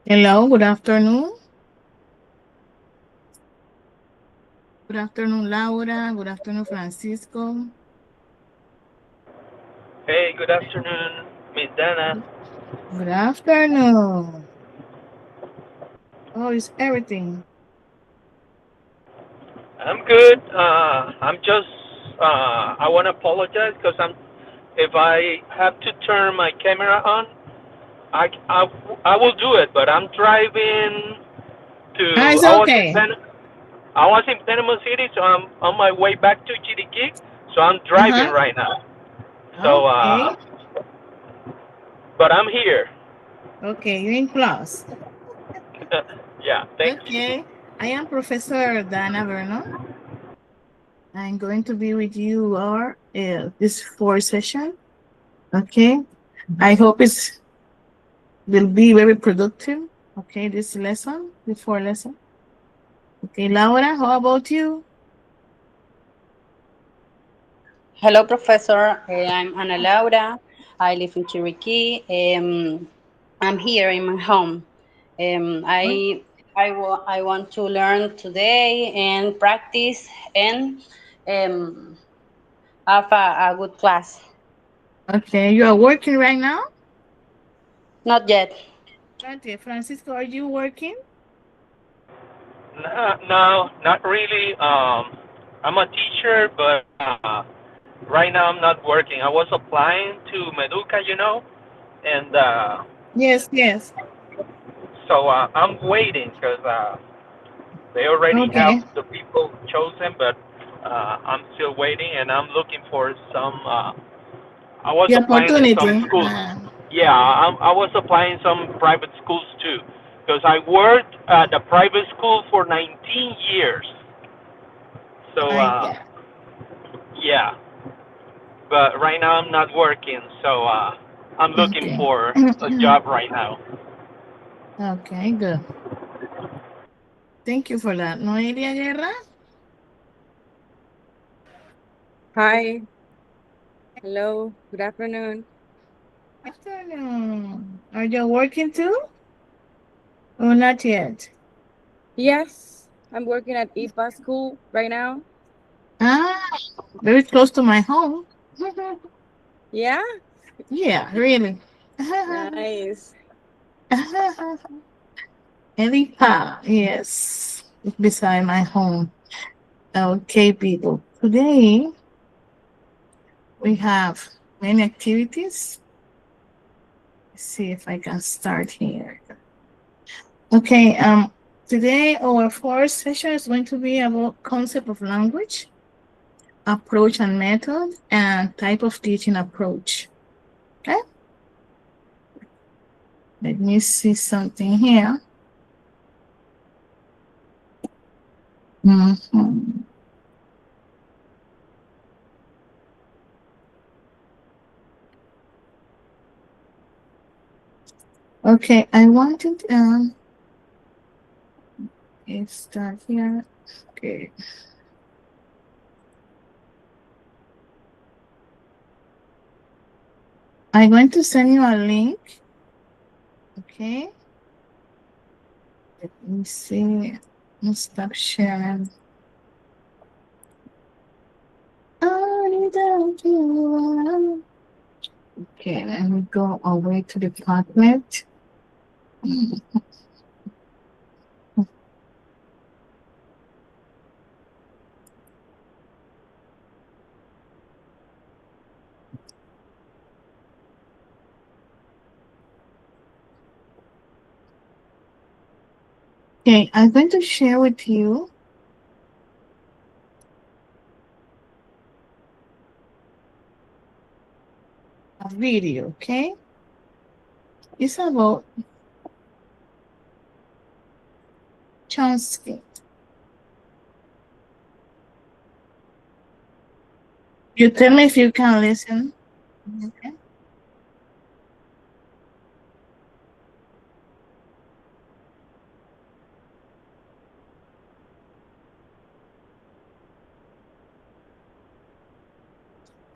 Hello, good afternoon. Good afternoon, Laura. Good afternoon, Francisco. Hey, good afternoon, Miss Dana. Good afternoon. How is everything? I'm good. I'm just. I want to apologize because If I have to turn my camera on, I, I, I will do it. But I'm driving to. It's I was in okay. Panama City, so I'm on my way back to Chiriquí. So I'm driving Uh-huh. right now. So, Okay. but I'm here. Okay, you're in class. Yeah. Thank you. Okay. I am Professor Dana Vernon. I'm going to be with you our this fourth session. Okay. I hope it's will be very productive. Okay, this lesson, the fourth lesson. Okay, Laura, how about you? Hello, Professor. I'm Ana Laura. I live in Chiriquí. I'm here in my home. I want to learn today and practice and um, have a good class. Okay, you are working right now? Not yet. Okay, Francisco, are you working? No, no, not really. I'm a teacher, but right now I'm not working. I was applying to Meduca, and Yes, yes. so I'm waiting because they already have Okay. the people chosen, but I'm still waiting, and I'm looking for some. I was The applying in some opportunity. schools. Yeah, I was applying some private schools too, because I worked at a private school for 19 years. So I get. yeah, but right now I'm not working, so I'm looking Okay. for a job right now. Okay, good. Thank you for that. Noelia Guerra? Hi, hello, good afternoon. Afternoon. Are you working too? Or not yet? Yes, I'm working at IPA school right now. Ah, very close to my home. Yeah, Yeah, really. nice. Elipa, yes, it's beside my home. Okay, people. Today we have many activities. Let's see if I can start here. Okay, today our fourth session is going to be about concept of language, approach and method, and type of teaching approach. Okay, let me see something here. Mhm. Okay, I wanted let's start here. Okay, I'm going to send you a link. Okay, let me see. Let's stop sharing. Okay, let me go away to the department. Okay, I'm going to share with you a video, okay? It's about Chomsky. You tell me if you can listen. Okay.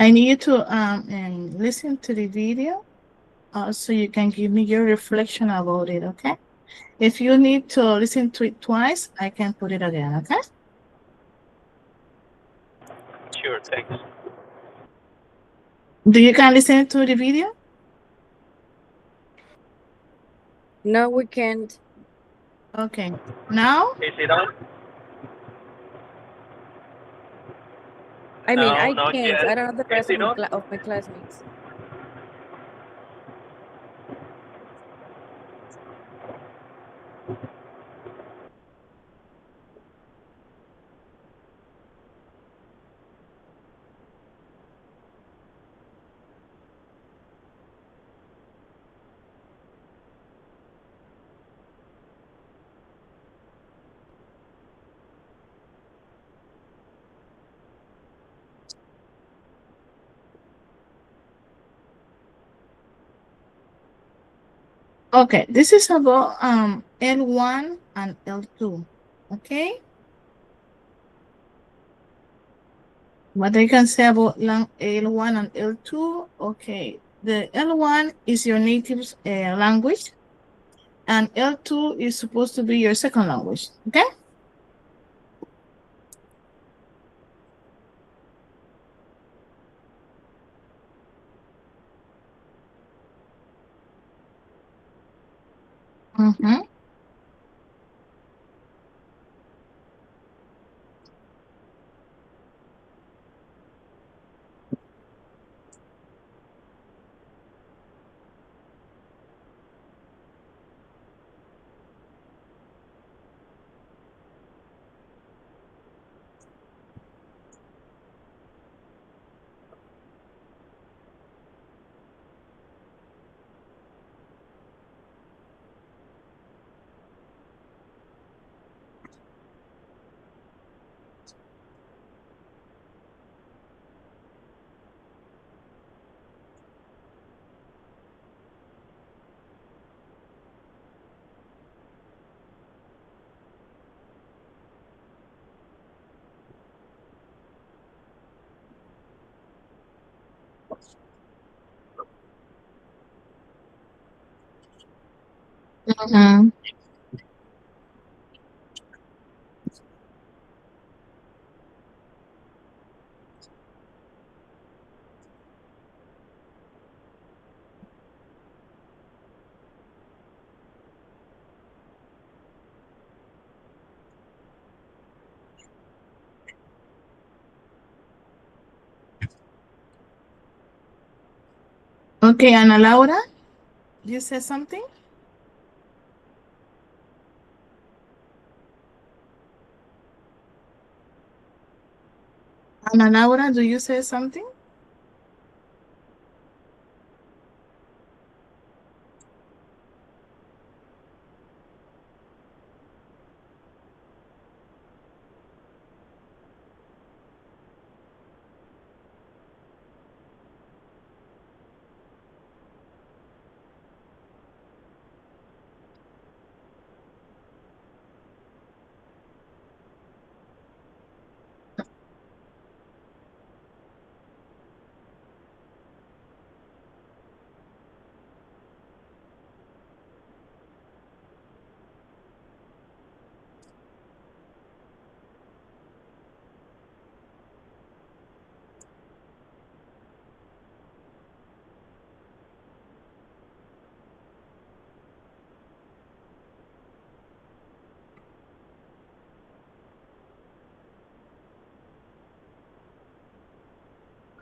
I need you to and listen to the video so you can give me your reflection about it, okay? If you need to listen to it twice, I can put it again, okay? Sure, thanks. Do you can listen to the video? No, we can't. Okay. Now? Is it on? I mean, No, I not can't. yet. I don't know the Is rest it on? of my classmates. Okay, this is about L1 and L2. Okay? What I can say about L1 and L2, okay. The L1 is your native language, and L2 is supposed to be your second language, okay? Mm-hmm. Mm-hmm. Okay, Ana Laura, you said something? Ana Laura, do you say something?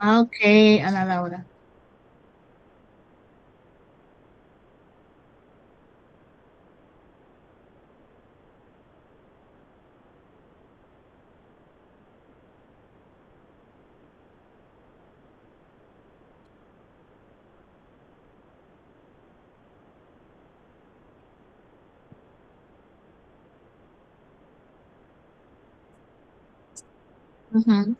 Okay, Ana Laura. Mm-hmm.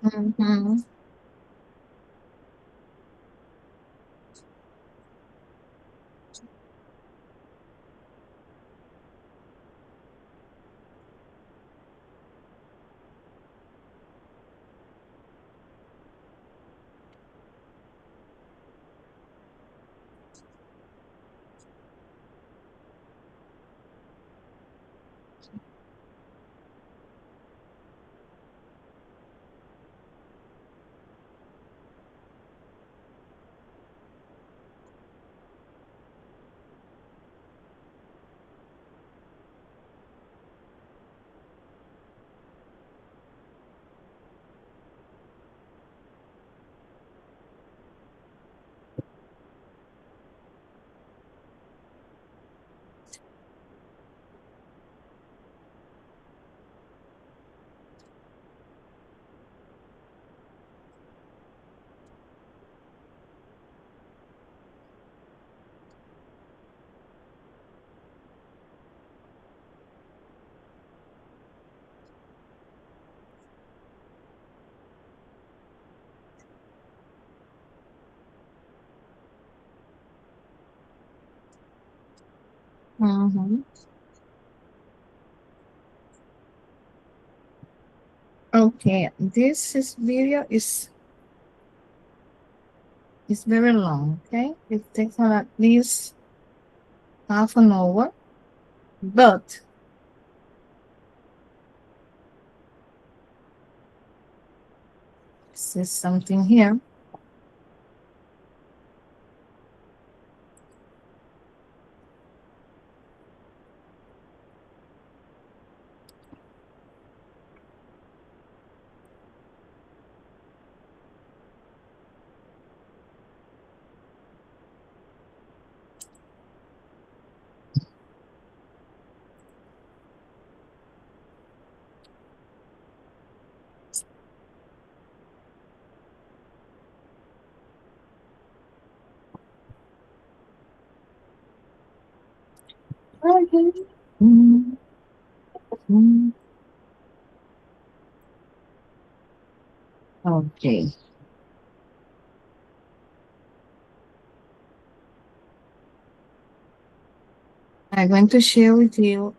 Mm-hmm. Mm-hmm. Okay, video is very long. Okay, it takes at least half an hour, but this is something here. Okay. Mhm. Mhm. Okay. I'm going to share with you.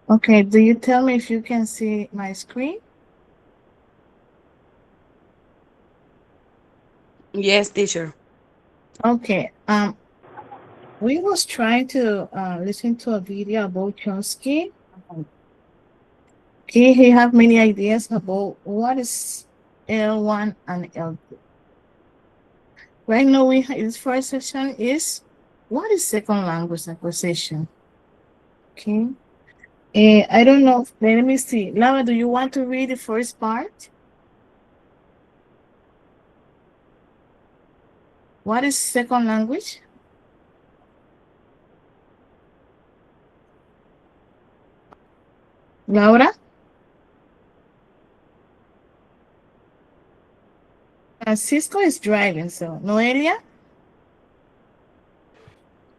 Okay. Do you tell me if you can see my screen? Yes, teacher. Okay. We was trying to listen to a video about Chomsky. Okay, he have many ideas about what is L1 and L2. Right now, his first section is what is second language acquisition. Okay. I don't know. Let me see. Laura, do you want to read the first part? What is second language? Laura? Cisco is driving, so Noelia?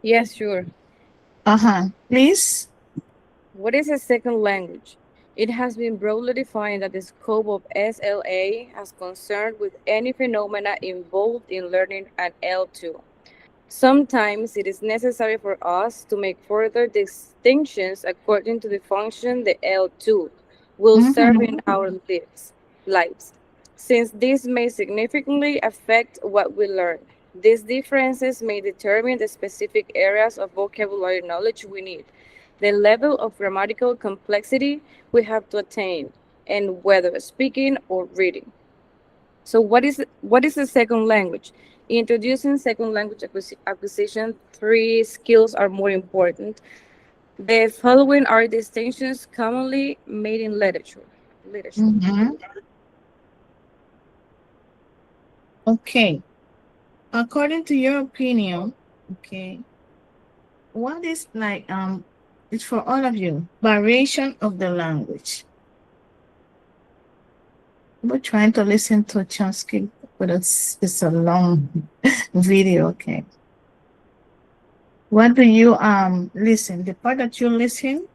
Yes, sure. Uh-huh. Please. What is a second language? It has been broadly defined that the scope of SLA has concerned with any phenomena involved in learning an L2. Sometimes it is necessary for us to make further distinctions according to the function the L2 will serve in Mm-hmm. our lives, since this may significantly affect what we learn. These differences may determine the specific areas of vocabulary knowledge we need, the level of grammatical complexity we have to attain, and whether speaking or reading. So what is the second language? Introducing second language acquisition, three skills are more important. The following are distinctions commonly made in literature. Literature. Mm-hmm. Okay. According to your opinion, okay, what is like it's for all of you, variation of the language. We're trying to listen to Chomsky, but it's a long video, okay. What do you listen? The part that you listen,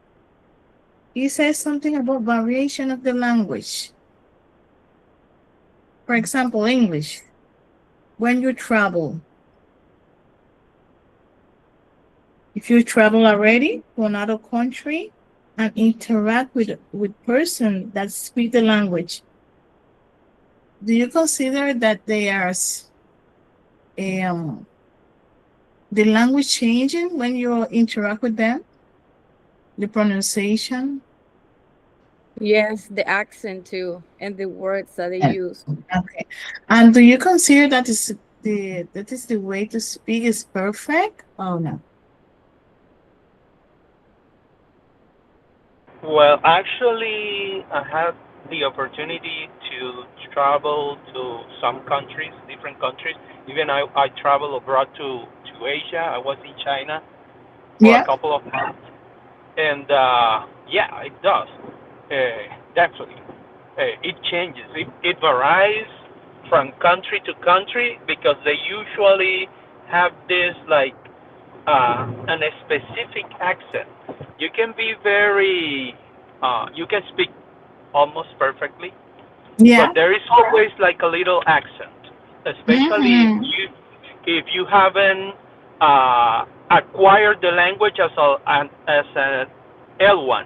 he says something about variation of the language. For example, English. When you travel, if you travel already to another country and interact with person that speak the language, do you consider that they are um, the language changing when you interact with them? The pronunciation? Yes, the accent too, and the words that they And, use. okay. And do you consider that is the way to speak is perfect? Oh no. Well, actually, I had the opportunity to travel to some countries, different countries. Even I traveled abroad to Asia. I was in China for a Yeah. couple of months. And yeah, it does. Definitely. It changes. It varies from country to country because they usually have this like an a specific accent. You can be very, you can speak almost perfectly, but Yeah. there is always like a little accent, especially Mm-hmm. if you haven't acquired the language as an L1,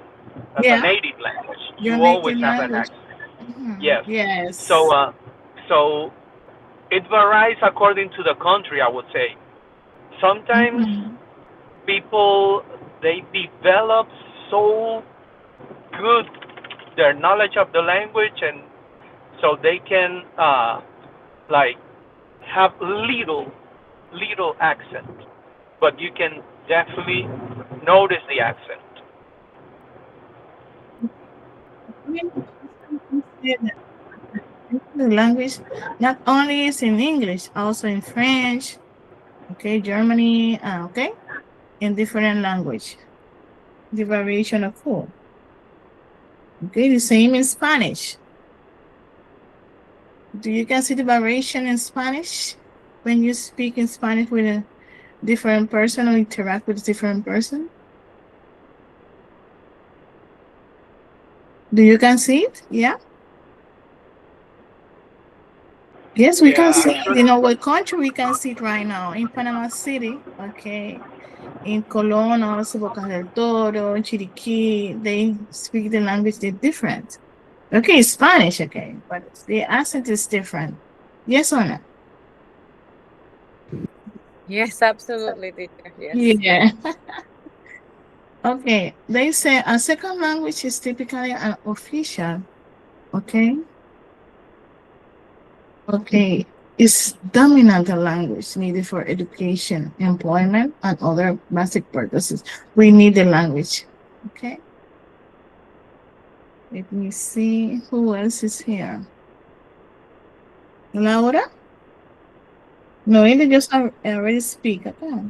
as a Yeah. native language. Your You always native have an language. accent. Mm-hmm. Yes. So Yes. so it varies according to the country. I would say sometimes Mm-hmm. people they develop so good their knowledge of the language and so they can like have little accent, but you can definitely notice the accent. The language not only is in English, also in French, okay, Germany, okay, in different language. The variation of food. Okay, the same in Spanish. Do you can see the variation in Spanish when you speak in Spanish with a different person or interact with a different person? Do you can see it? Yeah. Yes, we can Yeah, see it. actually, You know what country we can see it right now? In Panama City, okay. In Colón, also Bocas del Toro, in Chiriquí, they speak the language they're different. Okay, Spanish, okay, but the accent is different. Yes or no? Yes, absolutely, teacher. Yes. Yeah. Okay, they say a second language is typically an official, okay? Okay, is dominant language needed for education, employment, and other basic purposes. We need the language, okay? Let me see who else is here. Laura? No, they just already speak, okay?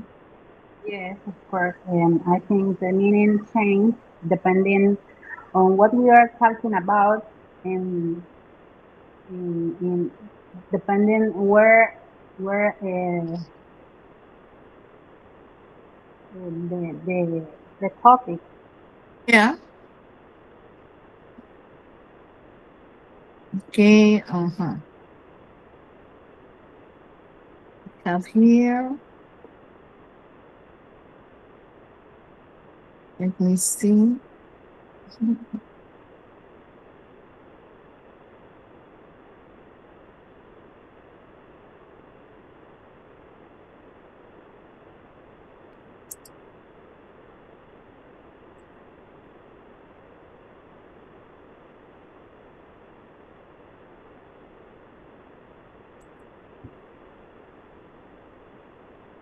Yes, of course. I think the meaning change depending on what we are talking about and in depending where the topic. Yeah, okay, uh-huh. Have here, let me see.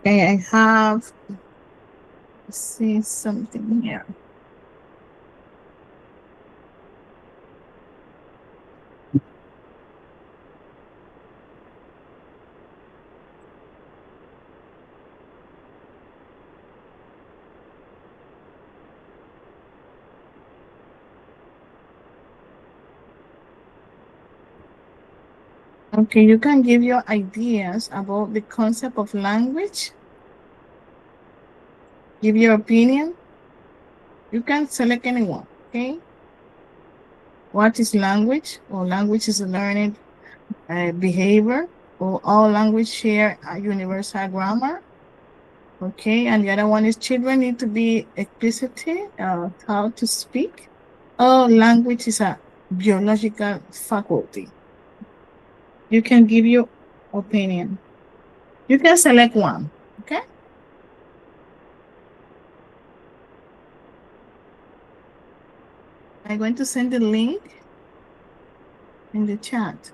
Okay, I have see something here. Okay, you can give your ideas about the concept of language, give your opinion. You can select anyone, okay? What is language? Or language is a learning behavior, or all language share a universal grammar. Okay, and the other one is children need to be explicitly taught to speak. All language is a biological faculty. You can give your opinion. You can select one. Okay, I'm going to send the link in the chat.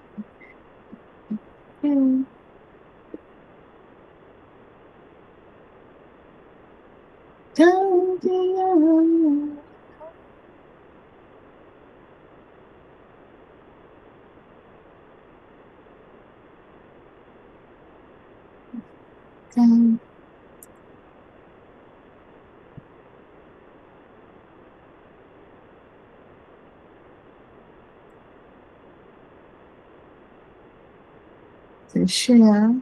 Hmm. To share.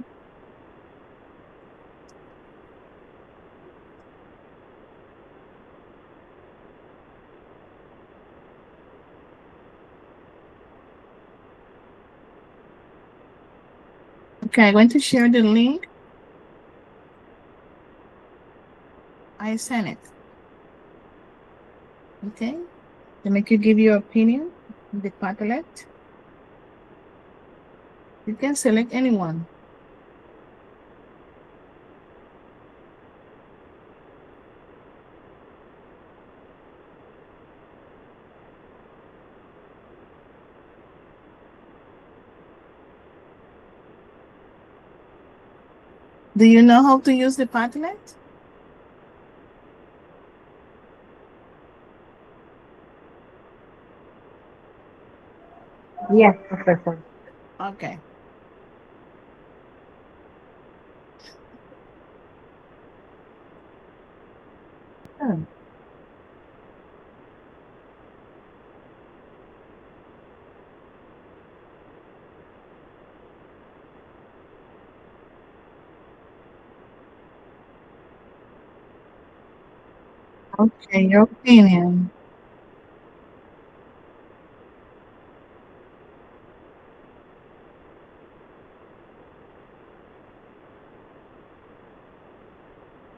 Okay, I'm going to share the link. I sent it. Okay, to make you give your opinion. The Padlet. You can select anyone. Do you know how to use the Padlet? Yes, Professor. Okay. Hmm. Okay, your opinion.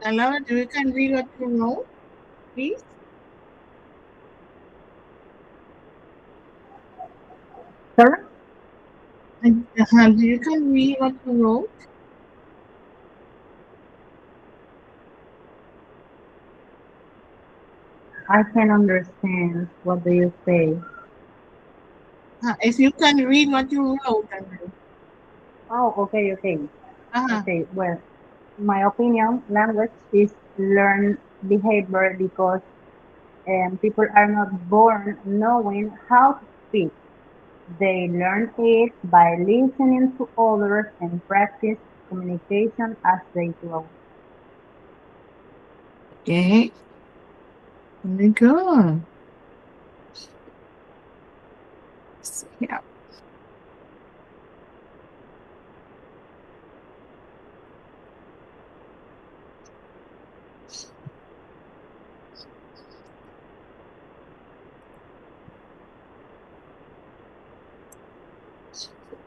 Laura, do you can read what you wrote, please? Sir, Do you can read what you wrote? I can understand. What do you say? If you can read what you wrote, Oh, okay, okay. uh-huh. Okay, well, my opinion, language is learned behavior because people are not born knowing how to speak. They learn it by listening to others and practice communication as they grow. Okay, very good. Yeah.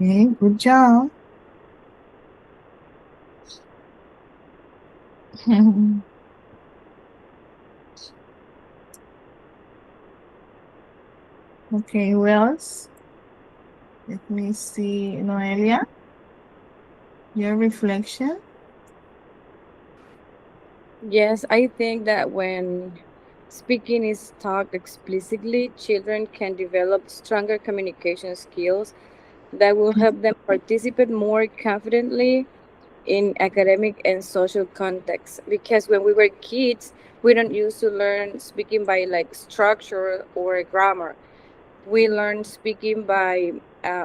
Okay, good job. Okay, who else? Let me see, Noelia, your reflection. Yes, I think that when speaking is taught explicitly, children can develop stronger communication skills that will help them participate more confidently in academic and social context, because when we were kids we don't used to learn speaking by like structure or grammar. We learn speaking by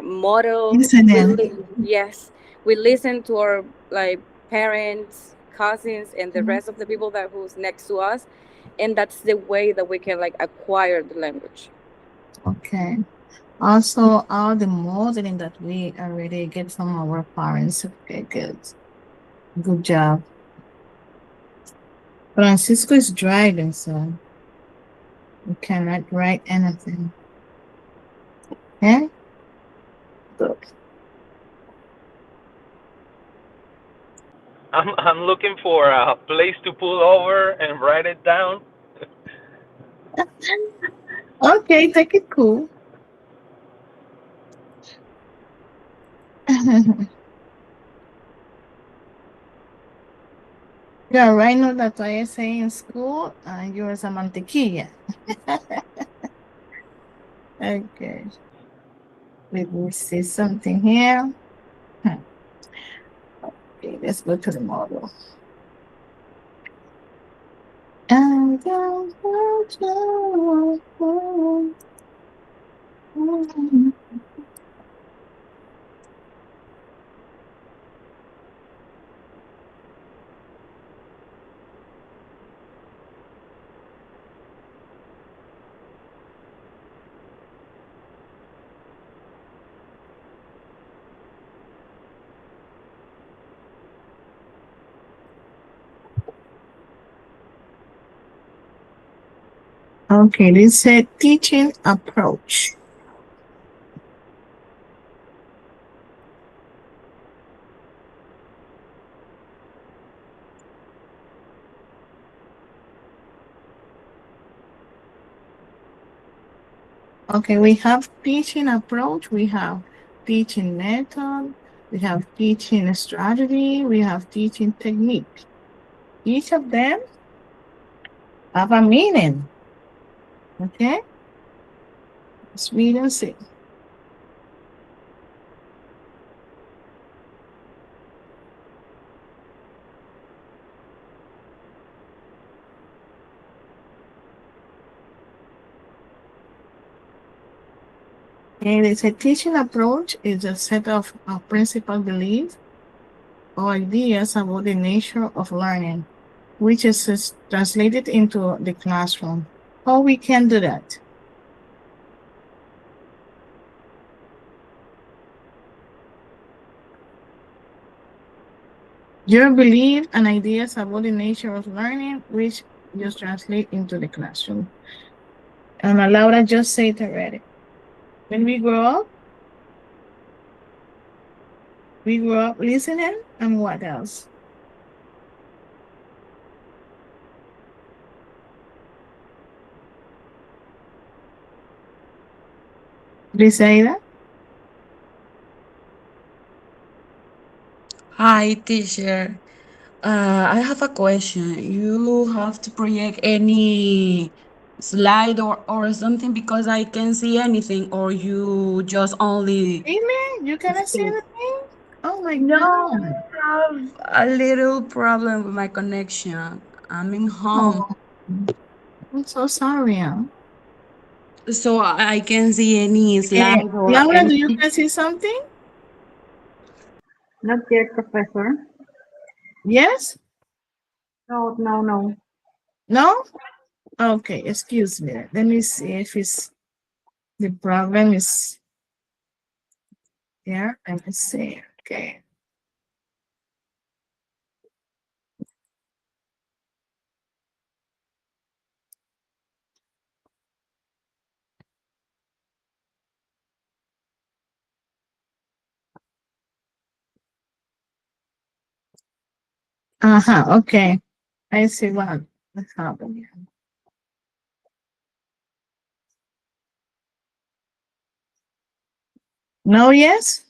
model. Incident. Yes, we listen to our like parents, cousins, and the rest of the people that who's next to us, and that's the way that we can like acquire the language. Okay. Also, all the modeling that we already get from our parents. Okay, good. Good job. Francisco is driving, so we cannot write anything. Okay? Good. I'm looking for a place to pull over and write it down. Okay, take it cool. Yeah, right now that I say in school, you're a mantequilla. Okay, let me see something here. Hmm. Okay, let's go to the model. And okay, this is a teaching approach. Okay, we have teaching approach, we have teaching method, we have teaching strategy, we have teaching technique. Each of them have a meaning. Okay, let's read and see. And it's a teaching approach is a set of principal beliefs or ideas about the nature of learning, which is translated into the classroom. How we can do that? Your belief and ideas about the nature of learning, which just translate into the classroom. And Laura just said it already. When we grow up listening, and what else? Did you say that? Hi, teacher. I have a question. You have to project any slide or something because I can see anything, or you just only Really? You cannot see speak. anything? Oh my No, God. I have a little problem with my connection. I'm in home, Oh, I'm so sorry. Huh? so I can see any slide or Laura, do you anything. can see something? Not yet, Professor. Yes? No, no, no. No? Okay, excuse me. Let me see if it's the problem is here. Let me see. Okay. Uh-huh. Okay. I see what's happening. No, yes?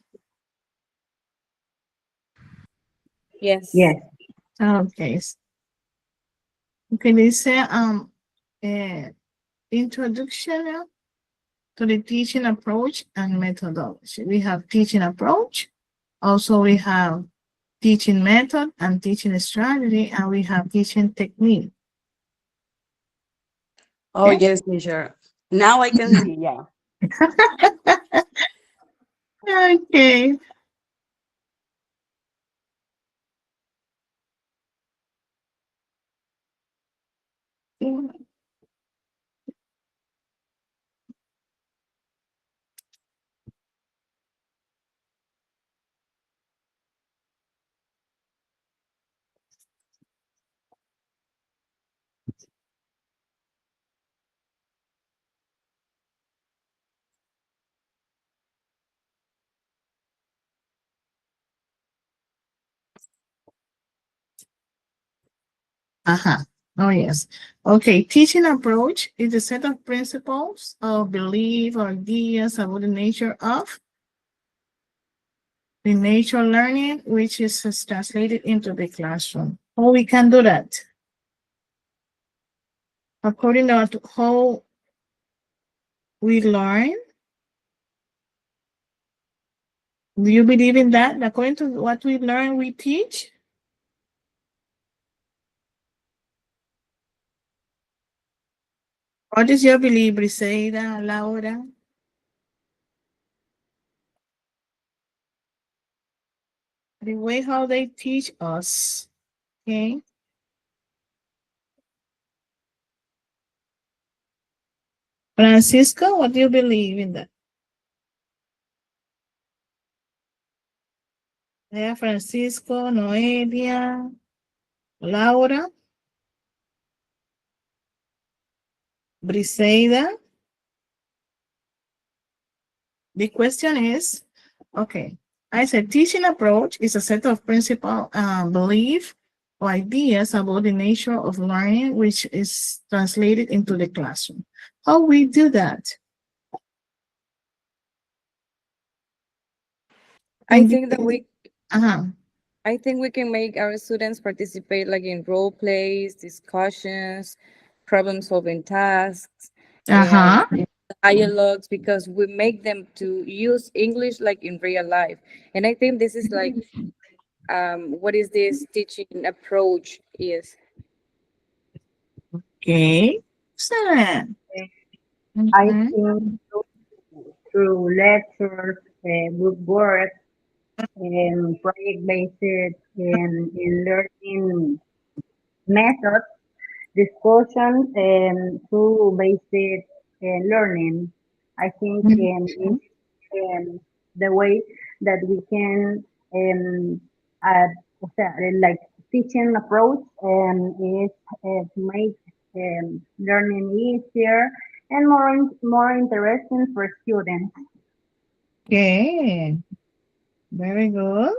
Yes. Yes. Okay. Okay, they say uh, introduction to the teaching approach and methodology. We have teaching approach. Also, we have teaching method and teaching strategy, and we have teaching technique. Oh, Okay. yes, teacher. Now I can see, yeah. Okay. Uh-huh. Oh, yes. Okay. Teaching approach is a set of principles of belief or ideas about the nature learning, which is translated into the classroom. How we can do that? According to how we learn, do you believe in that? According to what we learn, we teach? What is your belief, Briseida, Laura? The way how they teach us. Okay. Francisco, what do you believe in that? Yeah, Francisco, Noelia, Laura, Briseida. The question is, okay, I said teaching approach is a set of principle, belief, or ideas about the nature of learning, which is translated into the classroom. How we do that? I In the, think that we uh-huh, I think we can make our students participate like in role plays, discussions, problem solving tasks, and uh-huh. dialogues because we make them to use English like in real life. And I think this is like what is this teaching approach is. Okay, excellent. I Mhm. think through lectures, group work, and project-based and learning methods, discussions, and through basic learning. I think Mhm. it's the way that we can o sea, like teaching approach is to make learning easier and more interesting for students. Okay, very good.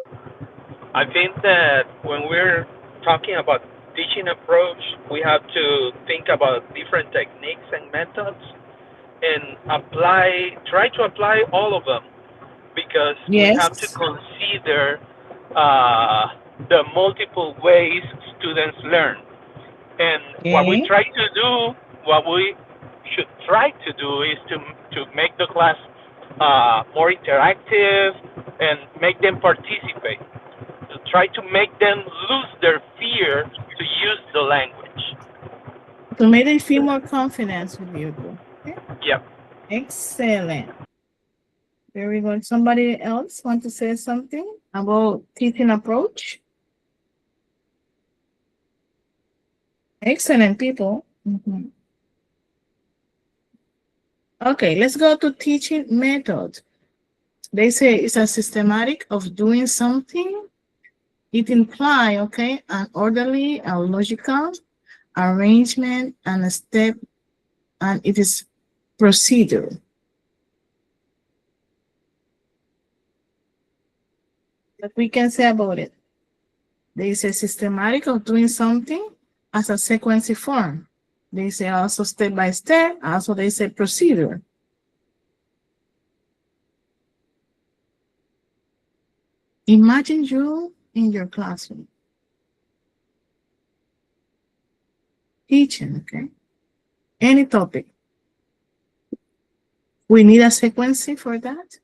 I think that when we're talking about teaching approach, we have to think about different techniques and methods and try to apply all of them because we have to Yes. consider uh, the multiple ways students learn. And Okay. what we should try to do is to make the class more interactive and make them participate. To try to make them lose their fear to use the language. To make them feel more confidence with you. Okay. Yep. Excellent. Very good. Somebody else want to say something about teaching approach? Excellent people. Mhm. Okay, let's go to teaching method. They say it's a systematic of doing something. It imply, okay, an orderly, a logical arrangement and a step, and it is procedure. What we can say about it. There is a systematic of doing something as a sequence form. They say also step by step, also they say procedure. Imagine you in your classroom teaching, okay? Any topic. We need a sequence for that.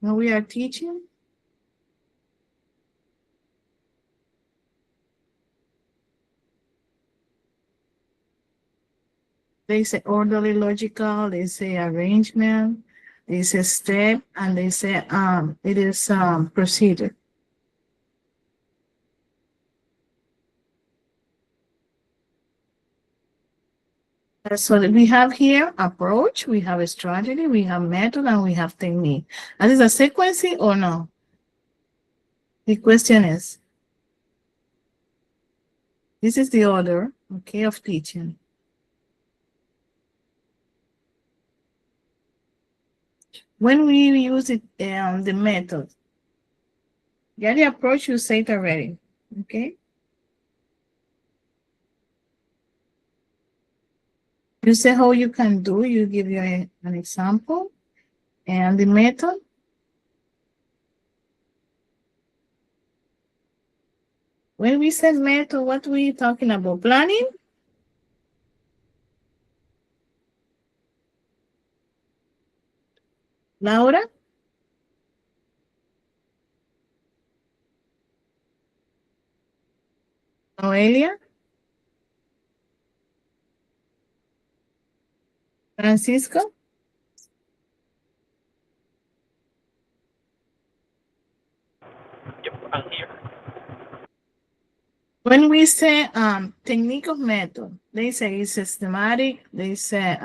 When we are teaching, They say orderly, logical. They say arrangement. They say step, and they say it is procedure. So that we have here approach, we have a strategy, we have method, and we have technique. And is a sequence or no? The question is, this is the order, okay, of teaching. When we use it, the method, get the approach, you say it already, okay? You say how you can do, you give you an example, and the method. When we say method, what we talking about? Planning? Laura? Noelia? Francisco? Yep, I'm here. When we say technique of method, they say it's systematic, they say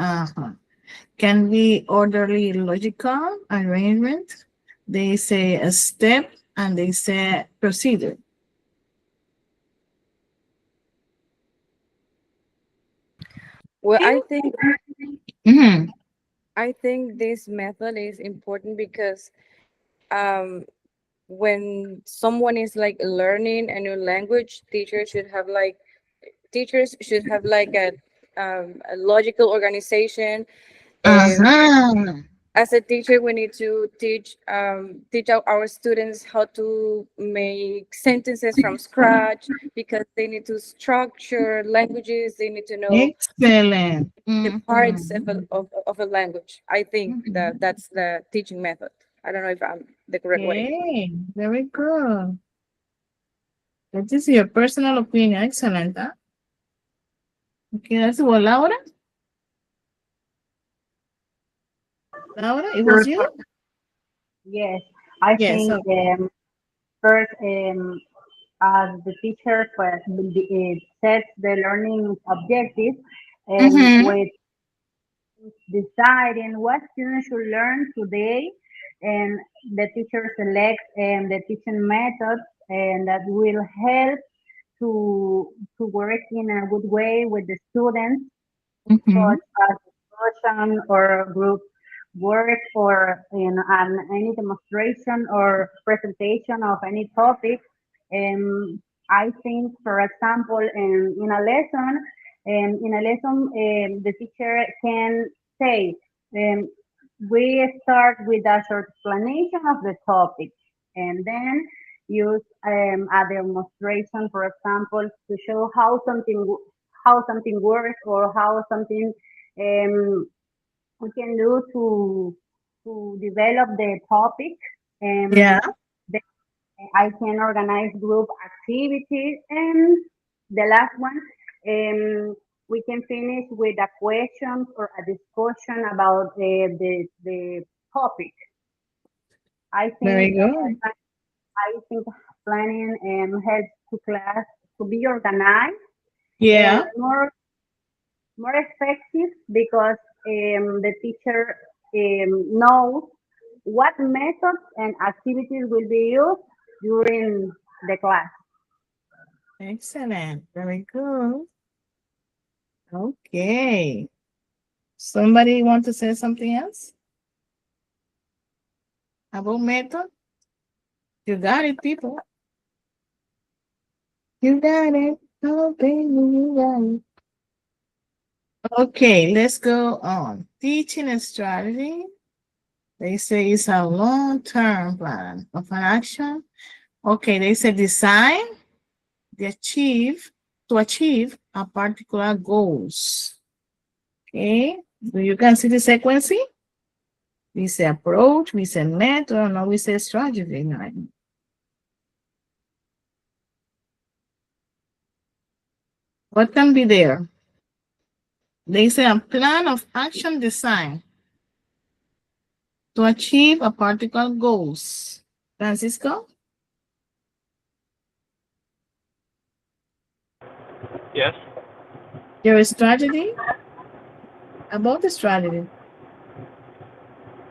can be orderly logical arrangement, they say a step, and they say procedure. Well, Mm-hmm. I think this method is important because um, when someone is like learning a new language, teachers should have like a logical organization. And Uh-huh. as a teacher, we need to teach our students how to make sentences from scratch because they need to structure languages. They need to know Excellent. the parts of Mm-hmm. a language. I think that Mm-hmm. that's the teaching method. I don't know if I'm the correct way. Okay, very good. That is your personal opinion. Excellent. Huh? Okay, that's what, Laura? Laura, it was Sure. you? Yes, I Yes. think Okay. first, as the teacher sets the learning objectives, Mm-hmm. with deciding what students should learn today, and the teacher selects the teaching methods and that will help to work in a good way with the students, Mm-hmm. such as discussion or group work or any demonstration or presentation of any topic. And I think, for example, the teacher can say, um, we start with a short explanation of the topic, and then use a demonstration, for example, to show how something works or how something um, we can do to develop the topic. Yeah. Then I can organize group activities, and the last one, we can finish with a question or a discussion about the topic. I think Very good. I think planning helps to class to be organized and Yeah. more effective because the teacher knows what methods and activities will be used during the class. Excellent. Very good. Okay. Somebody want to say something else about method? You got it, people. You got it. Oh, baby, you got it. Okay, let's go on. Teaching a strategy. They say it's a long-term plan of an action. Okay, they say design the achieve to achieve a particular goals. Okay, so you can see the sequence. We say approach, we say method, or no, we say strategy. Right? What can be there? They say a plan of action design to achieve a particular goals. Francisco, Yes. your strategy about the strategy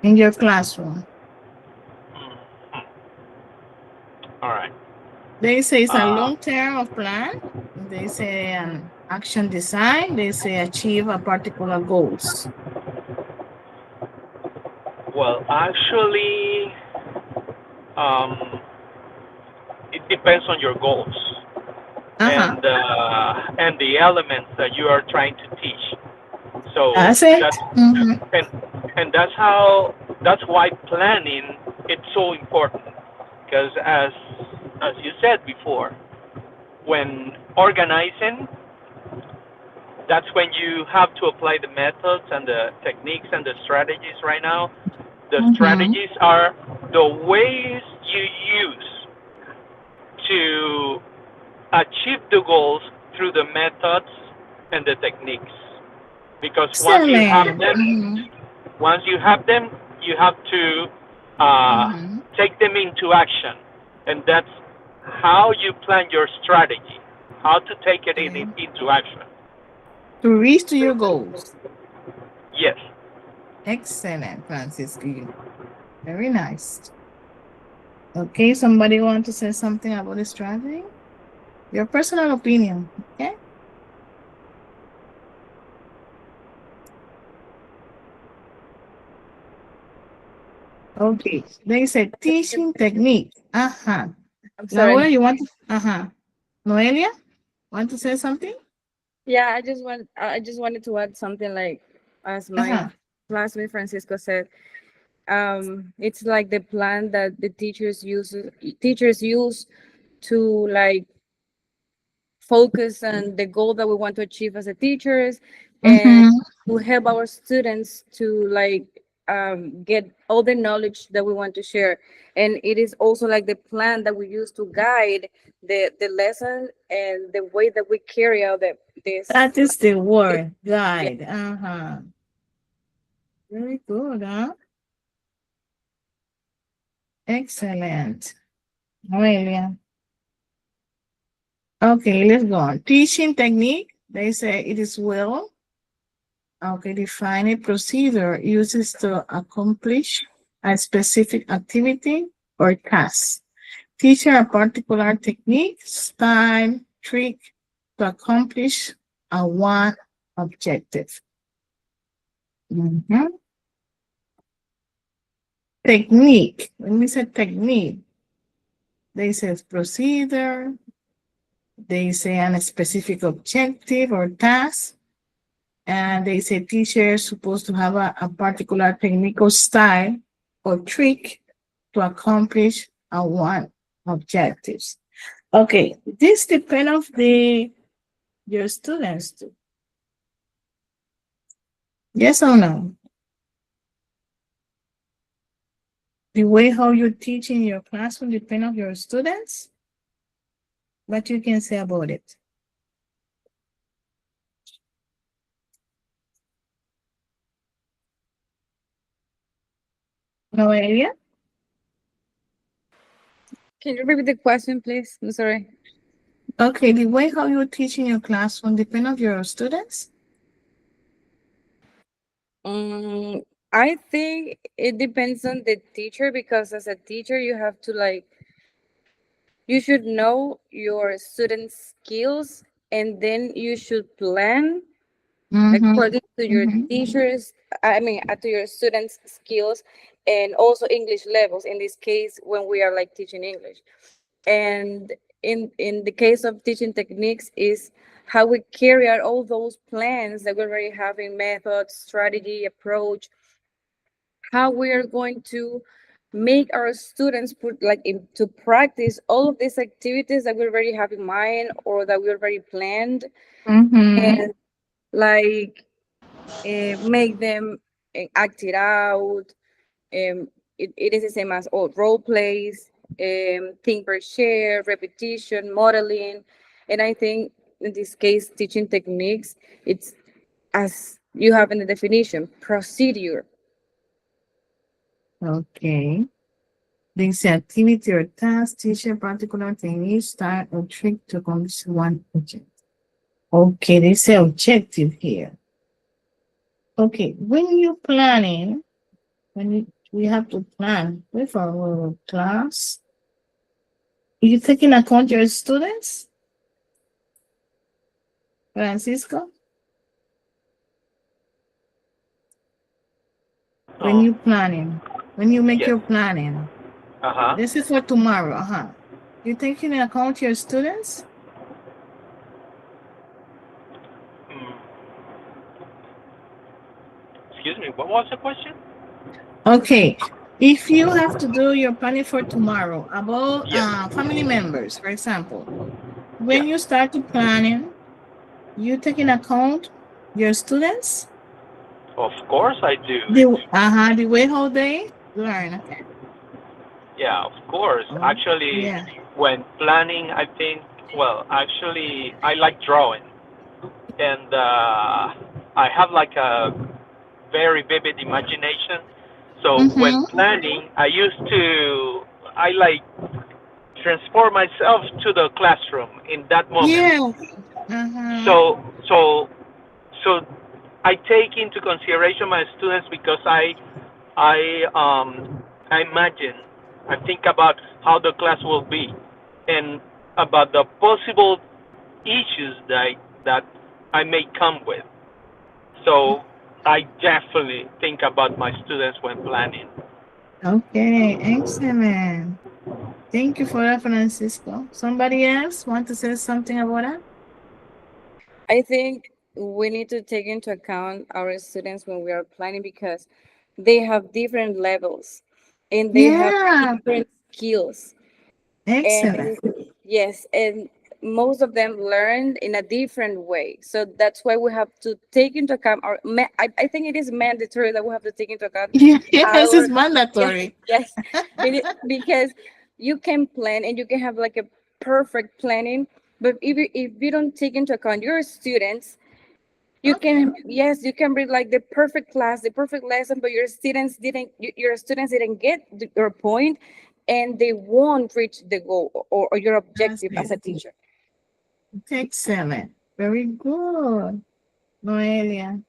in your classroom. All right. They say it's a Uh, long term of plan. They say an action design. They say achieve a particular goals. well, actually, um, it depends on your goals Uh-huh. and the elements that you are trying to teach. So That's it. that's Mm-hmm. and and that's why planning it's so important because as you said before, when organizing, that's when you have to apply the methods and the techniques and the strategies. Right now, the Mm-hmm. strategies are the ways you use to achieve the goals through the methods and the techniques. Because Excellent. Mm-hmm. once you have them, you have to Mm-hmm. take them into action, and that's how you plan your strategy, how to take it Okay. into action. To reach to your goals. Yes. Excellent, Francisco. Very nice. Okay, somebody want to say something about the strategy? Your personal opinion. Okay. Okay. They said teaching technique. Uh-huh. I'm Laura, sorry. you want to? Uh-huh. Noelia, want to say something? Yeah, I just wanted to add something like as my Uh-huh. classmate Francisco said, it's like the plan that the teachers use to like focus on the goal that we want to achieve as a teachers and Mm-hmm. to help our students to like get all the knowledge that we want to share. And it is also like the plan that we use to guide the lesson and the way that we carry out this. That is the word, Yeah. guide. Uh-huh. Very good, huh? Excellent. Noelia. Okay, let's go on. Teaching technique. They say it is well. Okay, define a procedure uses to accomplish a specific activity or task. Teach a particular technique, style, trick to accomplish a one objective. Mhm. Technique. When we say technique, they say procedure, they say a specific objective or task, and they say teacher is supposed to have a particular technical style or trick to accomplish a one objectives. Okay, this depend of the your students too. Yes or no? The way how you teach in your classroom depend on your students. What you can say about it? No area? Can you repeat the question, please? I'm sorry. Okay, the way how you teach in your classroom depend on your students. Um, I think it depends on the teacher because as a teacher, you have to like, you should know your students' skills and then you should plan Mm-hmm. according to your Mm-hmm. teachers, I mean, to your students' skills and also English levels in this case when we are like teaching English. And in the case of teaching techniques is how we carry out all those plans that we already have in methods, strategy, approach, how we are going to make our students put like into practice all of these activities that we already have in mind or that we already planned Mm-hmm. and like make them act it out. It is the same as all role plays, think per share, repetition, modeling, and I think in this case, teaching techniques, it's as you have in the definition, procedure. Okay. Dice activity or task, teacher, particular technique, style or trick to accomplish one object. Okay, they say objective here. Okay, when you're planning, we have to plan with our class, you take in account your students, Francisco, when Oh, you planning, when you make yes. your planning. Uh-huh. This is for tomorrow, You take in account your students? Mm, excuse me, what was the question? Okay. If you have to do your planning for tomorrow about Yes. family members, for example, when Yeah. you start to planning, you take in account your students, Of course I do. the way how they learn. Okay. Yeah, of course. Oh, Actually, yeah. when planning, I think, well, actually, I like drawing. And I have like a very vivid imagination. So when Mm-hmm. planning, I like transport myself to the classroom in that moment. Yeah. Uh-huh. So, so, so I take into consideration my students because I imagine, I think about how the class will be, and about the possible issues that I may come with. So I definitely think about my students when planning. Okay, excellent. Thank you for that, Francisco. Somebody else want to say something about that? I think we need to take into account our students when we are planning because they have different levels and they have Yeah, different skills. excellent. And yes, and most of them learn in a different way. So that's why we have to take into account I think it is mandatory that we have to take into account Yes, it's our yes, mandatory. yes, because you can plan and you can have like a perfect planning, but if you don't take into account your students, you Okay. can, yes, you can bring like the perfect class, the perfect lesson, but your students didn't get your point, and they won't reach the goal or your That's objective as it. a teacher. Excellent. Very good. Noelia.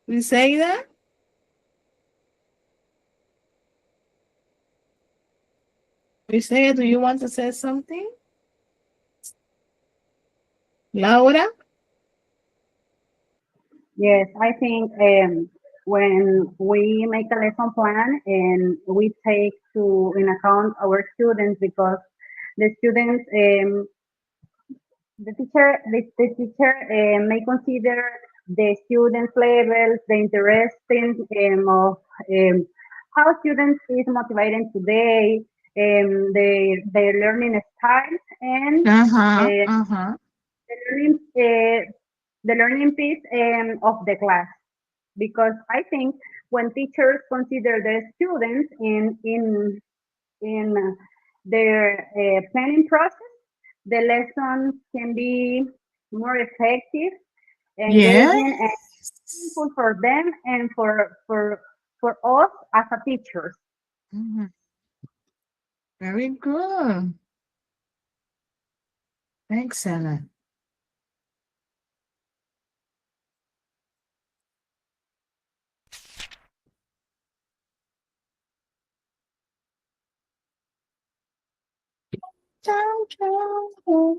You say that? You say, do you want to say something? Laura? Yes, I think when we make a lesson plan and we take to in account our students because the students the teacher may consider the students levels, the interesting of how students is motivated today, their learning styles and Uh-huh. uh, Uh-huh. the learning the learning piece of the class because I think when teachers consider the students in their planning process, the lessons can be more effective, Yeah. engaging, and meaningful for them and for us as a teachers. Mhm. Very good. Excellent. Ciao, ciao.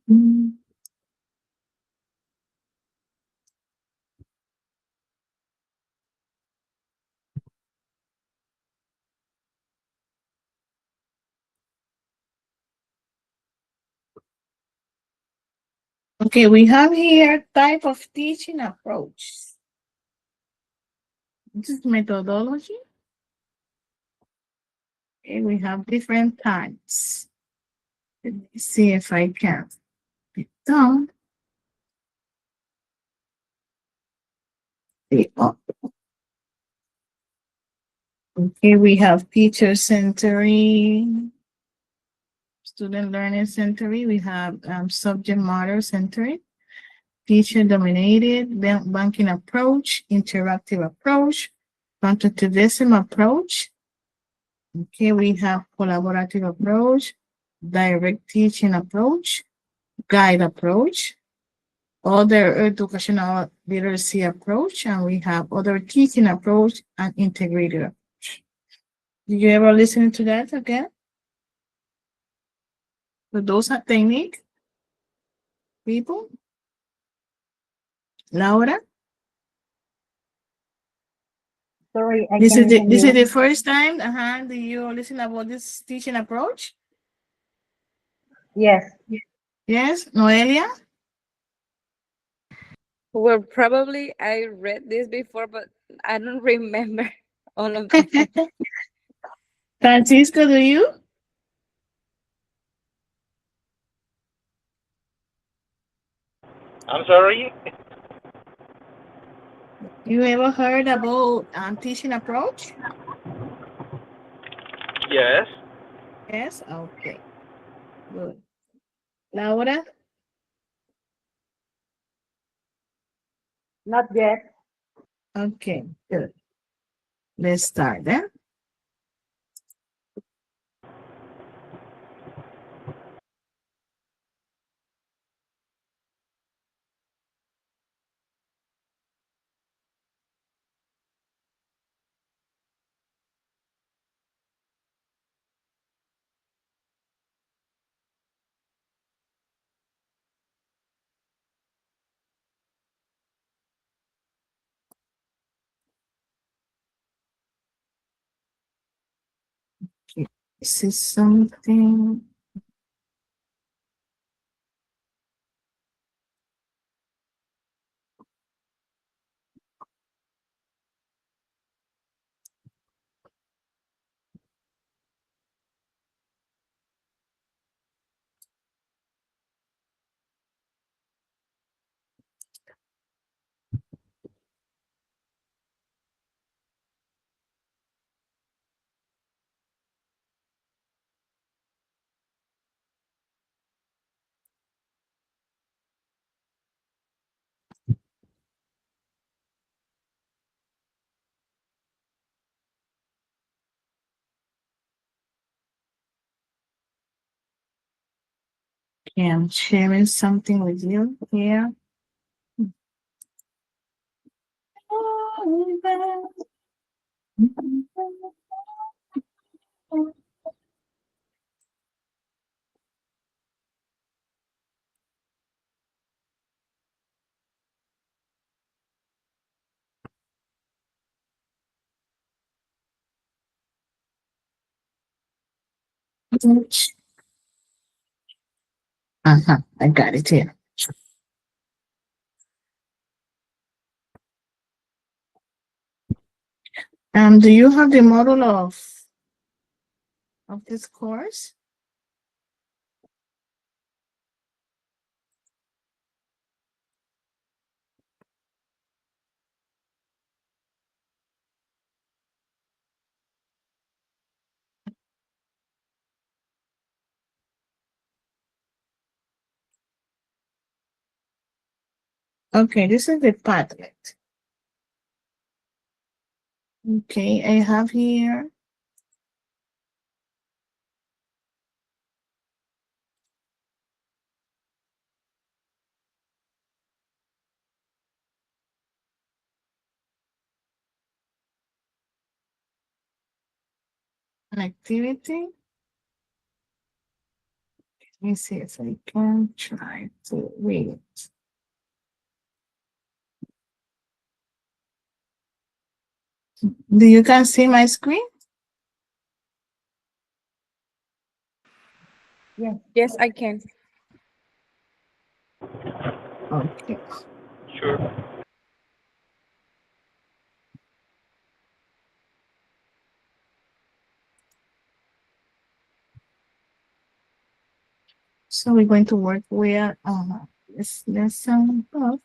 Mm. Okay, we have here type of teaching approach. This is methodology. Okay, we have different types. Let me see if I can put down. The Okay, we have teacher centering, student learning centering. We have subject matter centering, teacher dominated, banking approach, interactive approach, quantitative approach. Okay, we have collaborative approach, direct teaching approach, guide approach, other educational literacy approach, and we have other teaching approach and integrated approach. Did you ever listen to that again? So those are technique, people. Laura, Sorry, I this is can the hear this is you. the first time. Do you listen about this teaching approach? Yes. Yes, Noelia. Well, probably I read this before, but I don't remember all of them. Francisco, do you? I'm sorry. You ever heard about teaching approach? Yes. Yes. Okay. Good. Laura. Not yet. Okay. Good. Let's start then. Okay. This is something. Okay, I'm sharing something with you here. I got it here. Do you have the model of this course? Okay, this is the Padlet. Okay, I have here an activity. Let me see if I can try to read it. Do you can see my screen? Yes. Yes, I can. Okay. Sure. So we're going to work with this lesson above.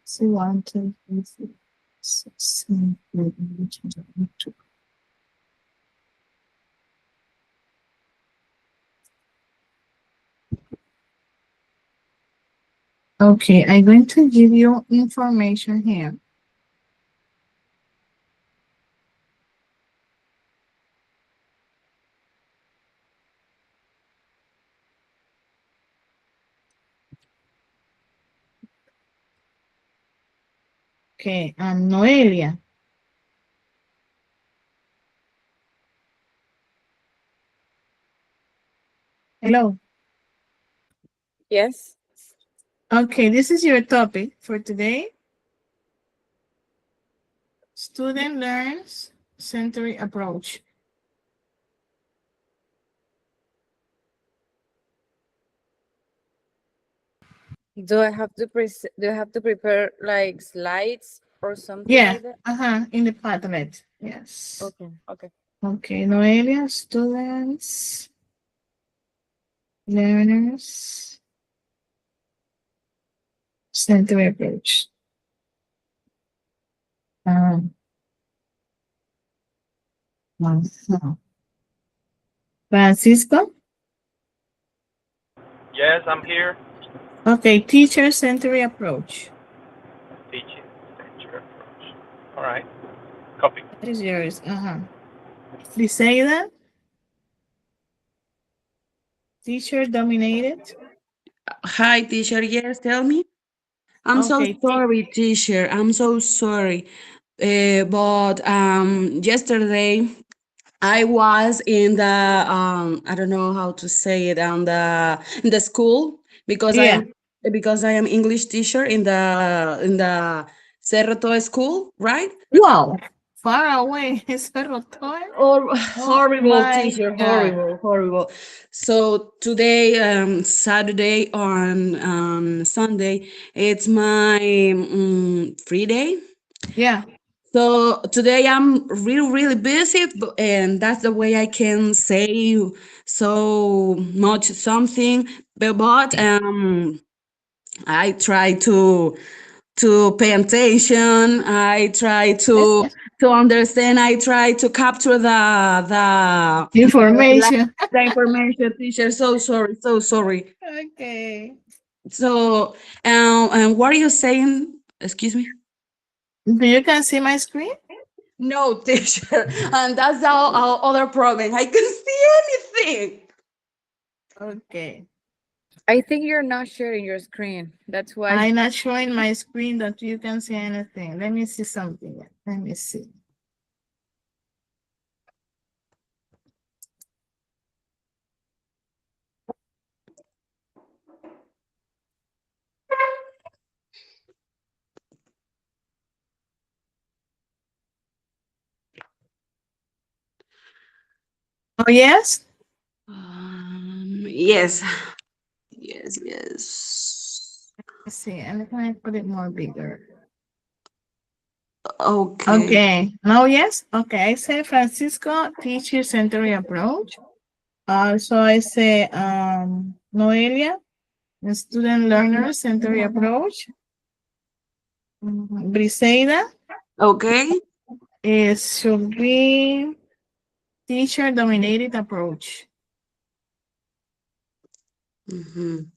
See, 1, 2, 3, 4, 5, 6, 7, 8, 9, 10, 11, 12. Okay, I'm going to give you information here. Okay, I'm Noelia. Hello. Yes. Okay, this is your topic for today. Student learns century approach. Do I have to prepare like slides or something Yeah, like that? in the Padlet. Yes. Okay. Okay. Okay, Noelia, students, learners, century approach. Um, uh-huh. Francisco. Yes, I'm here. Okay, teacher century approach. Teaching center approach. All right. Copy. That is yours. Friseida, teacher dominated. Hi, teacher. Yes, tell me. I'm so Okay, sorry, teacher. I'm so sorry. But yesterday I was in the I don't know how to say it on the in the school yeah. because I am English teacher in the Cerroto school, right? Wow, far away. Es Rotoy. Or Oh horrible my teacher, God. horrible, horrible. So today, Saturday on Sunday, it's my free day. Yeah. So today I'm really, really busy, and that's the way I can say so much something. But I try to pay attention. I try to understand. I try to capture Information. the information. Teacher, so sorry, so sorry. Okay. So, and what are you saying? Excuse me. Do you can see my screen? No, teacher, and that's our other problem. I can see anything. Okay. I think you're not sharing your screen. That's why. I'm not showing my screen that you can see anything. Let me see something. Let me see. Oh, yes? Yes, yes, yes. Let's see. And can I put it more bigger? Okay, Okay. Now, yes? Okay. I say Francisco teacher century approach. So I say Noelia, the student learner century approach. Briseida okay. is should be teacher dominated approach. Mm-hmm.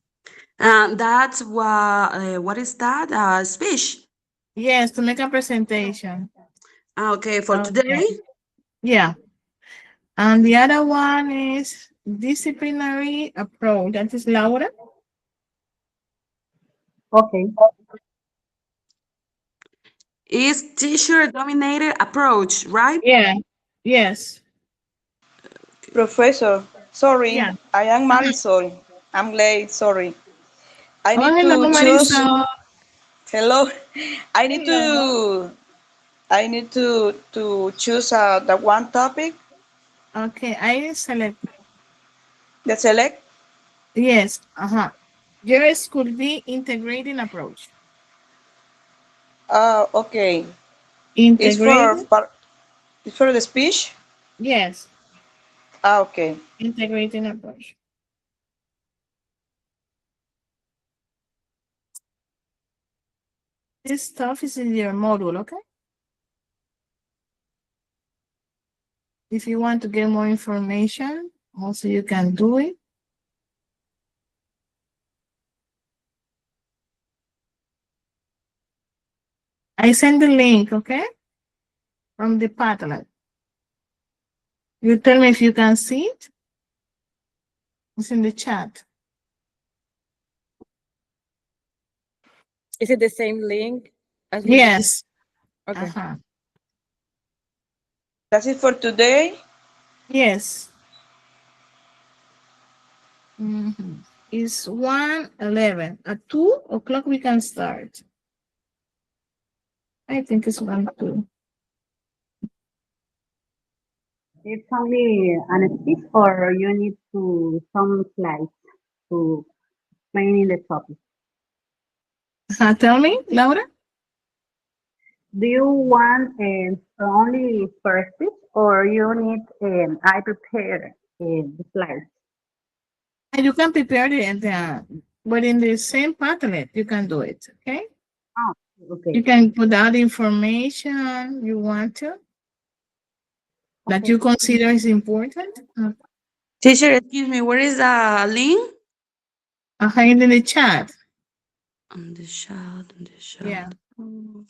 That's what is that? Speech. Yes, to make a presentation. Okay, for Okay. today. Yeah. And the other one is disciplinary approach. That is Laura. Okay. Is teacher dominated approach, right? Yeah. Yes. Professor, sorry, Yeah. I am Uh-huh. Marisol. I'm late, sorry. I Oh, need hello, to choose. Marisol. Hello. I need Hello. to I need to choose the one topic. Okay, I select. The select. Yes. Yours could be integrating approach. Okay. It's for Integrating? it's for the speech. Yes. Okay. Integrating approach. This stuff is in your module, okay? If you want to get more information, also you can do it. I send the link, okay? From the Padlet. You tell me if you can see it. It's in the chat. Is it the same link as we just? Yes. Okay. Uh-huh. That's it for today. Yes. It's 1:11. At 2 o'clock we can start. I think it's 1:02. It's only an speech or you need to some slides to explain the topic. Tell me, Laura. Do you want only for speech or you need I prepare the slides? And you can prepare it, but in the same Padlet, you can do it, okay? Oh, You okay. can put out information you want to, that Okay. you consider is important. Teacher, excuse me, where is the link? In the chat. On the chat, on the Yeah. chat. Oh.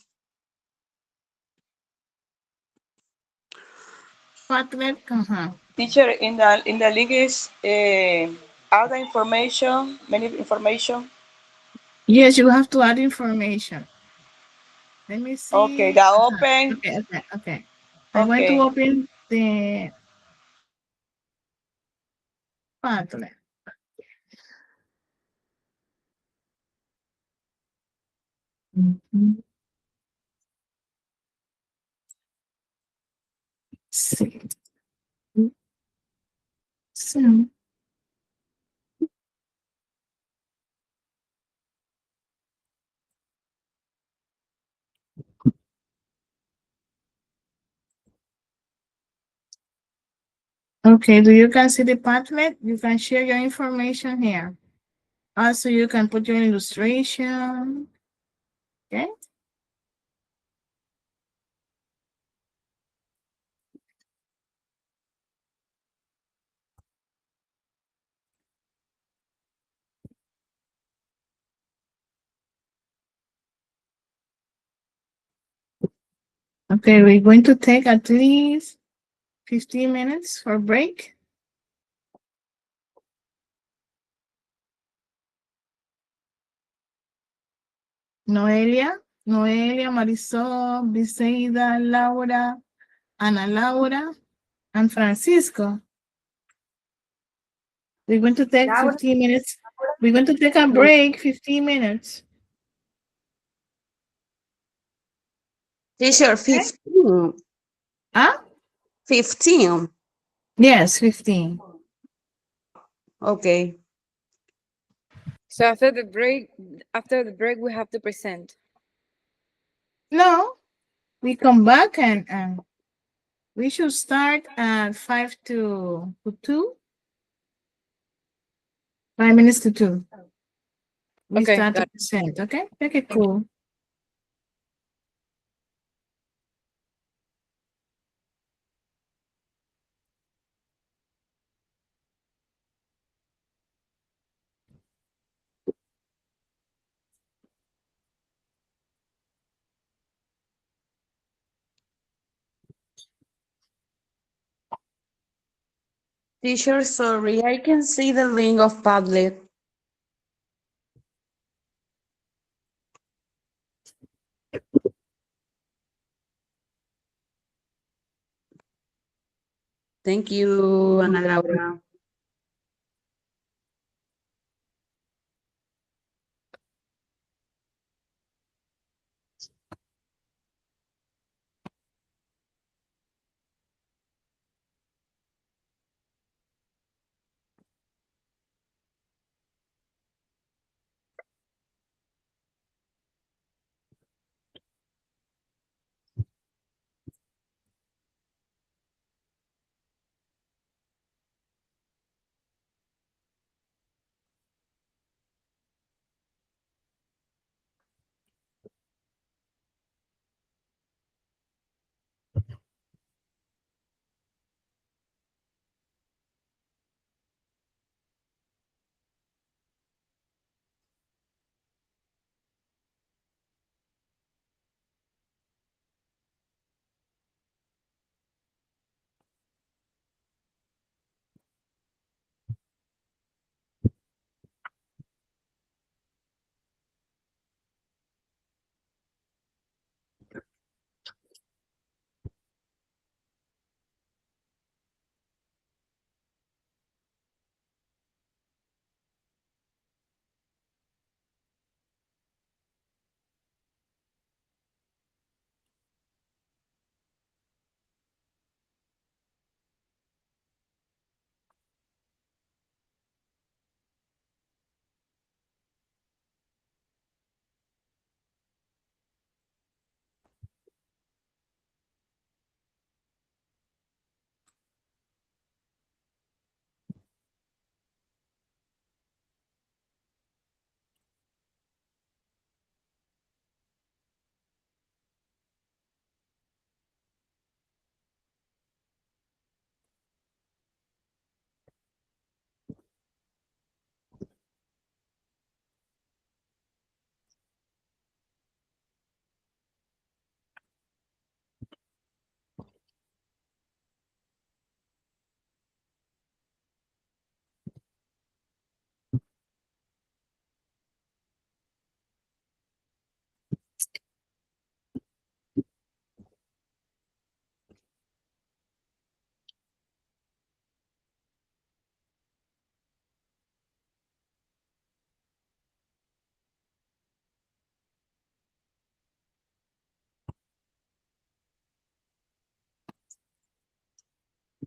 Padlet, Teacher, in the link is other information, many information. Yes, you have to add information. Let me Okay, see. the open. Okay. I'm going to Okay. open the Padlet. Mhm. See. So, okay, do you can see the Padlet? You can share your information here. Also, you can put your illustration. Okay. Okay, we're going to take at least 15 minutes for break. Noelia, Marisol, Briseida, Laura, Ana Laura, and Francisco. We're going to take Laura, 15 minutes. We're going to take a break, 15 minutes. Teacher, 15. Huh? 15. Yes, 15. Okay. So after the break, we have to present. No, we come back and we should start at 5 to 2. 5 minutes to 2. We Okay, start to got it. present, okay? Make it Thank you. cool. Teacher, sorry, I can see the link of Padlet. Thank you, Ana Laura.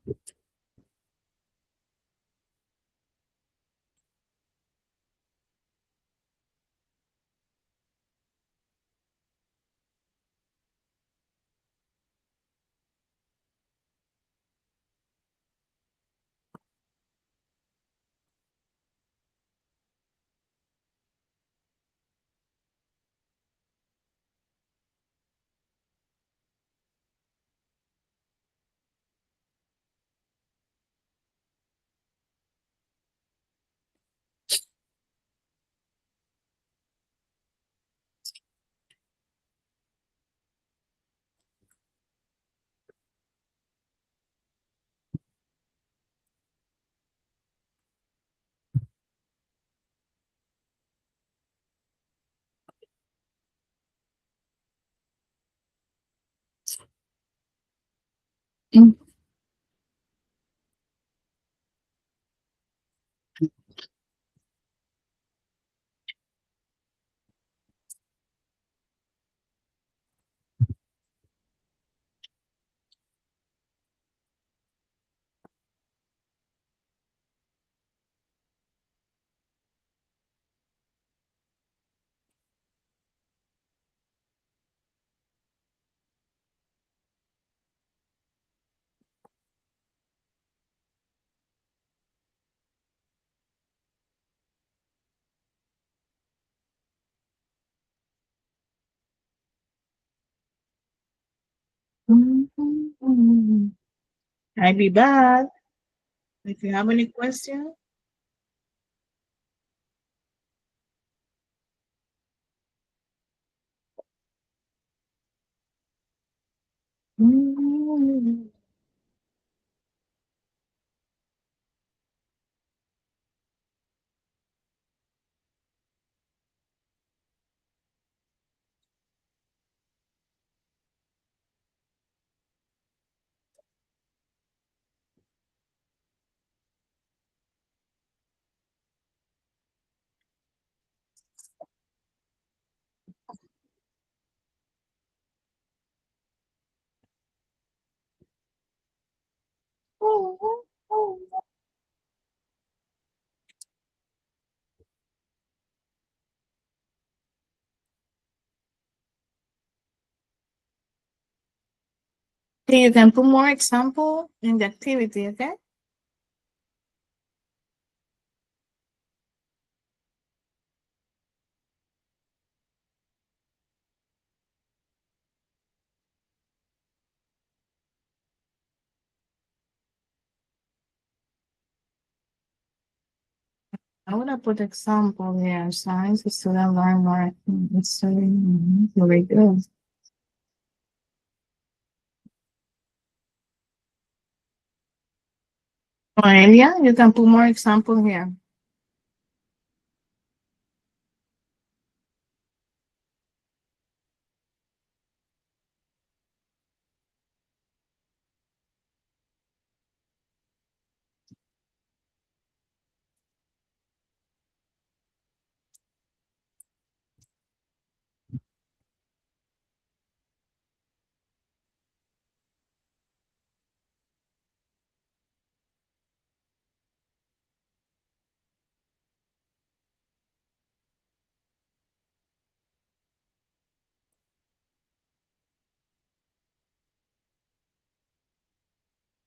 Mm. Mhm. I'll be back. If you have any question. Mhm. Okay, you can put more example in the activity, okay? I want to put example here. Science student learn more. It's very good. Noelia, you can put more example here.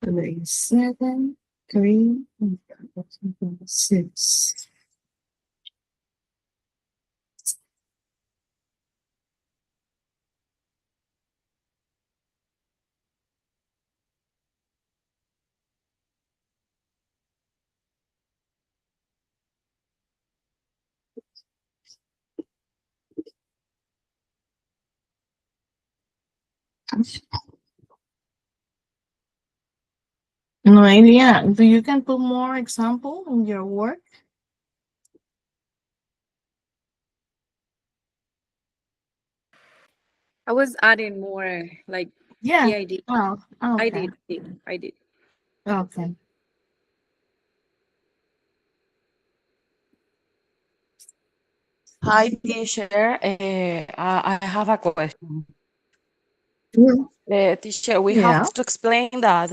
Today, 7, 3, 6. Noelia, do you can put more example in your work? I was adding more, like, Yeah. yeah, I did. Oh, I okay. did. I did. Okay. Hi, teacher. I have a question. Yeah. Teacher, we have Yeah. to explain that.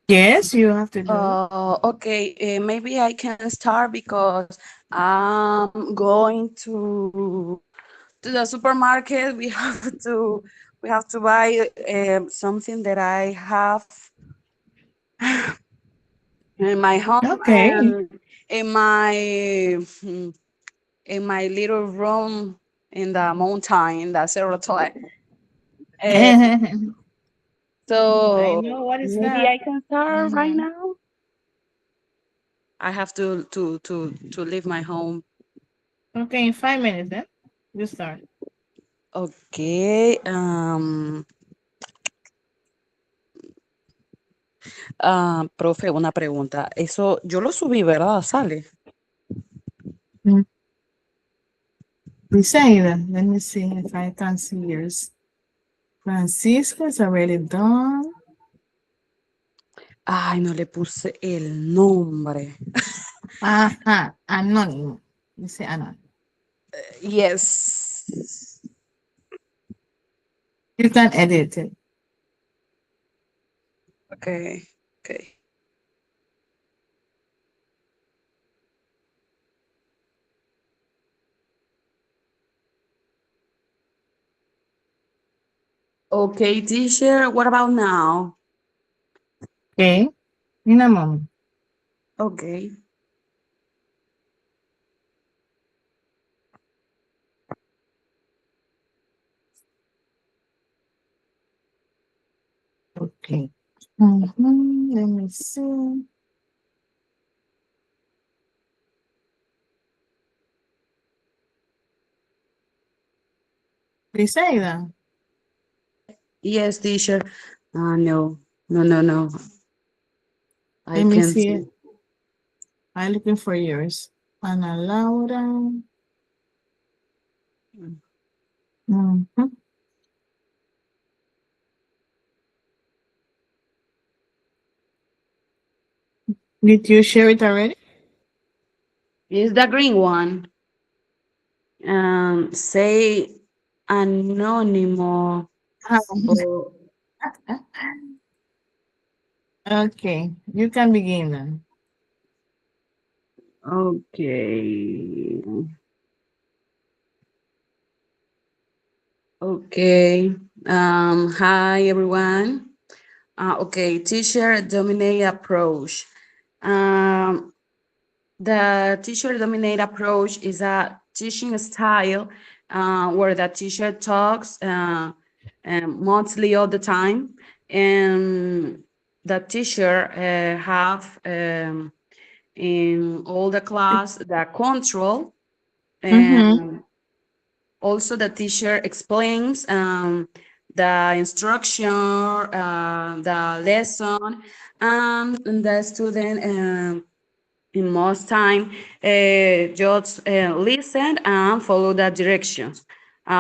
Yes, you have to do it. Okay, maybe I can start because I'm going to the supermarket. We have to buy something that I have in my home Okay. and in my hmm, in my little room in the mountain in the Cerro. Uh, I know so what is maybe that. I can start right Hmm. now. I have to leave my home. Okay, in 5 minutes then. You start. Okay. Profe, una pregunta. Eso yo lo subí, ¿verdad? Sale. Mm. Besides, let me see if I can see yours. Francisco is already done. Ay, no le puse el nombre. Aha, anonymous. You say anonymous. Yes. You can edit it. Okay. Okay. Okay, teacher. What about now? Okay, in a moment. Okay. Okay. Let me see. Besides, Yes, teacher. No. No, no, no. I let me can see. see. I'm looking for yours. Ana Laura. Mhm. Did you share it already? It's the green one. Say anonymous. Ah, Oh, okay, you can begin then. okay. Okay. Hi everyone. Okay, teacher dominate approach. Um, the teacher dominate approach is a teaching style where the teacher talks mostly all the time, and the teacher have in all the class the control, Mm-hmm. and also the teacher explains the instruction, the lesson, and the student in most time just listen and follow the directions.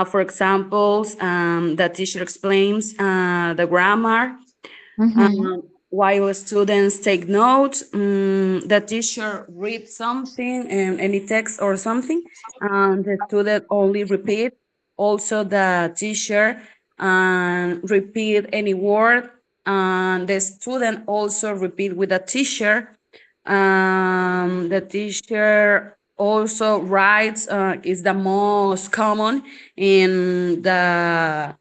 For example, the teacher explains the grammar, Mm-hmm. while students take notes, the teacher reads something, any text or something, and the student only repeat. Also, the teacher repeat any word, and the student also repeat with the teacher. The teacher also writes, is the most common in the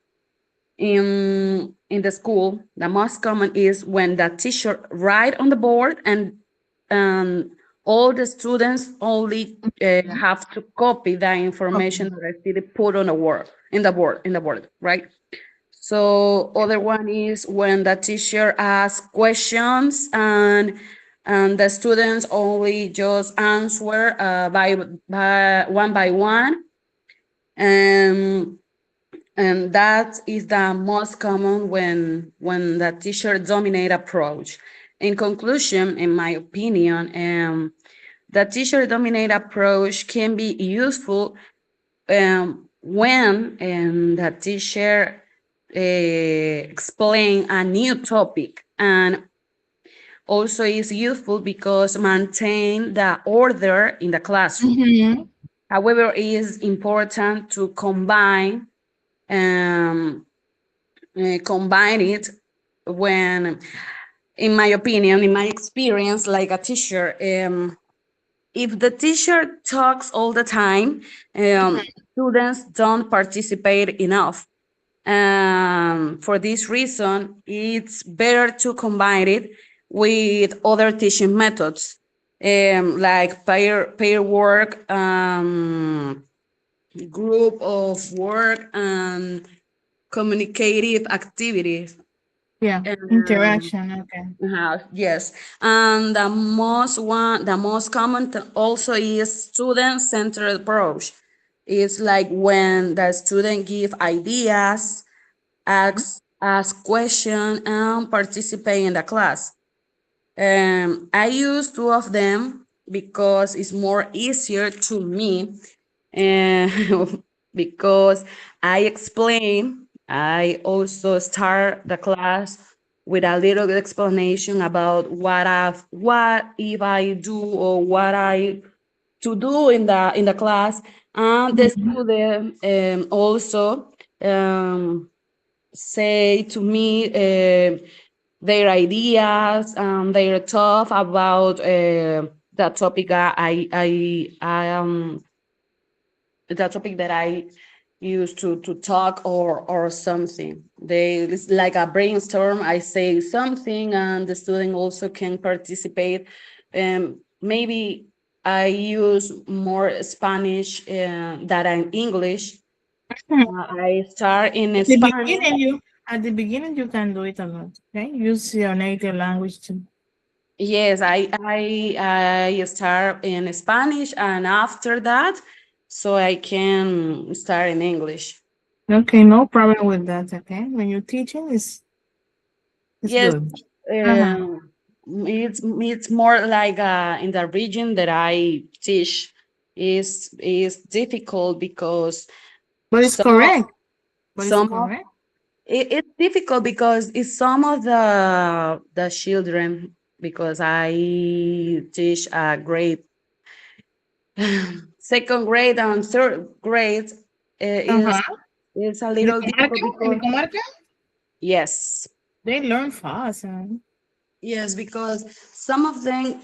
school. The most common is when the teacher write on the board, and um, all the students only have to copy the information Okay. that I see put on the board, in the board, right? So other one is when the teacher asks questions, and the students only just answer by one, and and that is the most common when the teacher dominate approach. In conclusion, in my opinion, the teacher dominate approach can be useful when the teacher explain a new topic, and also is useful because maintain the order in the classroom. Mm-hmm. However, it is important to um, combine it when in my opinion, in my experience, like a teacher, if the teacher talks all the time, students don't participate enough. For this reason, it's better to combine it with other teaching methods, like pair work, group of work, and communicative activities. Yeah. Um, Interaction. Okay. yes, and the most common also is student-centered approach. It's like when the student give ideas, ask question, and participate in the class. I use two of them because it's more easier to me, and because I explain, I also start the class with a little explanation about what if I do or what I to do in the class, and the student also um, say to me their ideas and their thought about the topic the topic that I used to talk or something. It's like a brainstorm. I say something, and the student also can participate. Maybe I use more Spanish than English. Mhm. I start in At the Spanish. beginning, you can do it alone. Okay. Use your native language too. Yes, I start in Spanish, and after that, so I can start in English. Okay. No problem with that. Okay. When you're teaching, it's Yes, good. Uh-huh. it's more like in the region that I teach is difficult because But it's some of correct. But it's some of correct. it's difficult because it's some of the children, because I teach a grade second grade and third grade Uh-huh. is a In the little comarca, difficult because yes. they learn fast. Huh? Yes, because some of them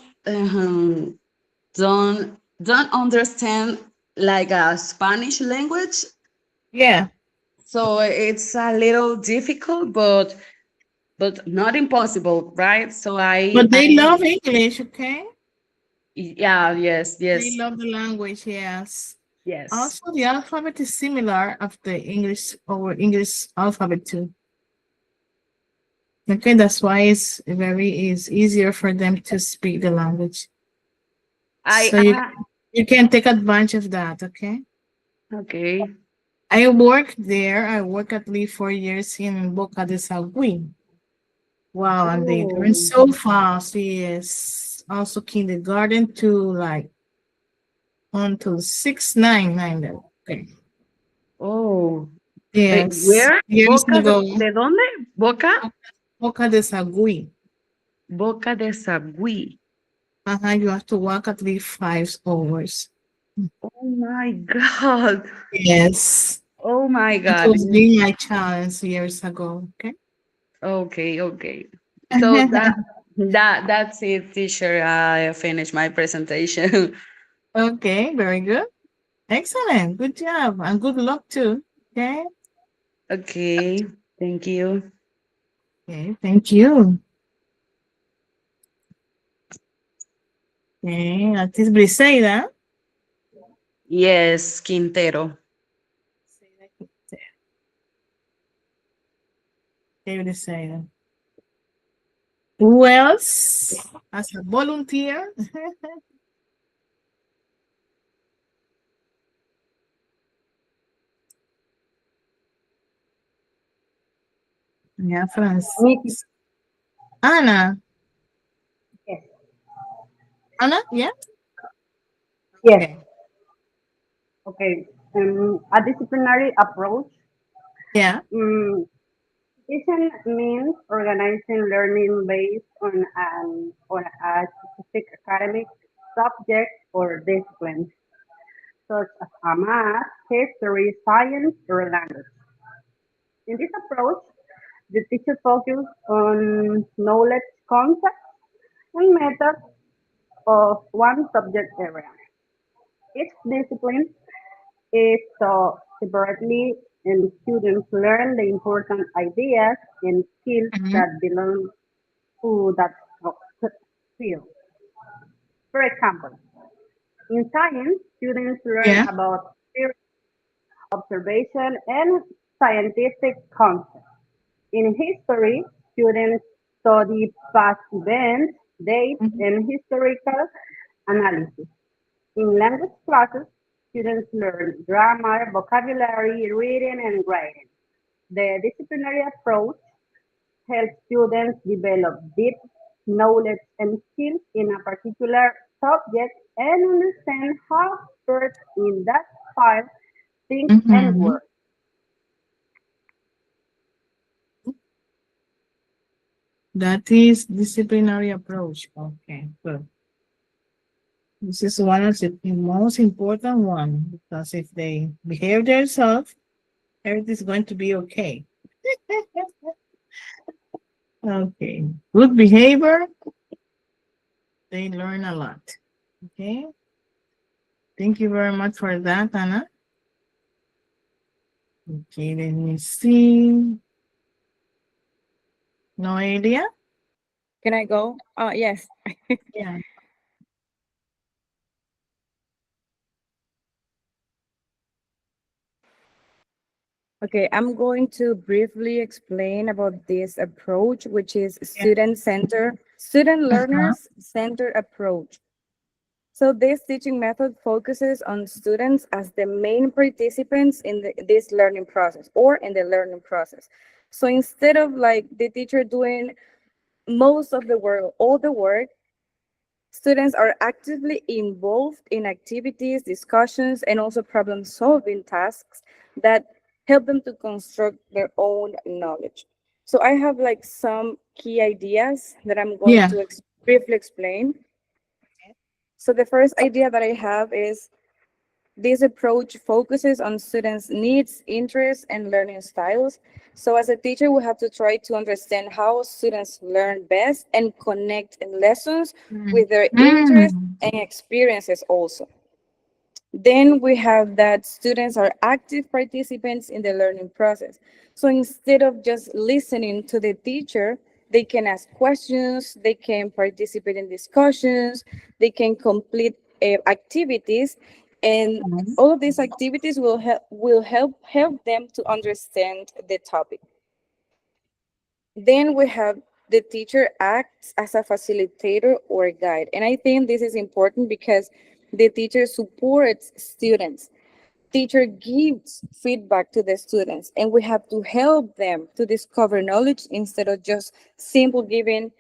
don't understand like a Spanish language, Yeah. so it's a little difficult, but not impossible, right? So But I they love English, okay? yeah, yes, They yes, love the language, yes. yes. Also, the alphabet is similar of the English or English alphabet too. Okay, that's why it's easier for them to speak the language. I So you can take advantage of that, okay? okay. I work there. I work at least 4 years in Boca de Sagui. Wow, and they learn Oh, so fast. Yes. Also kindergarten to like until 699 level. Okay. oh. Yes. Where? Years Boca ago. de dónde? Boca? Boca de Sagui. Boca de Sagui. You have to walk at least 5 hours. Oh my God. Yes. Oh my It God. was being my challenge years ago. Okay. Okay, okay. So that's it, teacher. I finished my presentation. Okay, very good. Excellent. Good job. And good luck too. Okay. Okay, thank you. Okay, thank you. Okay, artist Briseida. Yes, Quintero. Okay, Briseida. Who else as a volunteer? Yeah, Me, Francis. Anna. yes, Anna, yeah? yes. Okay. Okay. A disciplinary approach. Yeah. Um, Education means organizing learning based on a specific academic subject or discipline, such as a math, history, science, or language. In this approach, the teacher focuses on knowledge concepts and methods of one subject area. Each discipline is taught separately, and students learn the important ideas and skills Mhm. that belong to that field. For example, in science, students learn Yeah. about theory, observation, and scientific concepts. In history, students study past events, dates, Mhm. and historical analysis. In language classes, students learn grammar, vocabulary, reading, and writing. The disciplinary approach helps students develop deep knowledge and skills in a particular subject and understand how experts in that field think and Mhm. work. That is disciplinary approach. Okay, good. This is one of the most important one because if they behave themselves, everything's going to be okay. Okay. Good behavior, they learn a lot. Okay. Thank you very much for that, Anna. Okay, let me see. No idea? Can I go? Yes. Yeah. Okay, I'm going to briefly explain about this approach, which is Yeah. student Uh-huh. learners centered approach. So this teaching method focuses on students as the main participants in this learning process or in the learning process. So instead of like the teacher doing most of the work, all the work, students are actively involved in activities, discussions, and also problem solving tasks that help them to construct their own knowledge. So I have like some key ideas that I'm going Yeah. to briefly explain. So the first idea that I have is this approach focuses on students' needs, interests, and learning styles. So, as a teacher, we have to try to understand how students learn best and connect lessons with their interests Mm. and experiences also. Then we have that students are active participants in the learning process. So instead of just listening to the teacher, they can ask questions, they can participate in discussions, they can complete activities, and Mhm. all of these activities will help them to understand the topic. Then we have the teacher acts as a facilitator or guide. And I think this is important because the teacher supports students. Teacher gives feedback to the students, and we have to help them to discover knowledge instead of just simple giving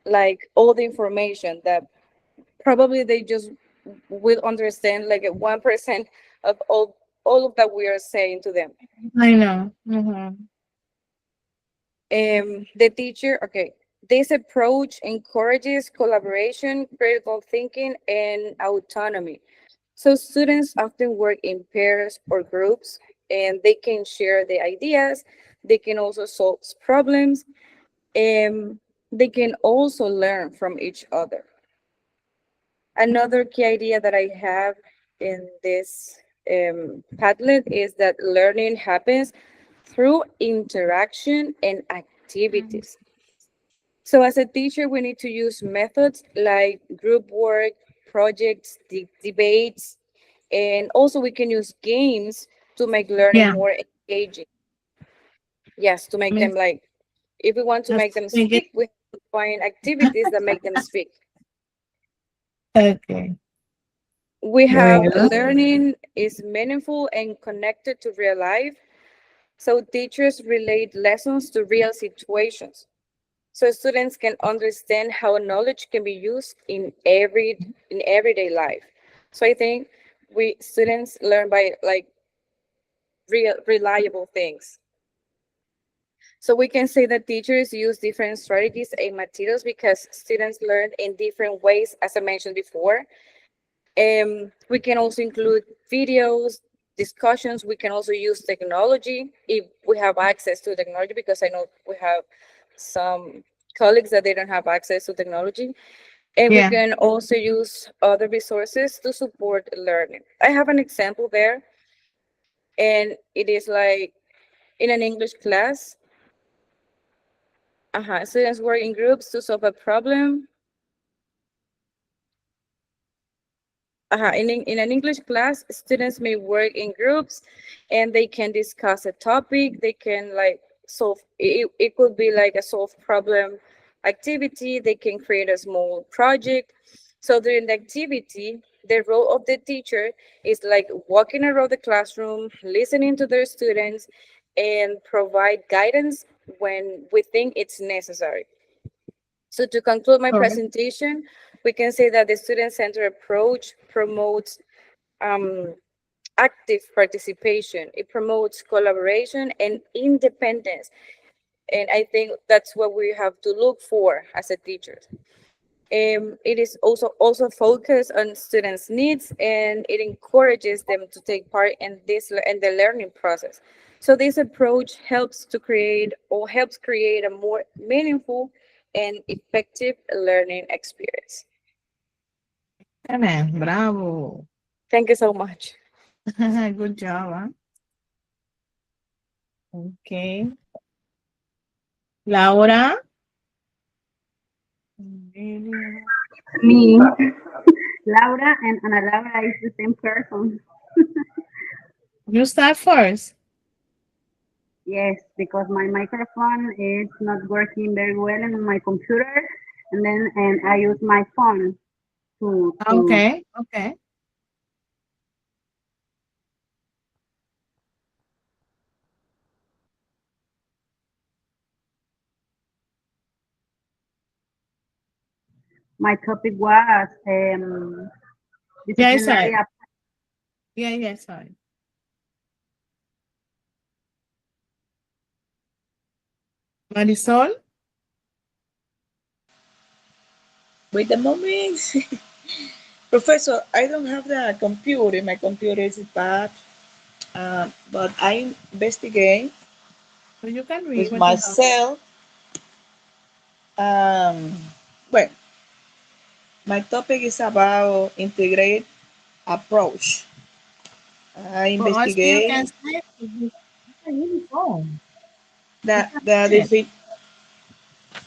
like all the information that probably they just will understand like a 1% of all of that we are saying to them. I know. Mhm. The teacher, okay, this approach encourages collaboration, critical thinking, and autonomy. So students often work in pairs or groups, and they can share the ideas. They can also solve problems, and they can also learn from each other. Another key idea that I have in this Padlet is that learning happens through interaction and Mhm. activities. So as a teacher, we need to use methods like group work, projects, debates, and also we can use games to make learning Yeah. more engaging. Yes, to make them Make like, if we want to us make them make it speak, we have to find activities that make them speak. okay. We Very have good. learning is meaningful and connected to real life. So teachers relate lessons to real situations. So students can understand how knowledge can be used in everyday life. So I think we students learn by like real reliable things. So we can say that teachers use different strategies and materials because students learn in different ways, as I mentioned before. We can also include videos, discussions. We can also use technology if we have access to technology, because I know we have some colleagues that they don't have access to technology. And we Yeah. can also use other resources to support learning. I have an example there, and it is like in an English class, students work in groups to solve a problem. In an English class, students may work in groups and they can discuss a topic. They can like solve it could be like a solve problem activity. They can create a small project. So during the activity, the role of the teacher is like walking around the classroom, listening to their students, and provide guidance when we think it's necessary. So to conclude my Correct. presentation, we can say that the student-centered approach promotes um, active participation. It promotes collaboration and independence. And I think that's what we have to look for as a teacher. It is also focused on students' needs, and it encourages them to take part in the learning process. So this approach helps create a more meaningful and effective learning experience. Excellent. Bravo. Thank you so much. Good job. Huh? Okay. Laura. Me, Laura and Ana Laura is the same person. You start first. Yes, because my microphone is not working very well on my computer, and I use my phone to Okay. Okay. my topic was Yeah, I disciplinary. saw. Yeah, yeah, sorry. Marisol. Wait a moment. Professor, I don't have the computer. My computer is bad. But I investigate So you can read with what you have. myself. Um, well, my topic is about integrate approach. I But also you can investigate say you can use the phone. You the can the open it. defi-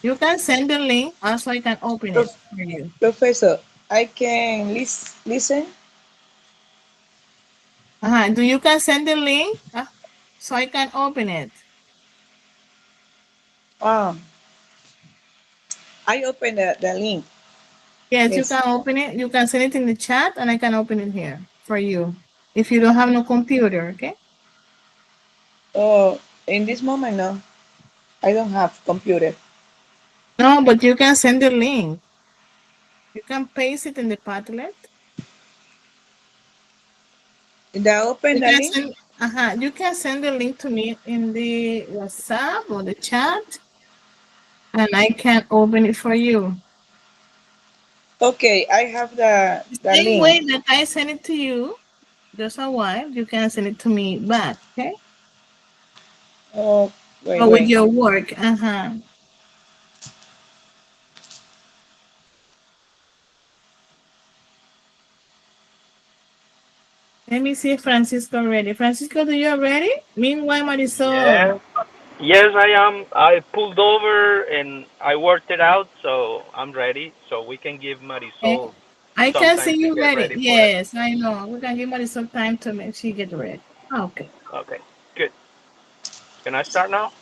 You can send the link also I can open it prof- for you. professor. I can listen. Do you can send the link so I can open it? Um, I open the link. Yes, you Yes. can open it. You can send it in the chat and I can open it here for you. If you don't have no computer, okay? Oh, in this moment, no, I don't have computer. No, but you can send the link. You can paste it in the Padlet. Did I open You the can link? send you can send the link to me in the WhatsApp or the chat and I can open it for you. Okay, I have The the same link. way that I send it to you just a while, you can send it to me back, okay? Oh, wait, Or with wait. your work. Let me see if Francisco ready. Francisco, do you ready? Meanwhile, Marisol. Yes, yes, I am. I pulled over and I worked it out, so I'm ready. So we can give Okay. Marisol I some can time see to you get ready. ready for it. Yes, I know. We can give Marisol time to make she get ready. Okay. Okay, good. Can I start now?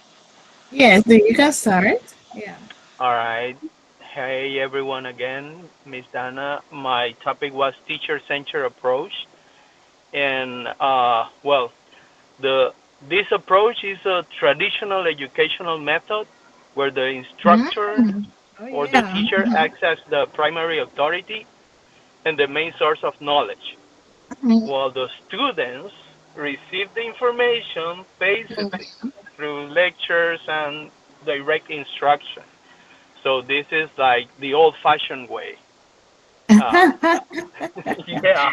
Yes, then you can start. Yeah. All right. Hey everyone again, Miss Dana. My topic was teacher-centered approach, and well, the this approach is a traditional educational method where the instructor Mm. Oh, or the yeah. teacher acts as the primary authority and the main source of knowledge, Mhm. while the students receive the information basically through lectures and direct instruction. So this is like the old-fashioned way. Uh, yeah,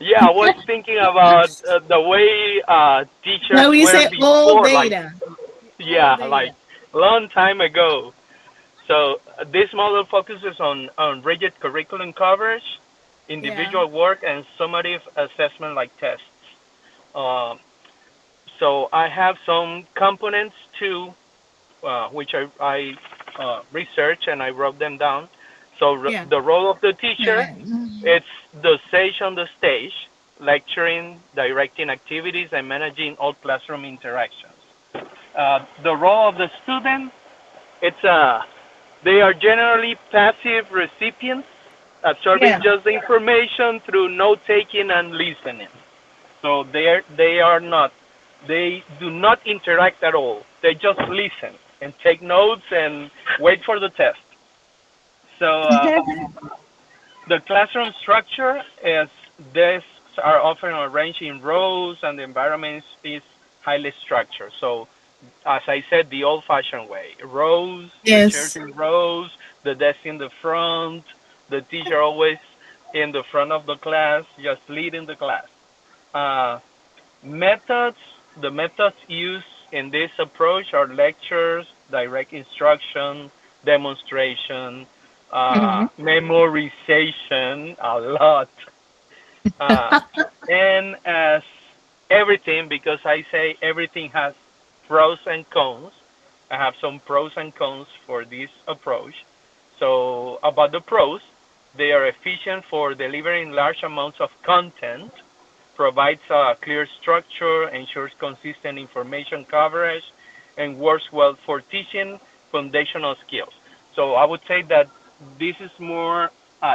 yeah. I was thinking about the way teachers Now we were say all before, like data. All yeah, like data. long time ago. So this model focuses on rigid curriculum coverage, Yeah. individual work, and summative assessment like tests. Um, so I have some components too, which I researched and I wrote them down. So Yeah. the role of the teacher, Yeah. it's the sage on the stage, lecturing, directing activities, and managing all classroom interactions. The role of the student, it's they are generally passive recipients, absorbing Yeah. just the information through note taking and listening. So they are not, they do not interact at all. They just listen and take notes and wait for the test. So the classroom structure is desks are often arranged in rows and the environment is highly structured. So as I said, the old-fashioned way: rows, the chairs Yes. in rows, the desk in the front, the teacher always in the front of the class, just leading the class. Uh, Methods, the methods used in this approach are lectures, direct instruction, demonstration, Mm-hmm. memorization, a lot. Uh, and as everything, because I say everything has pros and cons, I have some pros and cons for this approach. So, about the pros, they are efficient for delivering large amounts of content, provides a clear structure, ensures consistent information coverage, and works well for teaching foundational skills. So I would say that this is more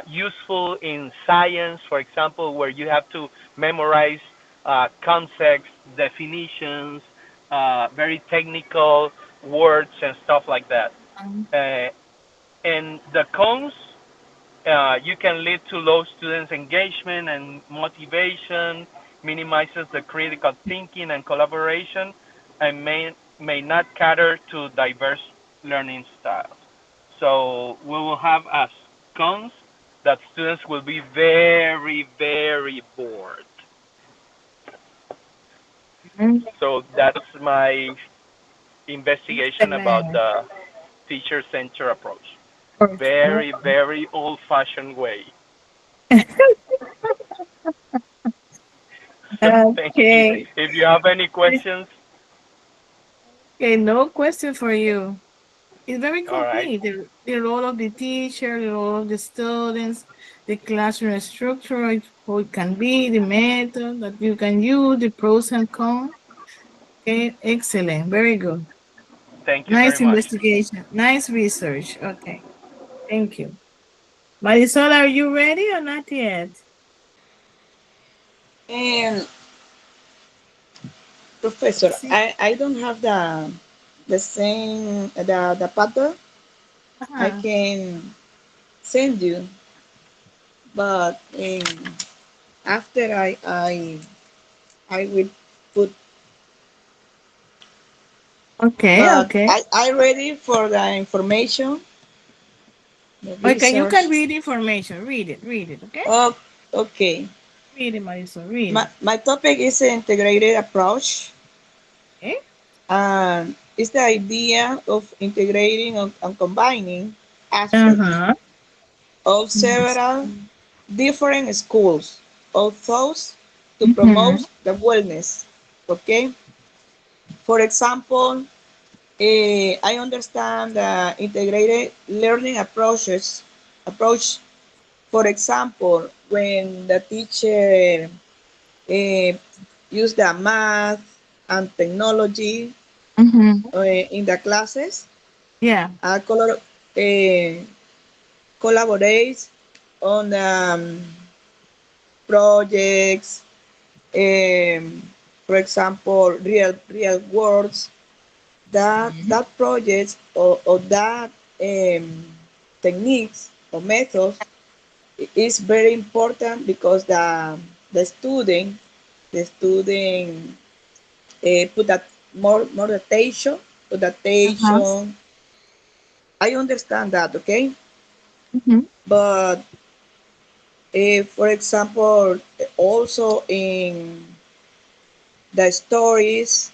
useful in science, for example, where you have to memorize concepts, definitions, very technical words and stuff like that. Uh, and the cons, you can lead to low students' engagement and motivation, minimizes the critical thinking and collaboration, and may not cater to diverse learning styles. So we will have as cons that students will be very, very bored. Mm-hmm. So that's my investigation about Excellent. the teacher-centered approach. Okay. Very, very old-fashioned way. Thank you. Okay. If you have any questions, Okay, no question for you. It's very all right. complete. The role of the teacher, the role of the students, the classroom structure, how it can be, the method that you can use, the pros and cons. Okay, excellent. Very good. Thank you very Nice much. investigation. Nice research. Okay, thank you. Marisol, are you ready or not yet? And Professor, See. I don't have the same the pattern I Uh-huh. can send you, but after I will put. Okay, But okay. I ready for the information, the Okay, you can research. read information. Read it, okay? Oh, okay. Read it, Marisol, read My, it. my topic is integrated approach, Okay? and it's the idea of integrating and combining aspects Uh-huh. of Yes. several different schools of thoughts to Mm-hmm. promote the wellness. Okay, for example, I understand the integrated learning approach. For example, when the teacher uh, use the math and technology Mm-hmm. in the classes, Yeah. uh, color, uh, collaborates on projects, um, for example, real words. Mhm. That projects or that techniques or methods is very important because the student put that more attention, put Uh-huh. attention. I understand that, okay, Mhm. but for example, also in the stories,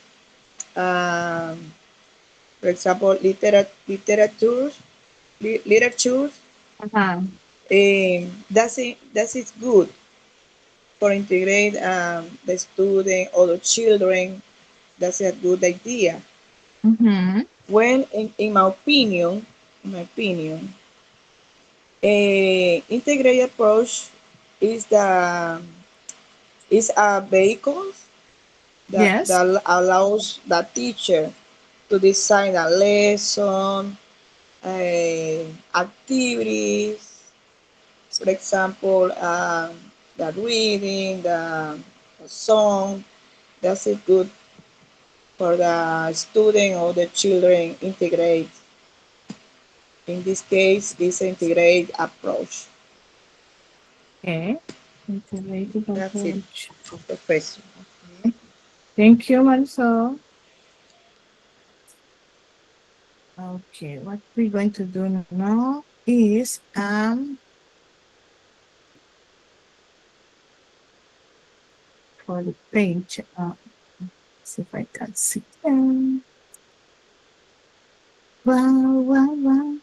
um, for example, literature. literature. Uh-huh. That is good for integrate the student or the children. That's a good idea. Mm-hmm. When, in my opinion, a integrated approach is the is a vehicle Yes. that allows the teacher to design a lesson, activities, for example, the reading, the song. That's it good for the student or the children integrate. In this case, this integrate approach. Okay. Integrated That's it, approach. Professor. Okay. Thank you, Marisol. Okay, what we're going to do now is for the page. See if I can see them. Wow, wow, wow.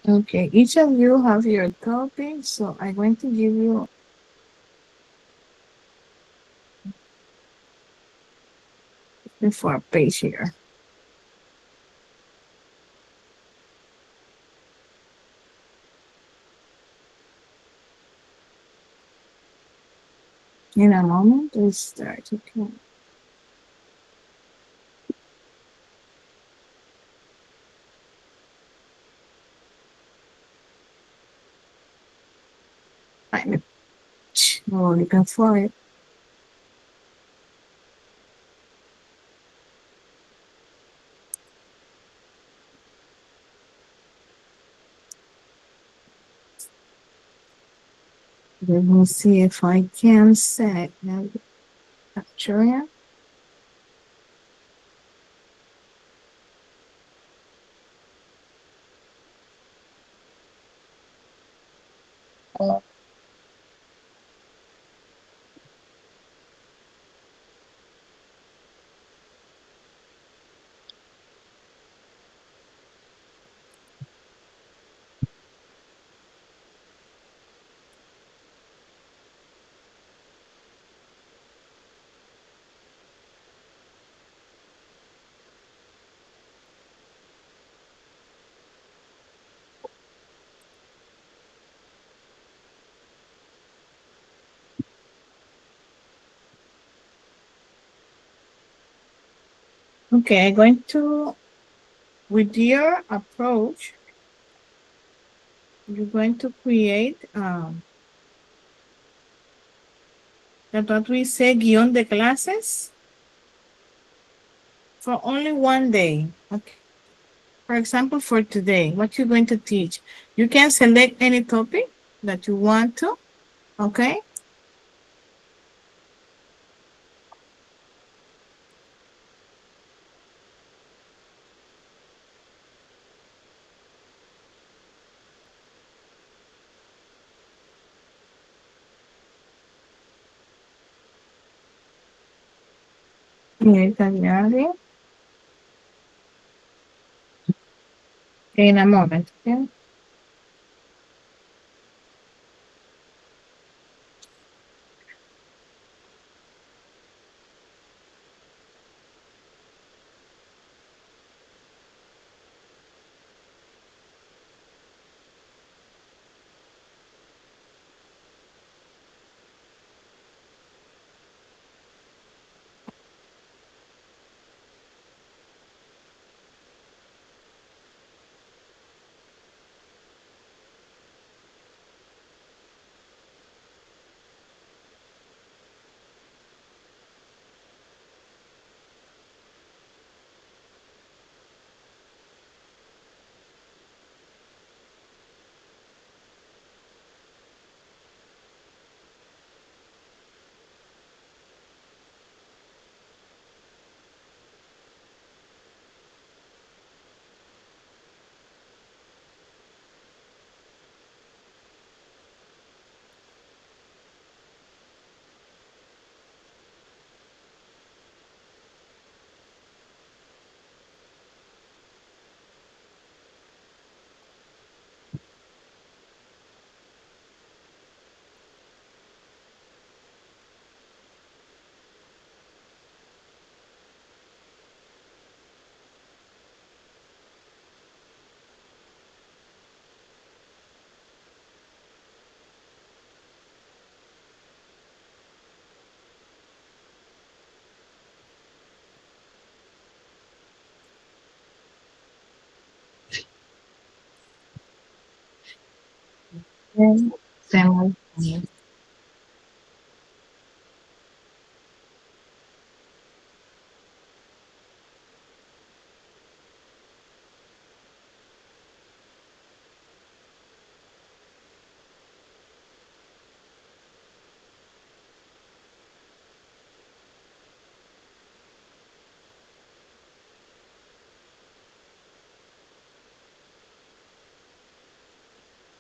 Okay, each of you have your topic, so I'm going to give you the four page here. In a moment, we start. Okay. Find it. Oh, you can fly it. Let me see if I can set now capture it. Okay, I'm going to, with your approach, you're going to create that what we say guion de clases for only one day. Okay. For example, for today, what you're going to teach, you can select any topic that you want to. Okay. Italiano in a moment. Okay. Same.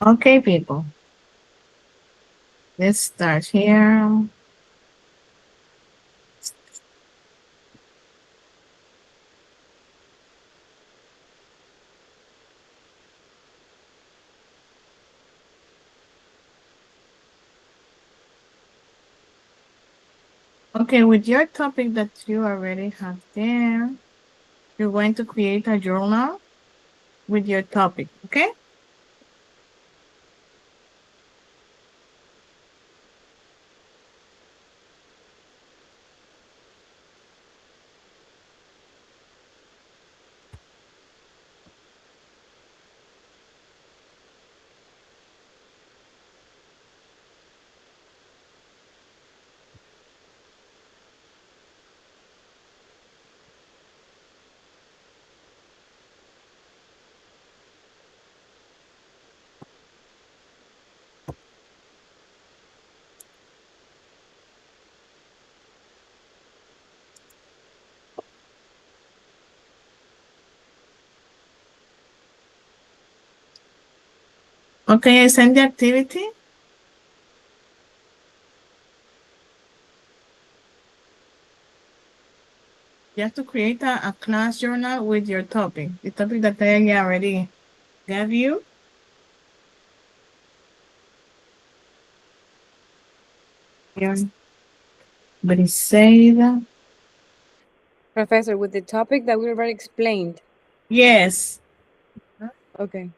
Okay, people. Let's start here. Okay, with your topic that you already have there, you're going to create a journal with your topic, okay? Okay, I send the activity. You have to create a class journal with your topic, the topic that I already gave you. Here, Briseida. Professor, with the topic that we already explained. Yes. Okay.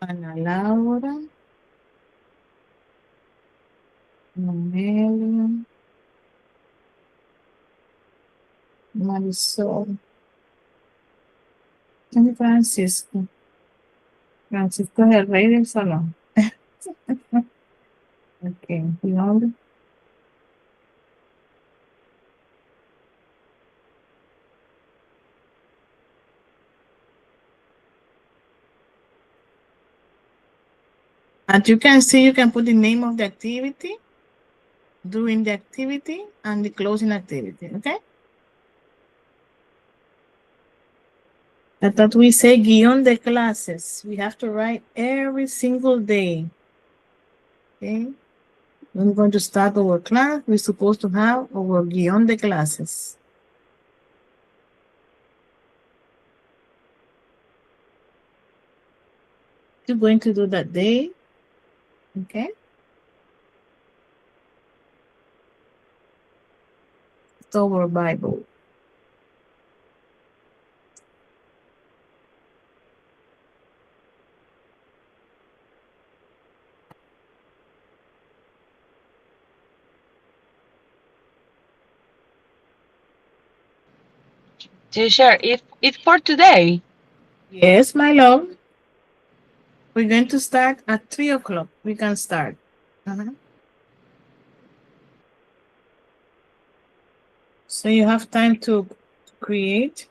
Ana Laura. Noelia. Marisol. And Francisco. Francisco es el rey del salón. Okay. Nombre. As you can see, you can put the name of the activity, during the activity, and the closing activity, okay? I thought we say guion de clases. We have to write every single day, okay? When we're going to start our class, we're supposed to have our guion de clases. You're going to do that day, okay? It's our Bible. Teacher, if for today. Yes, my love. We're going to start at 3 o'clock. We can start. So you have time to create.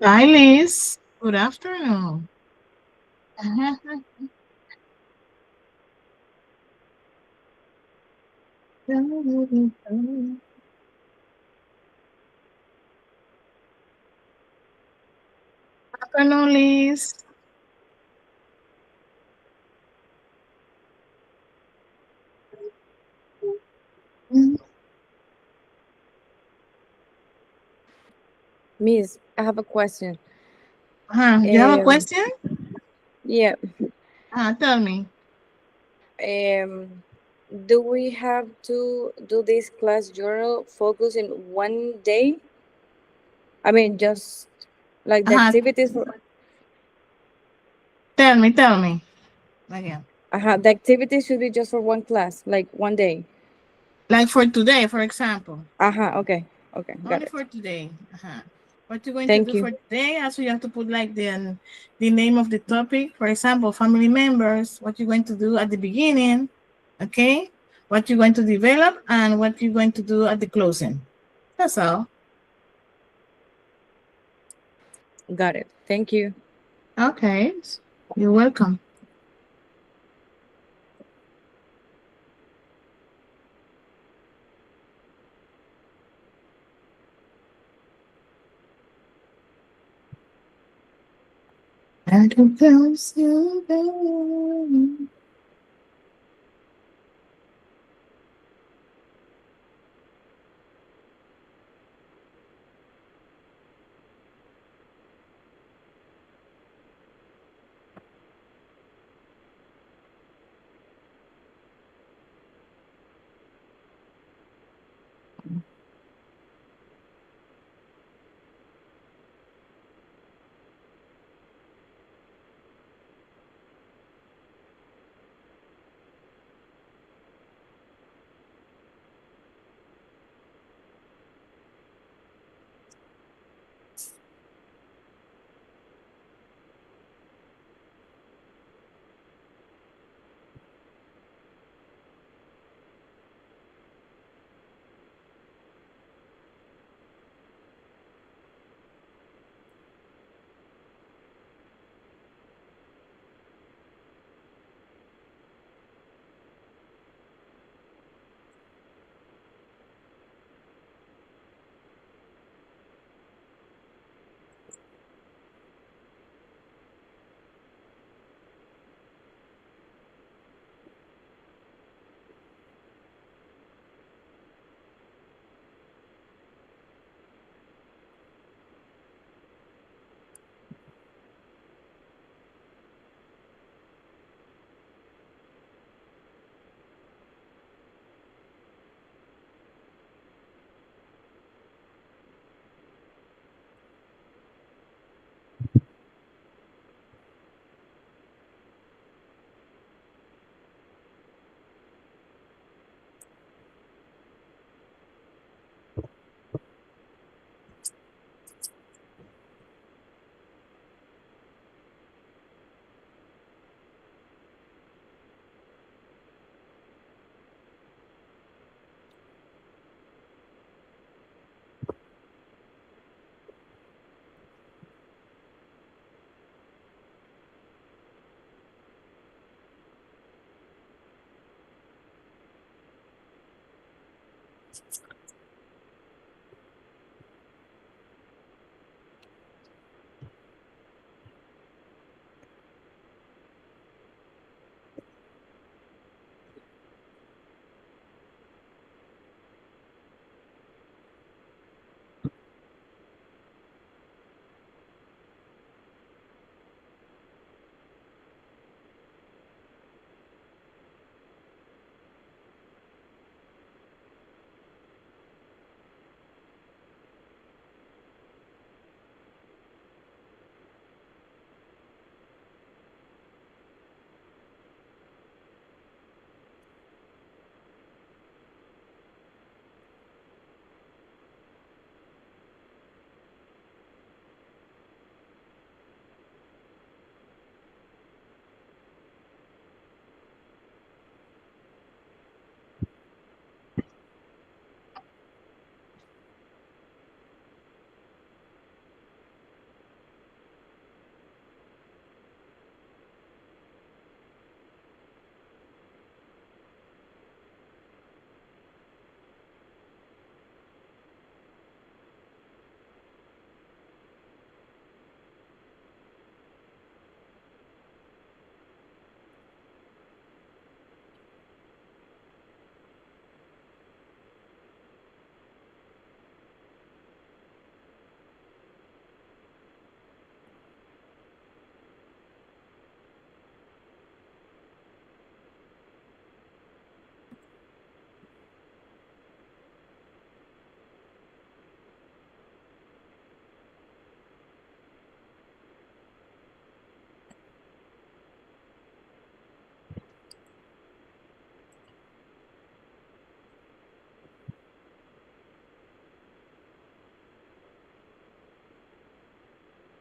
Hi, Liz. Good afternoon. Afternoon, Liz. Miss, I have a question. You have a Um, question? yeah. Tell me. Um, do we have to do this class journal focus in one day? I mean, just like the Uh-huh. activities. Tell me. Again. The activities should be just for one class, like one day. Like for today, for example. Okay, okay, got Only it. for today. What you're going to Thank do you. for today, also you have to put like the name of the topic. For example, family members, what you're going to do at the beginning, okay? What you're going to develop and what you're going to do at the closing. That's all. Got it. Thank you. Okay. You're welcome. I can feel you, baby.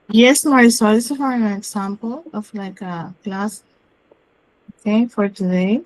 Yes, Marisol, this is for an example of like a class, okay, for today.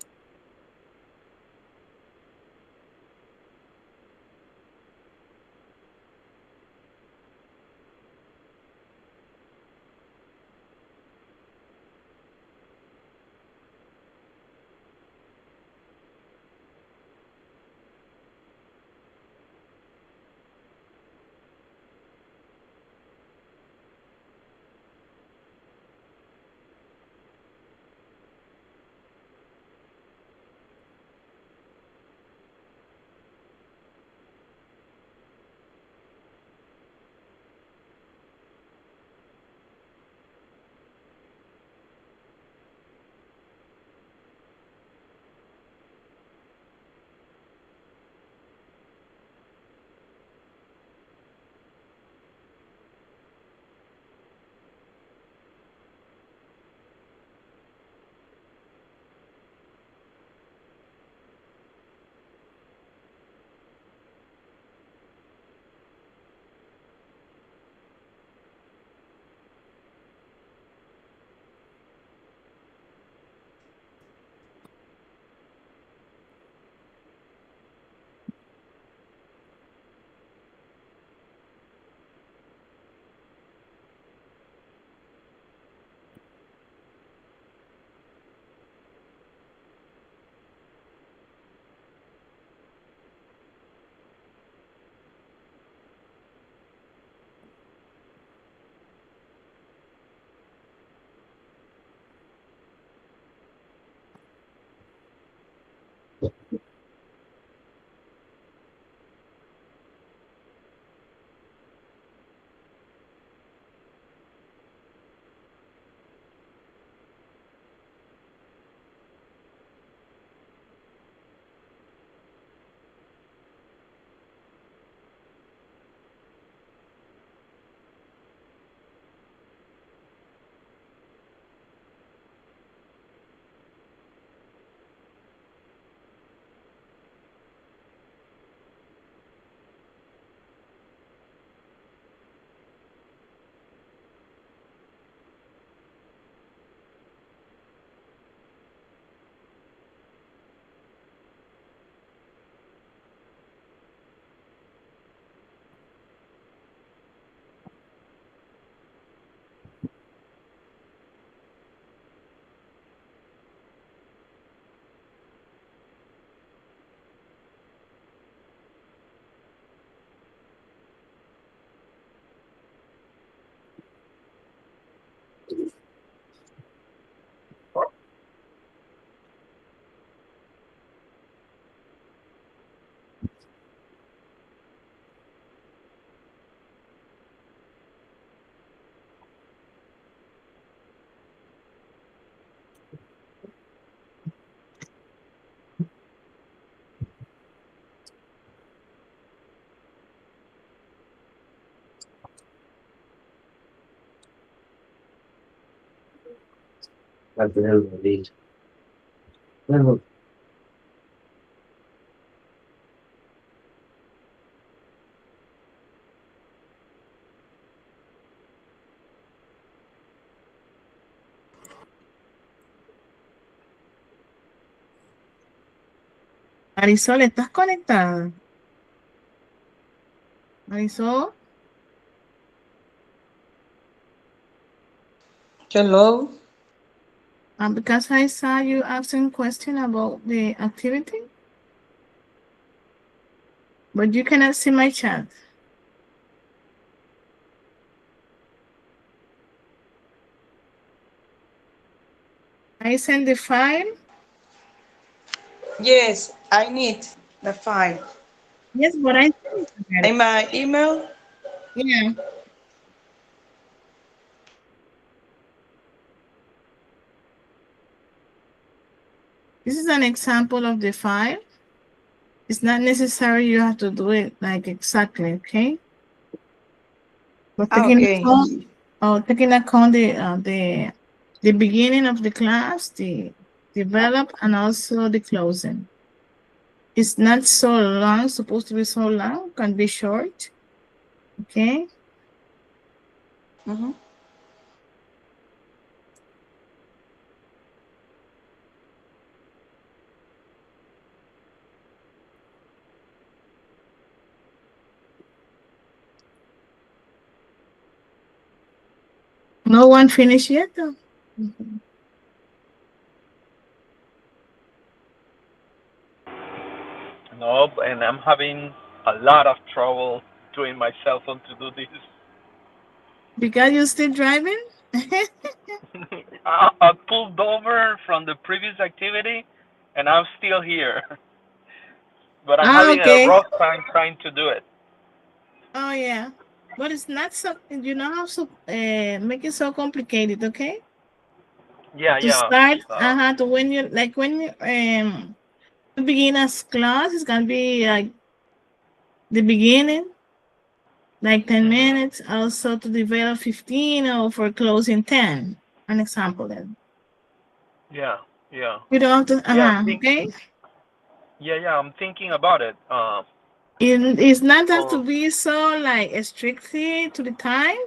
Marisol, ¿estás conectada? Marisol, Hello. because I saw you asking question about the activity, but you cannot see my chat. I send the file. Yes, I need the file. Yes, but I sent it already. In my email? Yeah. This is an example of the file. It's not necessary you have to do it like exactly, okay? But Okay. taking account the beginning of the class, the develop, and also the closing. It's not so long, supposed to be so long, can be short. Okay. Mm-hmm. No one finished yet, though? Mhm. No, and I'm having a lot of trouble doing my cell phone to do this. Because you're still driving? I pulled over from the previous activity, and I'm still here. But I'm Ah, having a okay. rough time trying to do it. Oh, yeah. But it's not so, you know how to make it so complicated, okay? Yeah, To yeah. start, Uh, to when you, like when you, beginner's class is gonna be like the beginning, like 10 mhm. minutes, also to develop 15 or for closing 10. An example then. Yeah, yeah, You don't have to, yeah. okay? Yeah, yeah. I'm thinking about it. It's not have to Oh, be so like strictly to the time.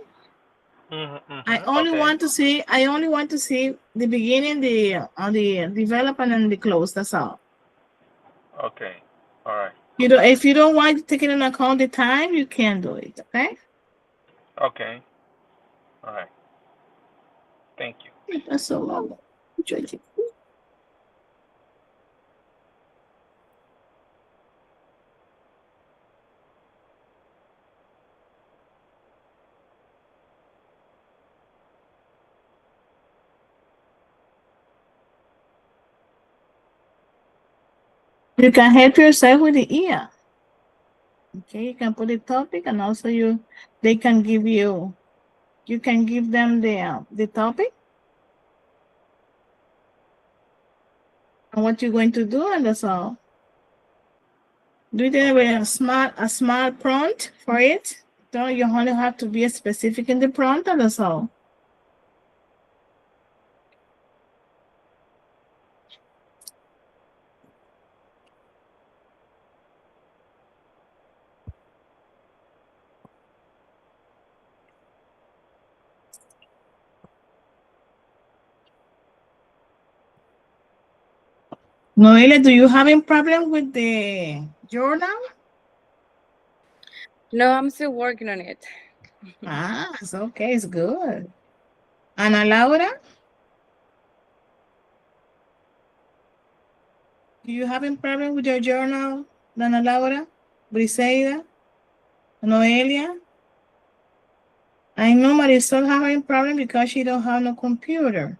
mhm, I mhm. only Okay, want to see, I only want to see the beginning, the development and the close. That's all. okay. All right. You know, if you don't want to take into account the time, you can do it. Okay? Okay. All right. Thank you. That's so long. You can help yourself with the ear. Okay, you can put the topic and also they can give you can give them the topic and what you're going to do, and that's all. Do it with Okay. a smart prompt for it. Don't you only have to be specific in the prompt, and that's all. Noelia, do you have a problem with the journal? No, I'm still working on it. Ah, it's okay, it's good. Ana Laura, do you have a problem with your journal? Ana Laura, Briseida, Noelia? I know Marisol having a problem because she don't have no computer.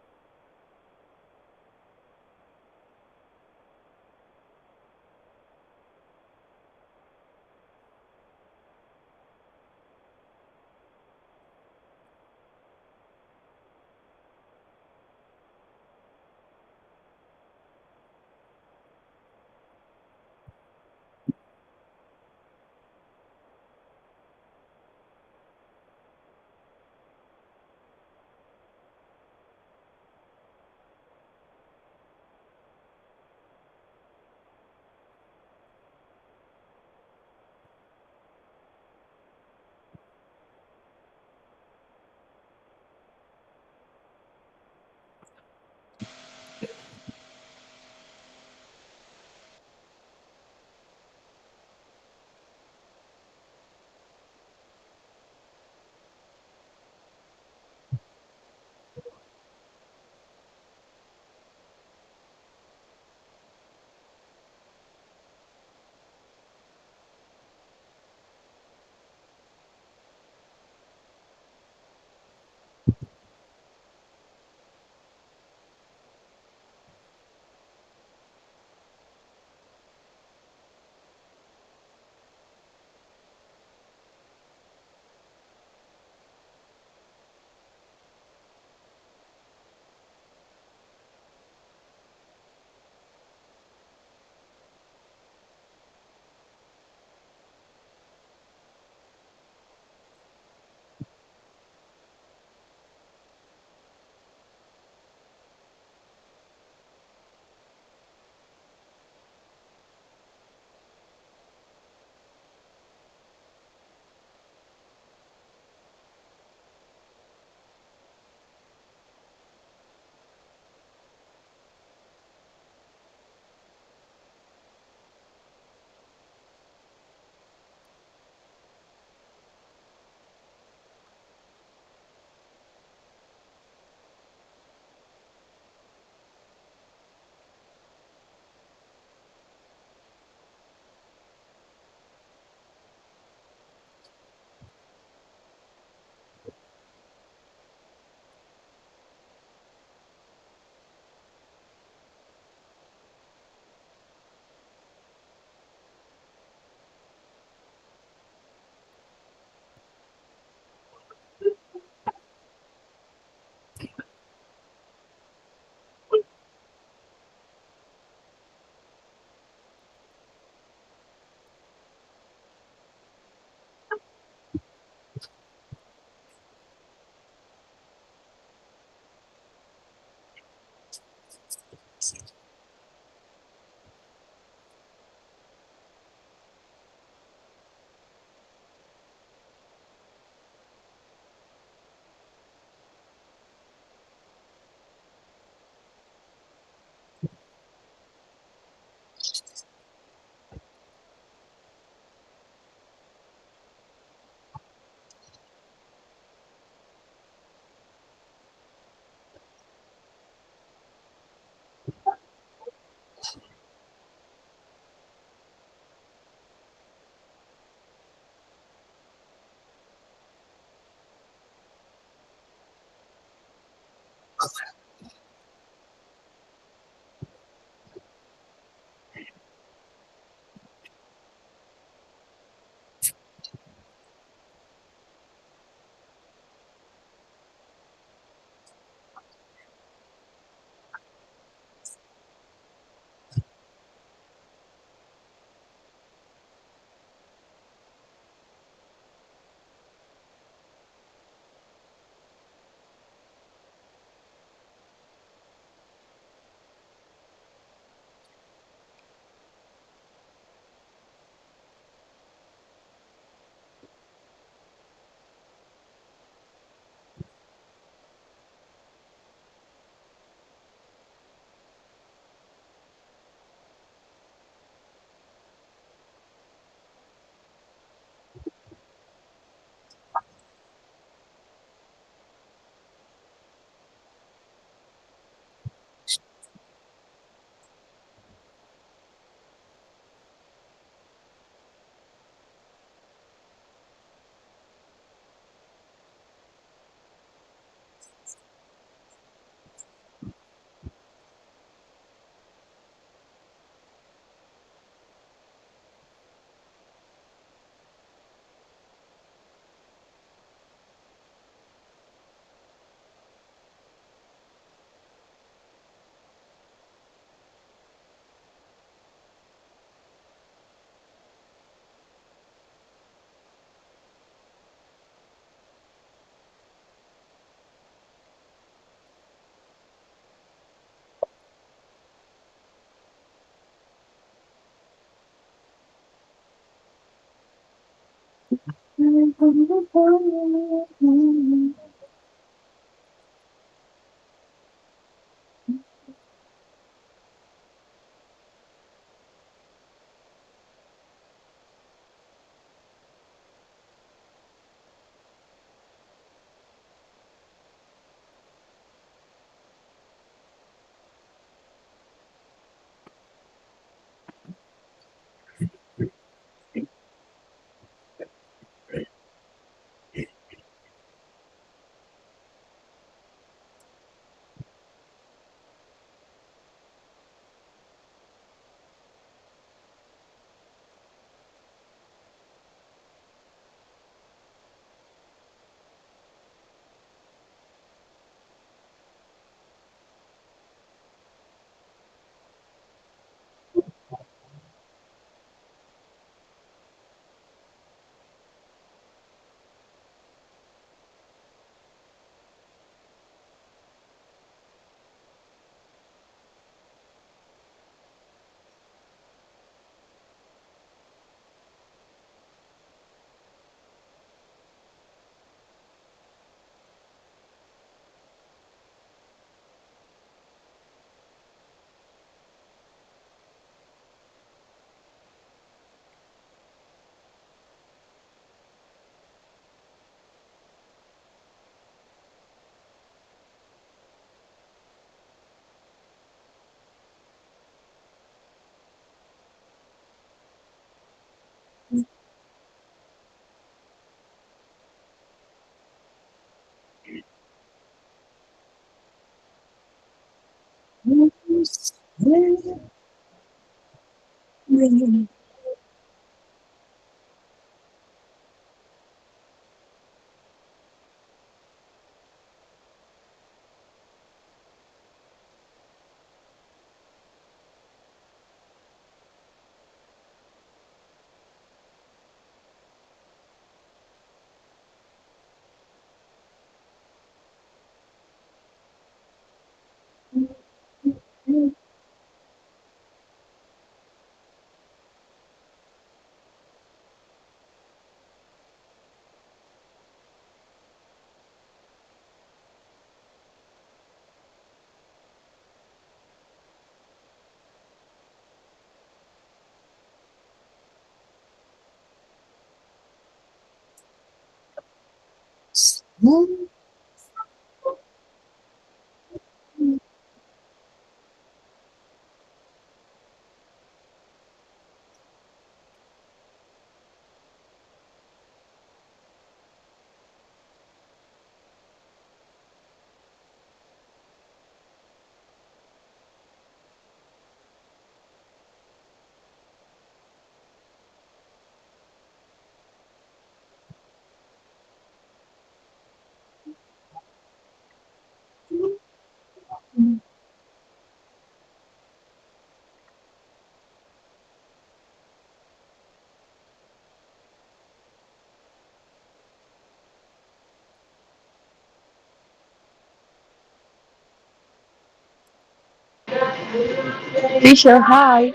Teacher, hi.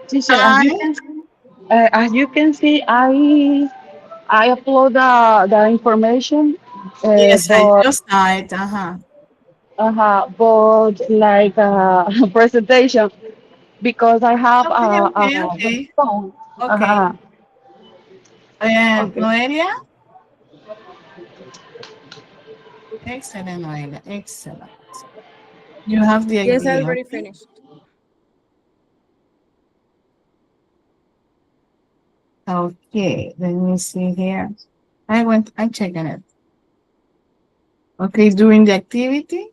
Teacher, Hi. as you can see, I upload the information, Yes, I but just saw it. Uh-huh. but like presentation because I have Okay, okay, the okay. phone. Okay. Uh-huh. And Okay. Noelia? Excellent, Noelia. Excellent. You have the Yes, I idea, already okay? finished. Okay, let me see here. I'm checking it. Okay, during the activity,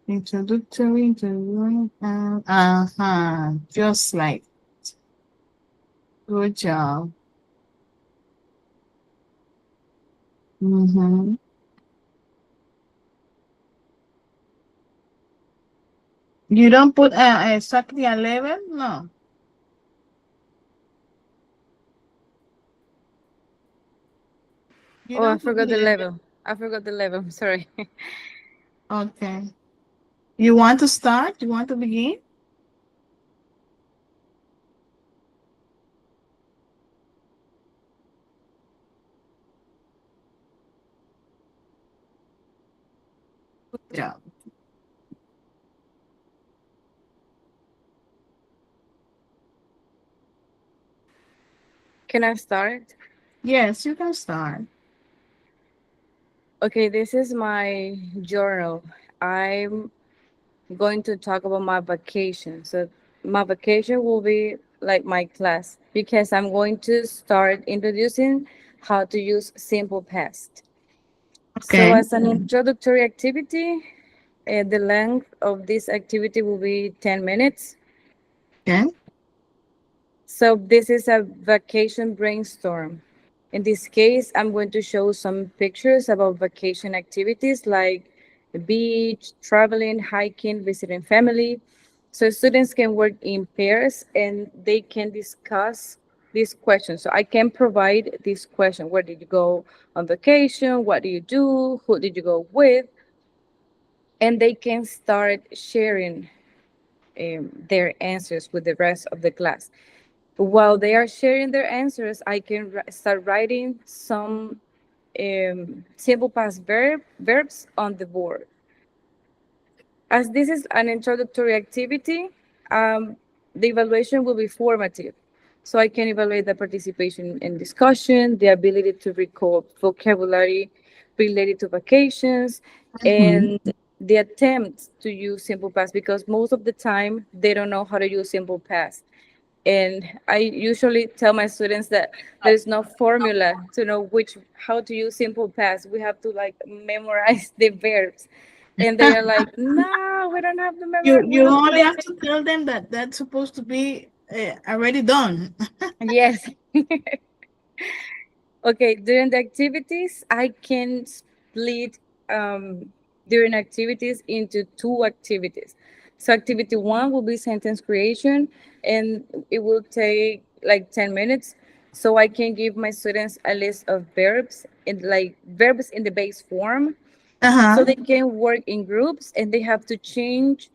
introductory, interviewing, just like, good job. Mm-hmm. You don't put exactly a level? No, you Oh, I don't put forgot the level. level. I forgot the level. Sorry. Okay. You want to start? You want to begin? Good job. Can I start? Yes, you can start. Okay, this is my journal. I'm going to talk about my vacation. So my vacation will be like my class because I'm going to start introducing how to use simple past. So Okay. as an introductory activity, the length of this activity will be 10 minutes. Okay. So this is a vacation brainstorm. In this case, I'm going to show some pictures about vacation activities like the beach, traveling, hiking, visiting family. So students can work in pairs and they can discuss these questions. So I can provide this question. Where did you go on vacation? What do you do? Who did you go with? And they can start sharing their answers with the rest of the class. While they are sharing their answers, I can start writing some simple past verbs on the board. As this is an introductory activity, the evaluation will be formative. So I can evaluate the participation in discussion, the ability to recall vocabulary related to vacations, Mm-hmm. and the attempt to use simple past because most of the time they don't know how to use simple past. And I usually tell my students that there is no formula to know which how to use simple past. We have to like memorize the verbs, and they are like, "No, we don't have to memorize. We You have to only use have to simple." tell them that that's supposed to be already done. Yes. Okay, during the activities, I can split during activities into two activities. So, activity one will be sentence creation, and it will take like 10 minutes. So, I can give my students a list of verbs in like verbs in the base form. So, Uh-huh. they can work in groups and they have to change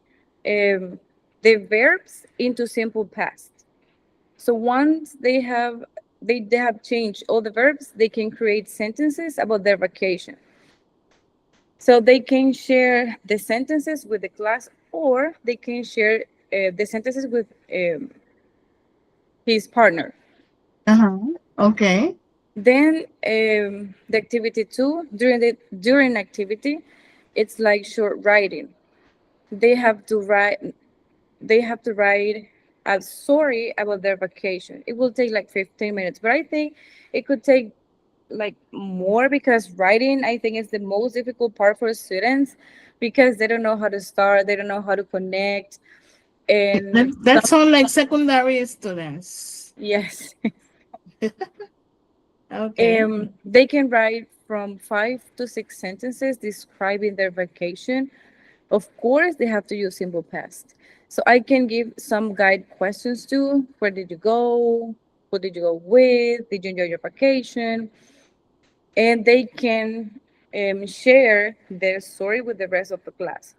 um, the verbs into simple past. So once they have changed all the verbs, they can create sentences about their vacation. So they can share the sentences with the class, or they can share the sentences with his partner. Uh-huh. Okay. Then the activity two during activity, it's like short writing. They have to write. They have to write a story about their vacation. It will take like 15 minutes, but I think it could take like more because writing I think is the most difficult part for students because they don't know how to start, they don't know how to connect, and That sounds like secondary students. yes. Okay. They can write from 5 to 6 sentences describing their vacation. Of course, they have to use simple past. So I can give some guide questions too. Where did you go? Who did you go with? Did you enjoy your vacation? And they can share their story with the rest of the class.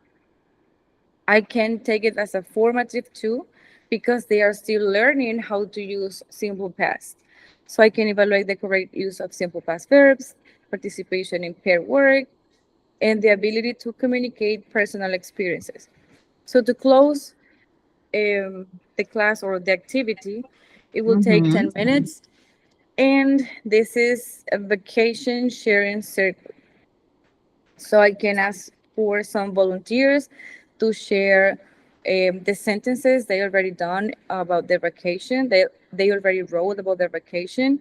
I can take it as a formative too because they are still learning how to use simple past. So I can evaluate the correct use of simple past verbs, participation in pair work, and the ability to communicate personal experiences. So to close the class or the activity, it will take Mm-hmm. 10 minutes. And this is a vacation sharing circle. So I can ask for some volunteers to share the sentences they already done about their vacation. They already wrote about their vacation.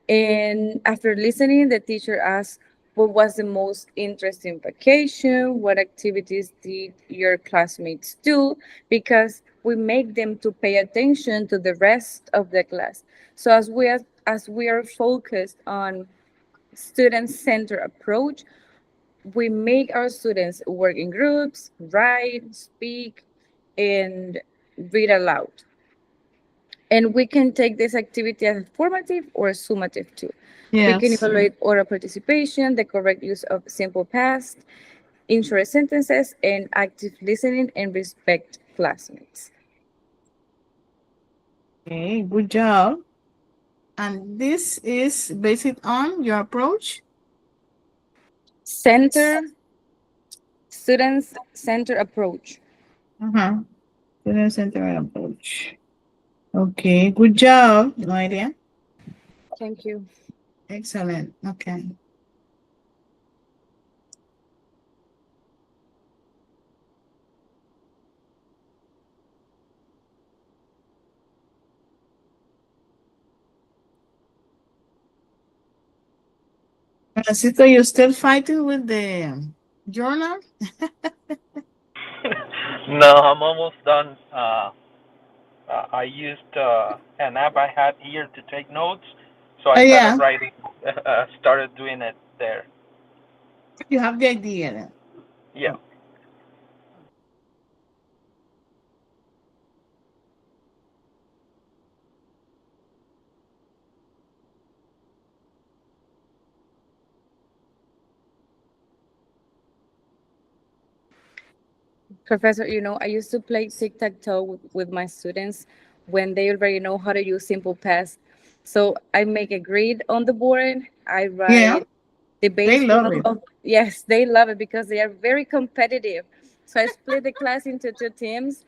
And after listening, the teacher asked, what was the most interesting vacation? What activities did your classmates do? Because we make them to pay attention to the rest of the class. So as we are focused on student-centered approach, we make our students work in groups, write, speak, and read aloud. And we can take this activity as formative or summative too. We can Yes. evaluate oral participation, the correct use of simple past, in-short sentences, and active listening and respect classmates. Okay, good job. And this is based on your approach? Center, students center approach. Uh-huh. Student centered approach. Okay, good job, Noelia. Thank you. Excellent. Okay. Francisco, you still fighting with the journal? No, I'm almost done. I used an app I had here to take notes, so I started Yeah, writing, started doing it there. you have the idea then. Yeah. Oh, Professor, I used to play tic-tac-toe with my students when they already know how to use simple past. So I make a grid on the board. I yeah, write the they base love form it. of, yes, they love it because they are very competitive. So I split the class into two teams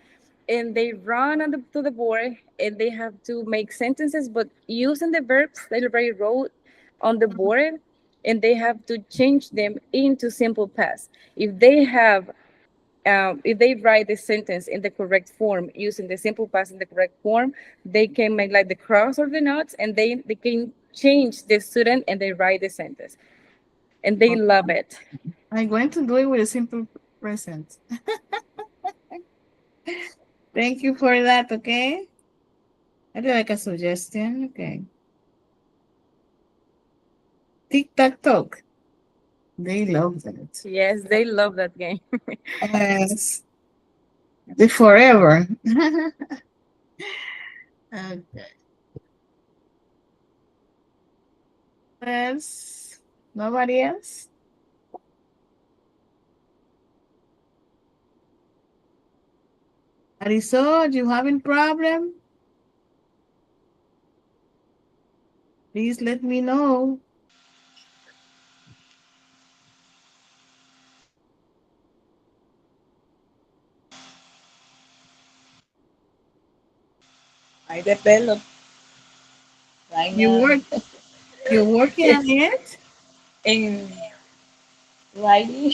and they run to the board and they have to make sentences, but using the verbs they already wrote on the board and they have to change them into simple past. If they write the sentence in the correct form using the simple past in the correct form, they can make like the cross or the knots, and they can change the student and they write the sentence, and they love it. I'm going to do it with a simple present. Thank you for that, okay? I do like a suggestion. Okay. Tic tac toe. They love that. Yes, they love that game. Yes. The forever. Okay. Yes. Nobody else? Marisol, you having problem? Please let me know. I develop right You now work you're working on it? in writing.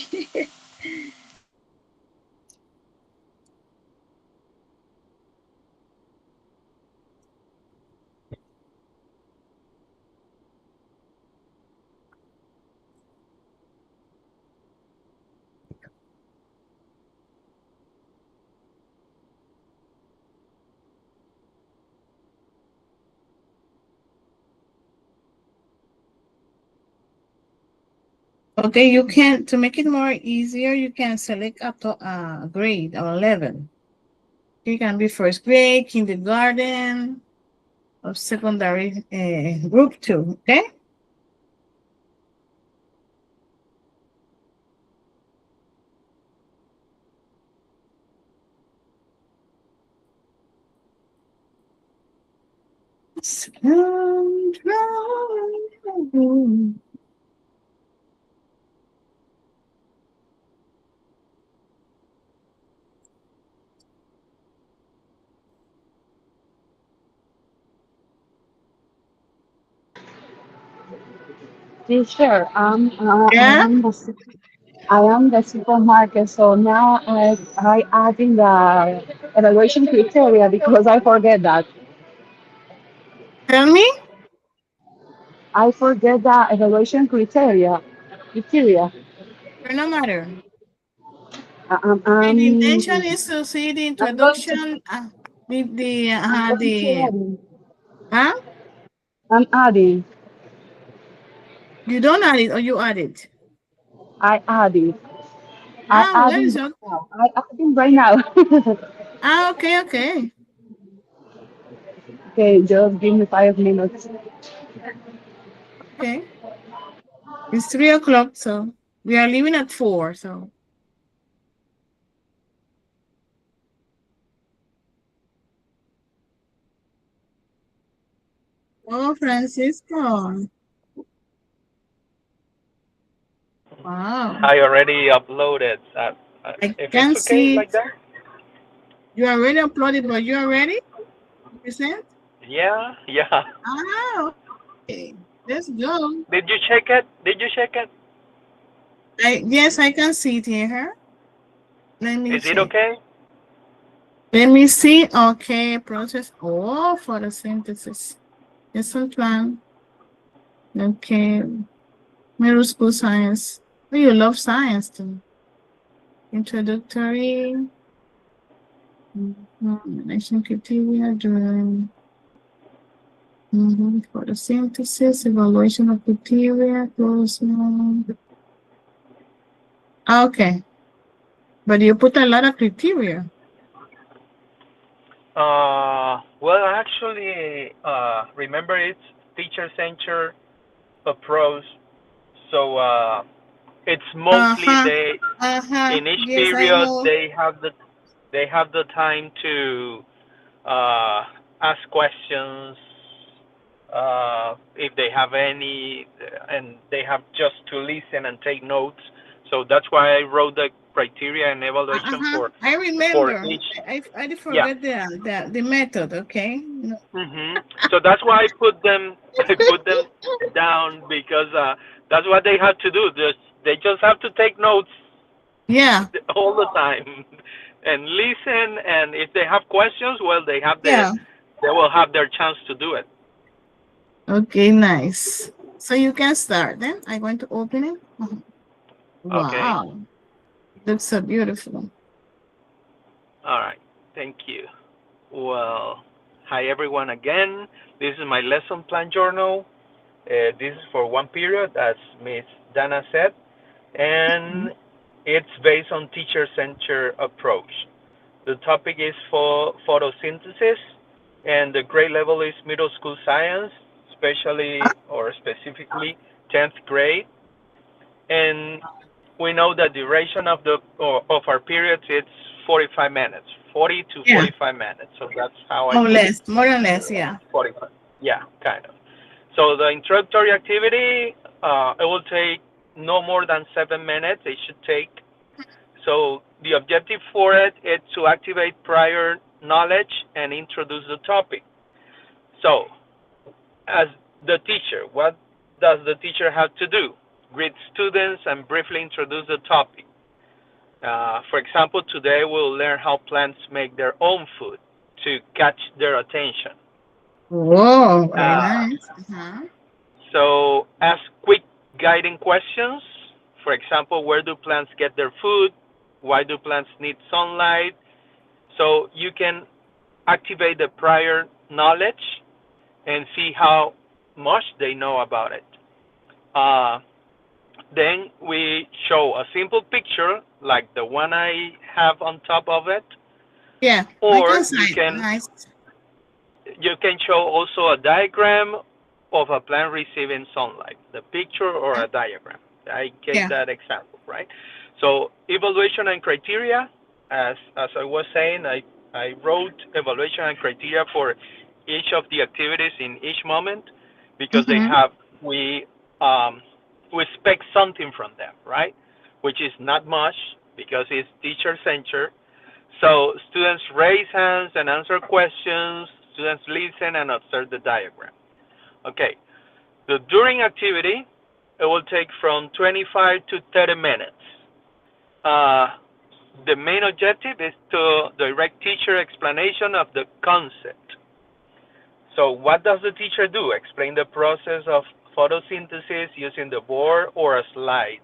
Okay, you can to make it more easier, you can select up to a grade or level. It can be first grade, kindergarten, or secondary group two. Okay. Teacher, Yeah, I am the supermarket, so now I adding the evaluation criteria because I forget that. tell me. I forget the evaluation criteria. But no matter. I- I'm Okay, the I'm intention is to see the I'm going to introduction, I'm going to the, adding. huh? I'm adding. You don't add it or you add it. I adding. I Ah, where adding is right your, now. I adding right now. okay, okay. Okay, just give me 5 minutes. Okay. It's 3 o'clock, so we are leaving at 4. So, oh, Francisco. Wow. I already uploaded. I If it's can okay see like it. that. You already uploaded, but you are ready to present? Yeah, yeah. Ah, okay. Let's go. Did you check it? Did you check it? Yes, I can see it here. Let me Is it check. okay? Let me see. Okay, process. Oh, photosynthesis. Lesson plan. Okay. Middle school science. Oh, you love science too. Introductory. Nation criteria. Drawing. Photosynthesis. Evaluation of criteria. Okay. But you put a lot of criteria. Well, actually, remember it's teacher-centered approach. So it's mostly Uh-huh. they Uh-huh. in each Yes, I period know. they have the time to uh, ask questions if they have any, and they have just to listen and take notes. So that's why I wrote the criteria and evaluation Uh-huh. for I for remember. each. I Yeah. forgot the method, okay? No. So that's why I put them I put them down because that's what they have to do. They just have to take notes Yeah. all the time and listen. And if they have questions, well, Yeah. they will have their chance to do it. Okay, nice. So you can start then. I'm going to open it. Okay. Wow. Looks so beautiful. All right. Thank you. Well, hi everyone again. This is my lesson plan journal. This is for one period, as Miss Dana said, and it's based on teacher-centered approach. The topic is for photosynthesis, and the grade level is middle school science, especially or specifically 10th grade. And we know the duration of our periods it's 45 minutes, 40 to Yeah. 45 minutes. So that's how I More or put less. More or less, yeah. 45. Yeah, kind of. So the introductory activity, it will take no more than 7 minutes. It should take. So the objective for it is to activate prior knowledge and introduce the topic. So as the teacher, what does the teacher have to do? Greet students and briefly introduce the topic. For example, today we'll learn how plants make their own food to catch their attention. Whoa, very Uh, nice. Uh-huh. so ask quick guiding questions. For example, where do plants get their food? Why do plants need sunlight? So you can activate the prior knowledge and see how much they know about it. Uh, then we show a simple picture like the one I have on top of it, Yeah, I or can say it. Nice. you can show also a diagram of a plant receiving sunlight, the picture or a diagram. I gave Yeah. that example, right? So evaluation and criteria, as I was saying, I wrote evaluation and criteria for each of the activities in each moment because they Mm-hmm. have um, we expect something from them, right? Which is not much because it's teacher centered. So students raise hands and answer questions. Students listen and observe the diagram. Okay. The during activity, it will take from 25 to 30 minutes. Uh, the main objective is to direct teacher explanation of the concept. So what does the teacher do? Explain the process of photosynthesis using the board or a slide.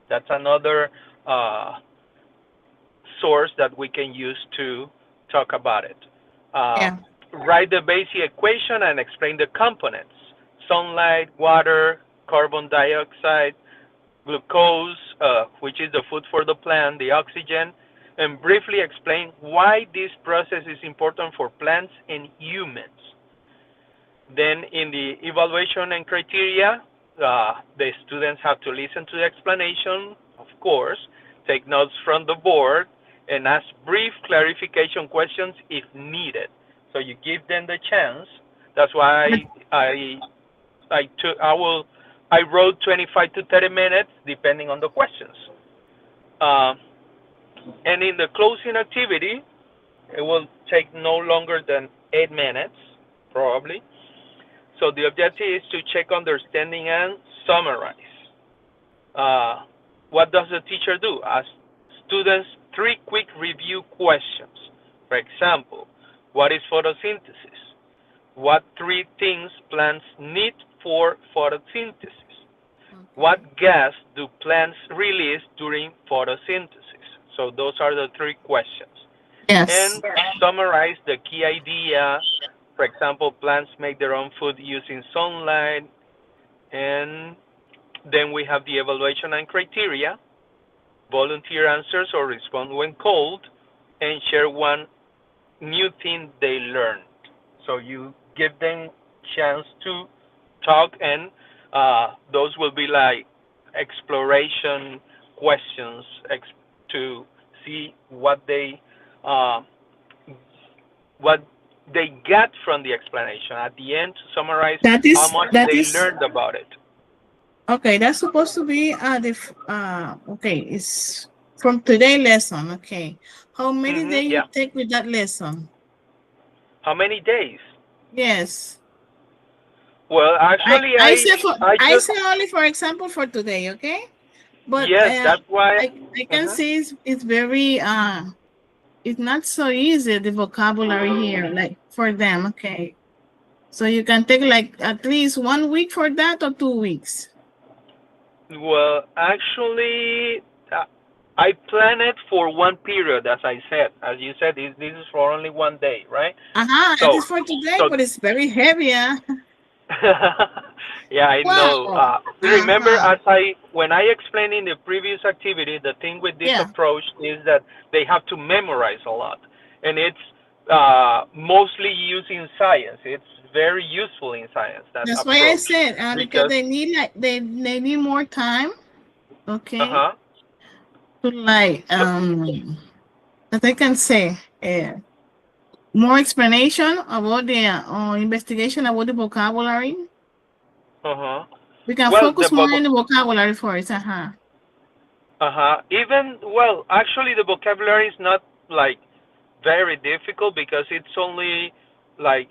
That's another uh, source that we can use to talk about it. Uh, Yeah. Write the basic equation and explain the components: sunlight, water, carbon dioxide, glucose, which is the food for the plant, the oxygen, and briefly explain why this process is important for plants and humans. Then in the evaluation and criteria, the students have to listen to the explanation, of course, take notes from the board, and ask brief clarification questions if needed. So you give them the chance. That's why I wrote 25 to 30 minutes depending on the questions. Uh, and in the closing activity, it will take no longer than 8 minutes, probably. So the objective is to check understanding and summarize. Uh, what does the teacher do? Ask students three quick review questions. For example, what is photosynthesis? What three things plants need for photosynthesis? What Okay. gas do plants release during photosynthesis? So those are the three questions. Yes. And summarize the key idea. For example, plants make their own food using sunlight. And then we have the evaluation and criteria, volunteer answers or respond when called, and share one new thing they learned. So you give them chance to talk, and those will be like exploration questions to see uh, what they got from the explanation. At the end, to summarize That how is much that they is learned about it. okay. That's supposed to be okay. It's from today lesson. Okay. How many days you Yeah. take with that lesson? How many days? Yes. Well, I actually, I I say for I I just say only for example for today. Okay. But yes, that's why. I can Uh-huh. see it's very it's not so easy the vocabulary here like for them. Okay. So you can take like at least 1 week for that or 2 weeks. Well, actually, I plan it for one period, as I said. As you said, this is for only one day, right? Uh-huh, it So, is for today, so but it's very heavy. Huh? yeah, I know. Wow. Remember, Uh-huh. when I explained in the previous activity, the thing with this Yeah. approach is that they have to memorize a lot, and it's mostly used in science. It's very useful in science, that That's why I approach, said because because they need like they need more time, uh okay, huh. to like So that I can say more explanation about the investigation about the vocabulary. uh huh. We can Well, focus more on the vocabulary first. Uh-huh. even well, actually, the vocabulary is not like very difficult because it's only like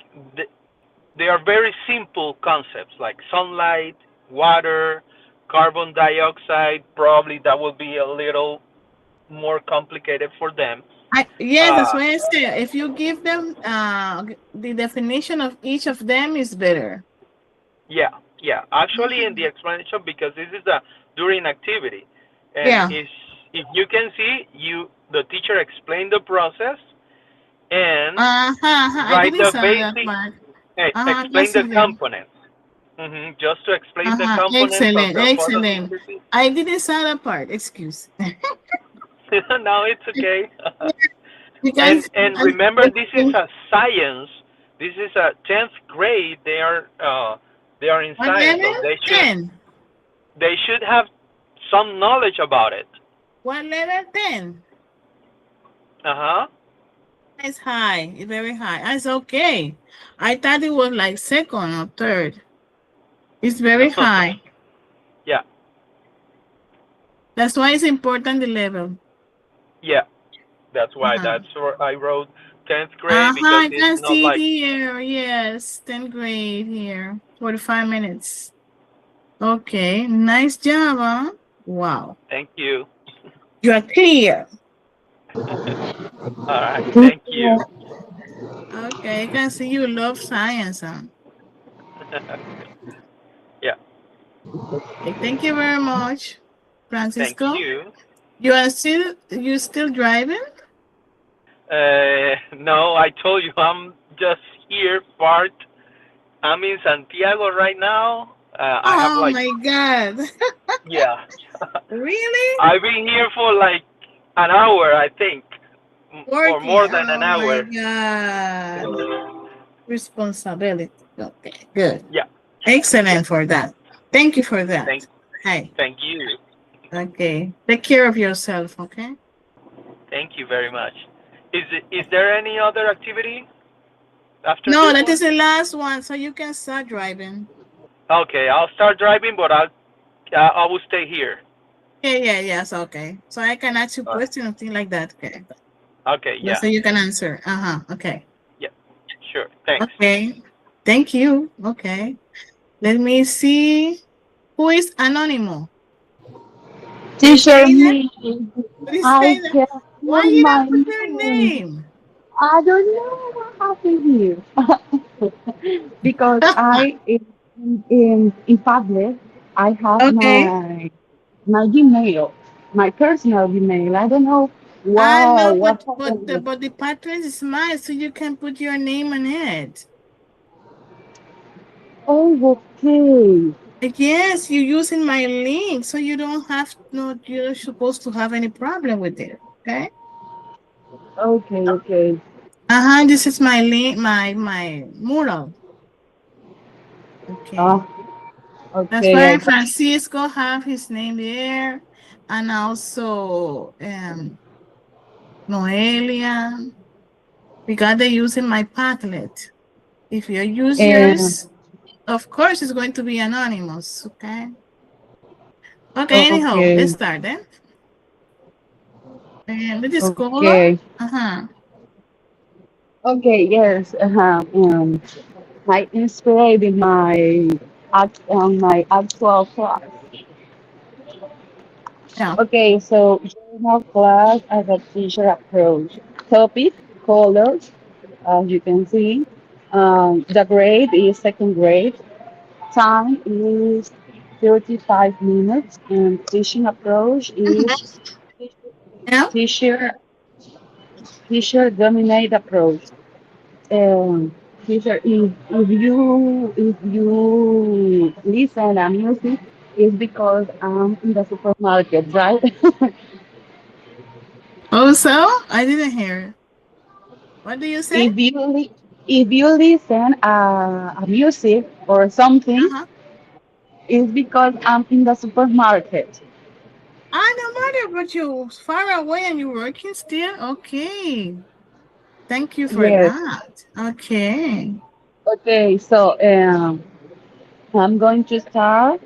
they are very simple concepts like sunlight, water, carbon dioxide. Probably that will be a little more complicated for them. Yes, that's Uh, why I say if you give them the definition of each of them is better. yeah, yeah. Actually, in the Mhm. explanation, because this is the during activity, and Yeah. if you can see, the teacher explained the process and Uh-huh. Uh-huh. I write didn't the saw that basic, part. Uh-huh. explain That's the it. components. Just to explain the Uh-huh. components of Excellent. the Excellent. photosynthesis. I didn't saw that part. Excuse. No, it's okay. Because And I, remember, I this is think a science. This is a 10th grade. They are in what science, so level? 10. they should have some knowledge about it. What level? 10. Uh huh. It's high. It's very high. It's okay. I thought it was like second or third. It's No. very high. Yeah. That's why it's important the level. Yeah. That's why. Uh-huh. That's where I wrote 10th grade because Uh-huh. I it's can not see it like. here. Yes. 10th grade here. 45 minutes. Okay. Nice job, huh? Wow. Thank you. You are clear. All right. Thank you. Okay. I can see you love science, huh? Yeah. Okay, thank you very much, Thank Francisco. you. You still driving? No, I told you I'm just here parked. I'm in Santiago right now. I have Oh like, my God. yeah. Really? I've been here for like an hour, I think, or Working. more than Oh an my hour. God. Responsibility. Okay, good. Yeah. Yeah. Excellent for that. Thank you for Thank that. Hey, thank you. okay. Take care of yourself, okay? Thank you very much. Is there any other activity after No, this that one? is the last one, so you can start driving. Okay, I'll start driving, but I will stay here. Yeah, yeah, yes, okay. So I can ask you All right. questions or things like that. Okay. Okay, Yeah, yeah. so you can answer. Uh-huh. Okay. Yeah. Sure. Thanks. Okay. Thank you. Okay. Let me see. Who is Anonymous? What is Teacher saying that? me, What is I saying that? can't Why feel you my don't put your name. name? I don't know what happened here. Because I in Padlet I have Okay. my Gmail, my personal Gmail. I don't know I know, what but happened the here. but the pattern is mine, so you can put your name on it. Oh, okay. Like, yes, you're using my link, so you don't have no. You're supposed to have any problem with it. Okay. Okay, okay. Uh-huh. This is my link, my mural. Okay. Ah, That's okay, I why got Francisco have his name there, and also Noelia, because they using my Padlet. If you use and yours, of course it's going to be anonymous. Okay. Okay. Anyhow, let's okay, start then. And the scholar. okay. Uh huh. Okay, yes. I inspired in my actual class. Yeah. Okay, so journal class as a teacher approach. Topic, colors, as you can see. The grade is second grade. Time is 35 minutes, and teaching approach is Mhm. Yeah. teacher teacher dominate approach. Teacher, if you listen to music, it's because I'm in the supermarket, right? Also, I didn't hear. What do you say? if you if you listen a music or Uh something, huh. it's because I'm in the supermarket. I don't matter, but you're far away and you're working still. Okay. Thank you for Yes. that. Okay. Okay, so I'm going to start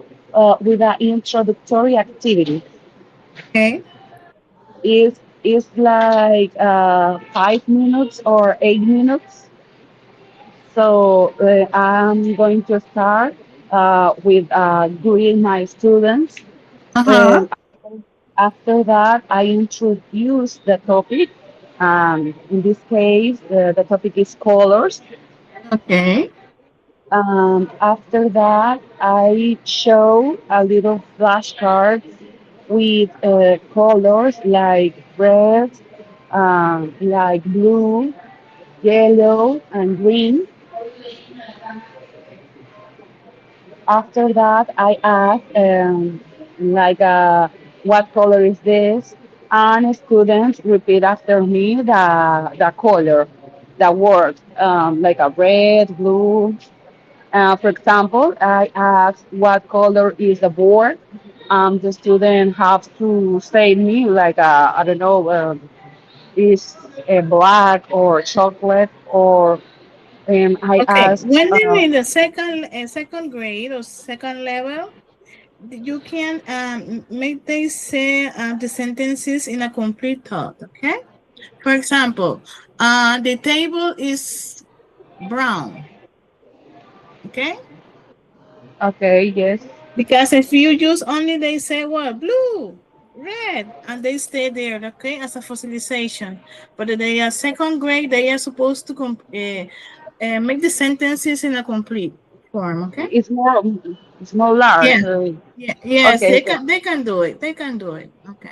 with an introductory activity. Okay. It's like 5 minutes or 8 minutes. So I'm going to start with greeting my students. Uh huh. And after that, I introduce the topic. In this case, the topic is colors. Okay. After that, I show a little flashcard with colors like red, like blue, yellow, and green. After that, I ask like what color is this, and students repeat after me the color, the word like a red, blue. For example, I ask what color is the board. The student have to say me like I don't know is black or chocolate, or I Okay, ask, when they're in the second grade or second level, you can make they say the sentences in a complete thought. Okay, for example, the table is brown. Okay, okay, yes, because if you use only they say what blue, red, and they stay there. Okay, as a fossilization. But they are second grade, they are supposed to make the sentences in a complete form. Okay. it's more, it's more large. Yeah. Yeah. Yes, Okay, okay, they can do it. They can do it. Okay.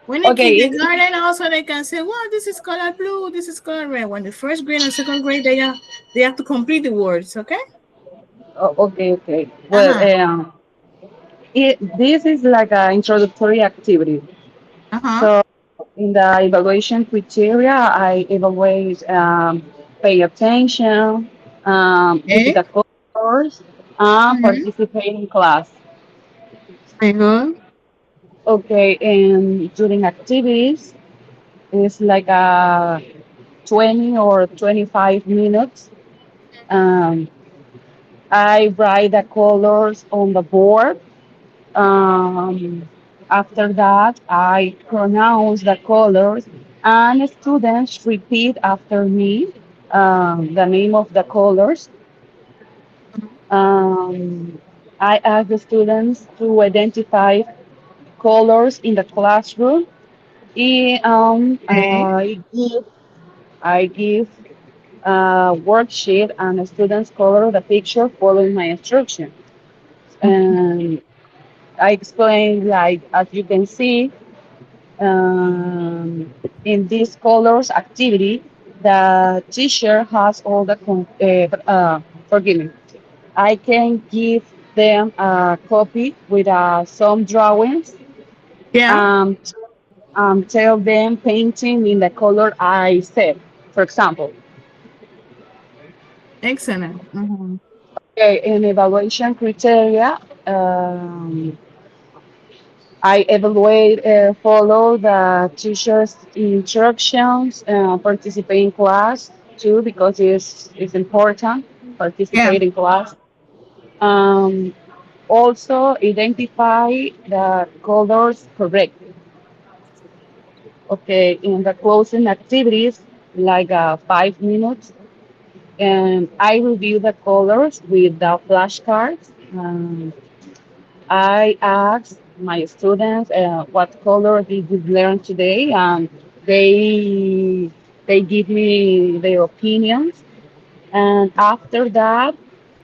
When in okay. kindergarten, also they can say, "Well, this is color blue. This is color red." When the first grade and second grade, they have to complete the words. Okay. Okay, okay. Uh Well, huh. this is like an introductory activity. Uh huh. So in the evaluation criteria, I evaluate pay attention, repeat Okay. the course, and Mm-hmm. participate in class. Very good. Okay, and during activities, it's like a 20 or 25 minutes. Um, I write the colors on the board. Um, After that, I pronounce the colors, and students repeat after me the name of the colors. Um, I ask the students to identify colors in the classroom. Okay. I give a worksheet, and the students color the picture following my instruction. And I explain, like, as you can see, in this colors activity, the teacher has all the, forgive me, I can give them a copy with some drawings, Yeah. um, tell them painting in the color I said, for example. Excellent. Mm-hmm. Okay, in evaluation criteria, I evaluate, follow the teacher's instructions, participate in class too, because it's important, Yeah. participate in class. Um, Also identify the colors correctly. Okay, in the closing activities, like 5 minutes, and I review the colors with the flashcards. I ask my students what color did you learn today, and they they give me their opinions. And after that,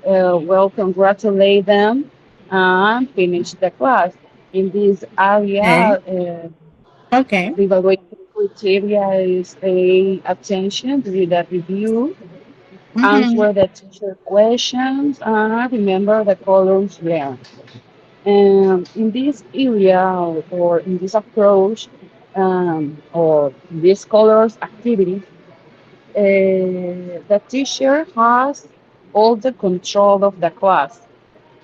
well, congratulate them and finish the class. In this area, Okay. Okay. the evaluation criteria is pay attention to the review, Mm-hmm. answer the teacher questions, and remember the colors learned. And in this area, or in this approach, or this colors activity, the teacher has all the control of the class.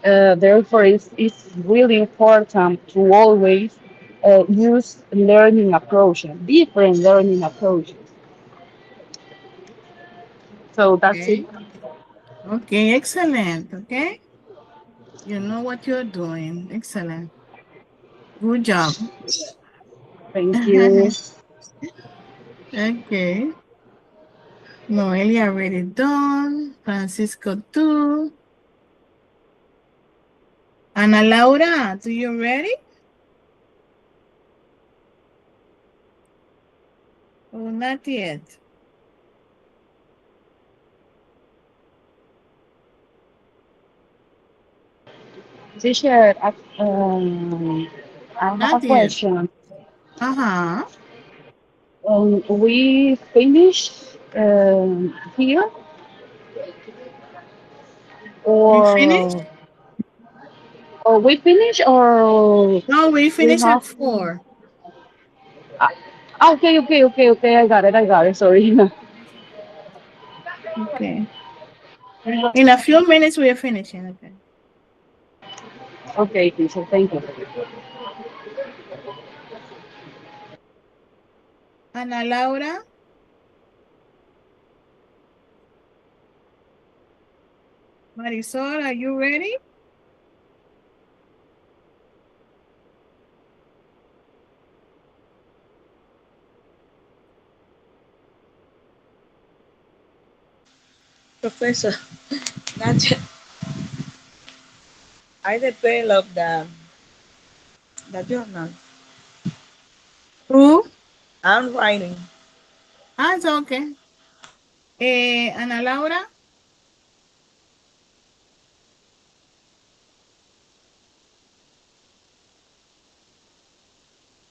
Therefore, it's really important to always use learning approaches, different learning approaches. So that's it. Okay. Okay. Excellent. Okay. You know what you're doing. Excellent. Good job. Thank you. Okay. Noelia already done. Francisco too. Ana Laura, do you ready? Oh, not yet. Teacher, I have a Not yet. question. Uh-huh. We finish here, We finished? or we finish, or No, we we finished at have. 4. Okay, okay, okay, okay. I got it. I got it. Sorry. Okay. In a few minutes, we are finishing. Okay. Okay, teacher. Thank you. Ana Laura. Marisol, are you ready? Professor, not yet. I developed the journal. Who? I'm writing. Ah, it's okay. Ana Laura.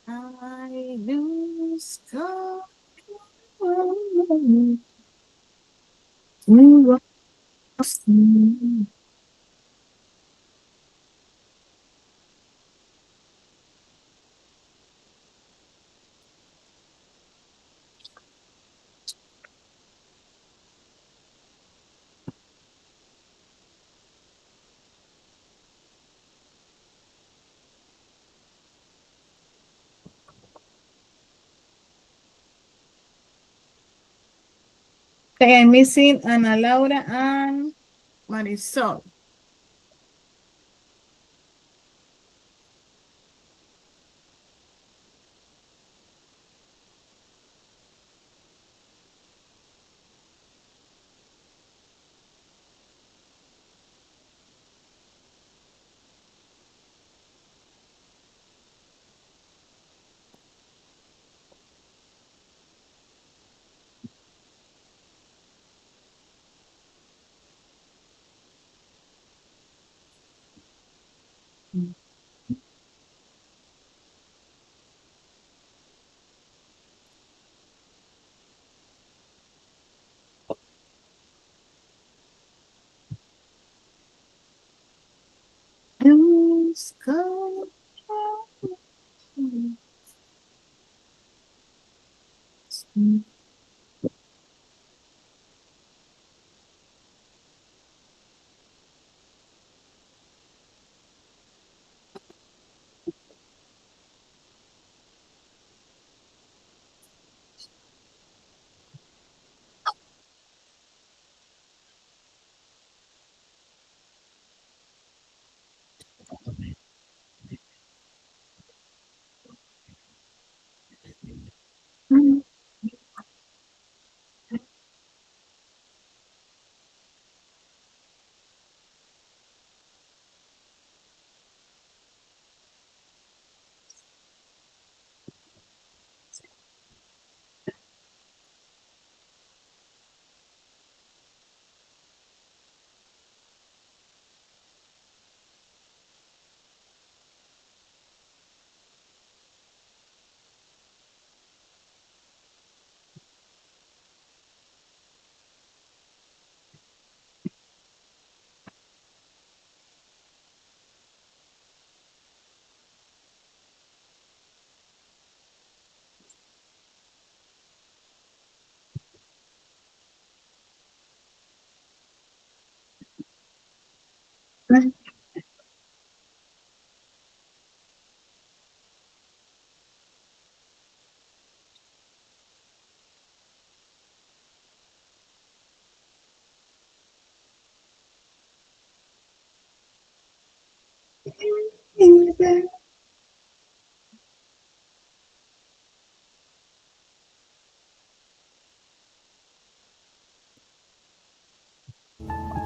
I lose control. Okay, I'm missing Ana Laura and Marisol. Lose control.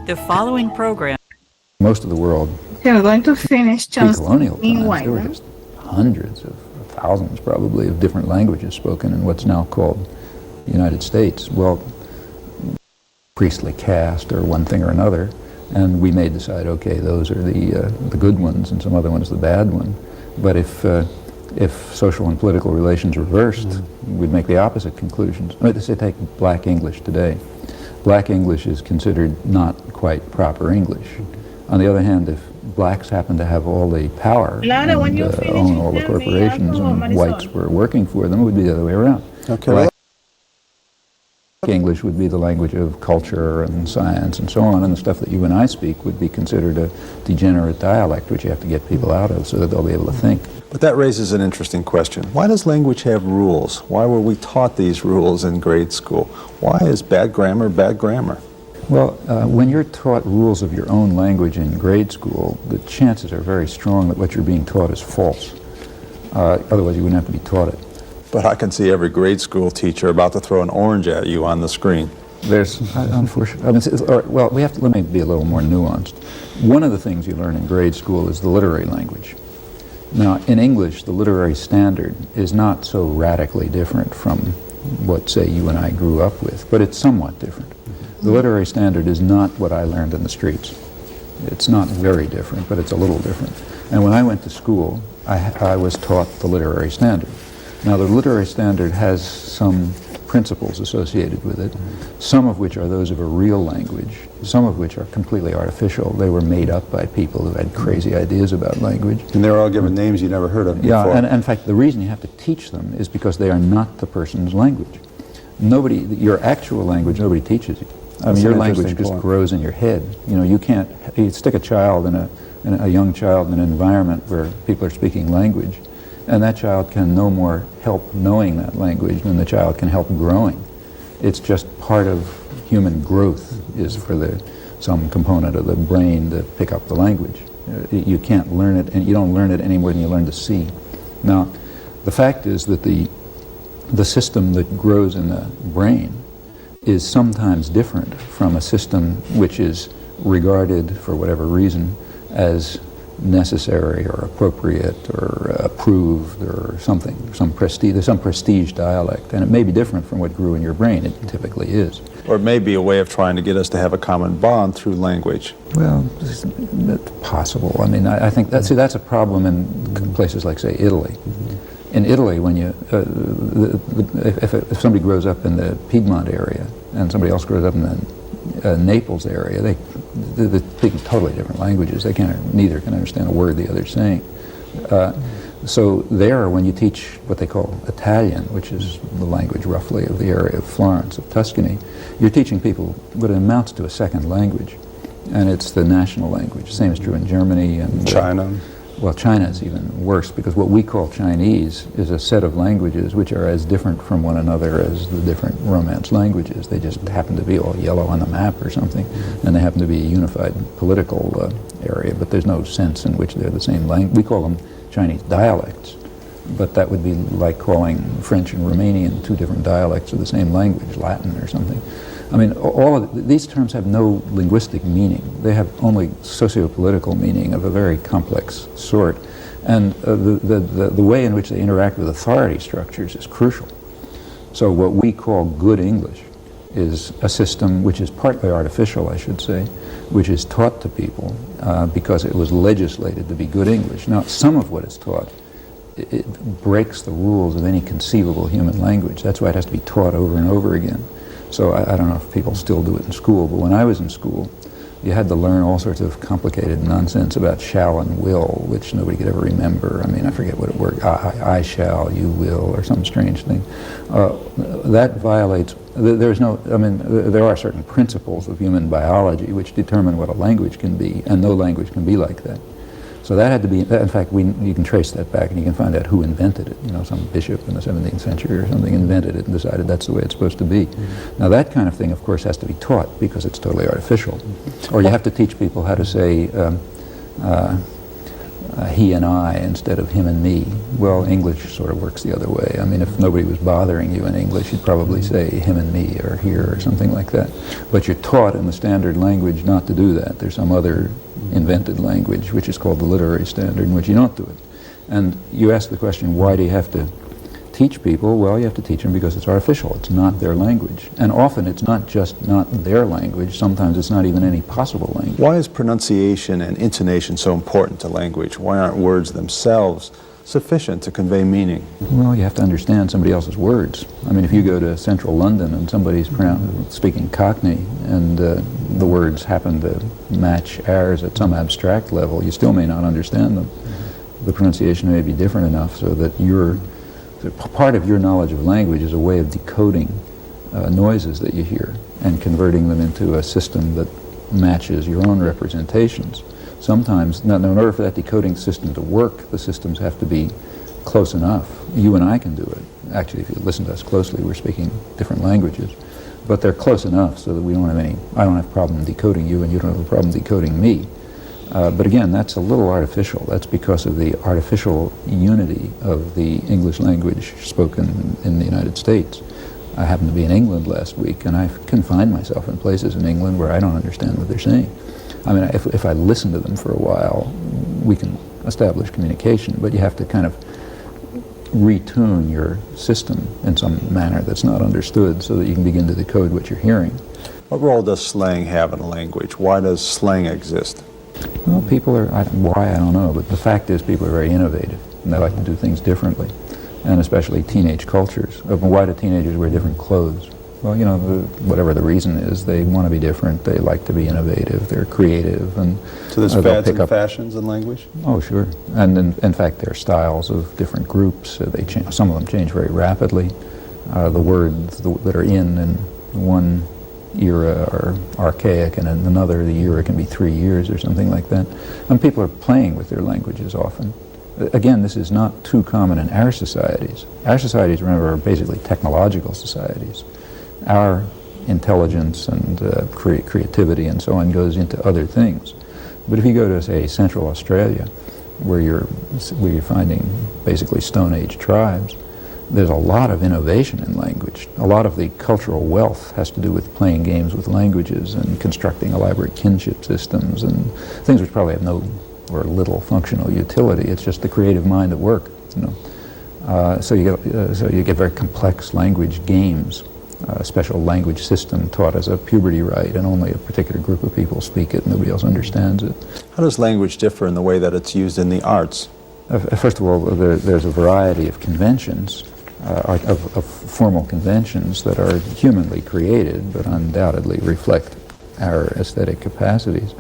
The following program. Most of the world, Okay, we're going to finish Johnston pre-colonial in times, there were Wyman. just hundreds of thousands probably of different languages spoken in what's now called the United States. Well, priestly caste or one thing or another, and we may decide, okay, those are the good ones and some other one's the bad one. But if social and political relations reversed, we'd make the opposite conclusions. I mean, let's say take Black English today. Black English is considered not quite proper English. On the other hand, if blacks happen to have all the power Lara, when and you finish, own all the tell me, corporations Alcohol, and whites Marisol. were working for them, it would be the other way around. Okay. Black English would be the language of culture and science and so on, and the stuff that you and I speak would be considered a degenerate dialect, which you have to get people out of so that they'll be able to think. But that raises an interesting question. Why does language have rules? Why were we taught these rules in grade school? Why is bad grammar bad grammar? Well, when you're taught rules of your own language in grade school, the chances are very strong that what you're being taught is false. Otherwise, you wouldn't have to be taught it. But I can see every grade school teacher about to throw an orange at you on the screen. There's, unfortunately, well, let me be a little more nuanced. One of the things you learn in grade school is the literary language. Now, in English, the literary standard is not so radically different from what, say, you and I grew up with, but it's somewhat different. The literary standard is not what I learned in the streets. It's not very different, but it's a little different. And when I went to school, I was taught the literary standard. Now, the literary standard has some principles associated with it, some of which are those of a real language, some of which are completely artificial. They were made up by people who had crazy ideas about language. And they're all given names you never heard of before. Yeah, and in fact, the reason you have to teach them is because they are not the person's language. Your actual language, nobody teaches you. I mean, your language just grows in your head. You know, you stick a young child in an environment where people are speaking language, and that child can no more help knowing that language than the child can help growing. It's just part of human growth is for some component of the brain to pick up the language. You can't learn it, and you don't learn it any more than you learn to see. Now, the fact is that the system that grows in the brain is sometimes different from a system which is regarded, for whatever reason, as necessary or appropriate or approved or something, there's some prestige dialect, and it may be different from what grew in your brain. It typically is. Or it may be a way of trying to get us to have a common bond through language. Well, it's possible. I mean, I think that's a problem in places like, say, Italy. In Italy, when if somebody grows up in the Piedmont area and somebody else grows up in the Naples area, they speak totally different languages. Neither can understand a word the other's saying. So there, when you teach what they call Italian, which is the language roughly of the area of Florence, of Tuscany, you're teaching people what amounts to a second language, and it's the national language. Same is true in Germany and China. Well, China is even worse, because what we call Chinese is a set of languages which are as different from one another as the different Romance languages. They just happen to be all yellow on the map or something, and they happen to be a unified political area, but there's no sense in which they're the same language. We call them Chinese dialects, but that would be like calling French and Romanian two different dialects of the same language, Latin or something. I mean, all of these terms have no linguistic meaning. They have only socio-political meaning of a very complex sort. And the way in which they interact with authority structures is crucial. So what we call good English is a system which is partly artificial, I should say, which is taught to people because it was legislated to be good English. Now, some of what is taught, it breaks the rules of any conceivable human language. That's why it has to be taught over and over again. So I don't know if people still do it in school, but when I was in school, you had to learn all sorts of complicated nonsense about shall and will, which nobody could ever remember. I mean, I forget what it worked. I shall, you will, or some strange thing. That violates, there are certain principles of human biology which determine what a language can be, and no language can be like that. So that had to be, in fact, you can trace that back and you can find out who invented it. You know, some bishop in the 17th century or something invented it and decided that's the way it's supposed to be. Now that kind of thing, of course, has to be taught because it's totally artificial. Or you have to teach people how to say he and I instead of him and me. Well, English sort of works the other way. I mean, if nobody was bothering you in English, you'd probably say him and me or here or something like that. But you're taught in the standard language not to do that. There's some other invented language which is called the literary standard in which you don't do it. And you ask the question, why do you have to teach people? Well, you have to teach them because it's artificial. It's not their language. And often it's not just not their language. Sometimes it's not even any possible language. Why is pronunciation and intonation so important to language? Why aren't words themselves sufficient to convey meaning? Well, you have to understand somebody else's words. I mean, if you go to central London and somebody's speaking Cockney and the words happen to match ours at some abstract level, you still may not understand them. The pronunciation may be different enough so that part of your knowledge of language is a way of decoding noises that you hear and converting them into a system that matches your own representations. Sometimes, now, in order for that decoding system to work, the systems have to be close enough. You and I can do it. Actually, if you listen to us closely, we're speaking different languages. But they're close enough so that we don't have I don't have a problem decoding you and you don't have a problem decoding me. But again, that's a little artificial. That's because of the artificial unity of the English language spoken in the United States. I happened to be in England last week, and I can find myself in places in England where I don't understand what they're saying. I mean, if I listen to them for a while, we can establish communication, but you have to kind of retune your system in some manner that's not understood so that you can begin to decode what you're hearing. What role does slang have in a language? Why does slang exist? Well, people are, why, I don't know, but the fact is people are very innovative, and they like to do things differently, and especially teenage cultures. Why do teenagers wear different clothes? Well, you know, whatever the reason is, they want to be different, they like to be innovative, they're creative, and so there's fads and fashions in language? Oh, sure. And in fact, there are styles of different groups. Some of them change very rapidly. The words that are in one era are archaic, and in another, the era can be 3 years or something like that. And people are playing with their languages often. Again, this is not too common in our societies. Our societies, remember, are basically technological societies. Our intelligence and creativity and so on goes into other things. But if you go to, say, Central Australia, where you're finding basically Stone Age tribes, there's a lot of innovation in language. A lot of the cultural wealth has to do with playing games with languages and constructing elaborate kinship systems and things which probably have no or little functional utility. It's just the creative mind at work, you know. So you get very complex language games, a special language system taught as a puberty rite, and only a particular group of people speak it, and nobody else understands it. How does language differ in the way that it's used in the arts? First of all, there's a variety of conventions, of formal conventions that are humanly created, but undoubtedly reflect our aesthetic capacities,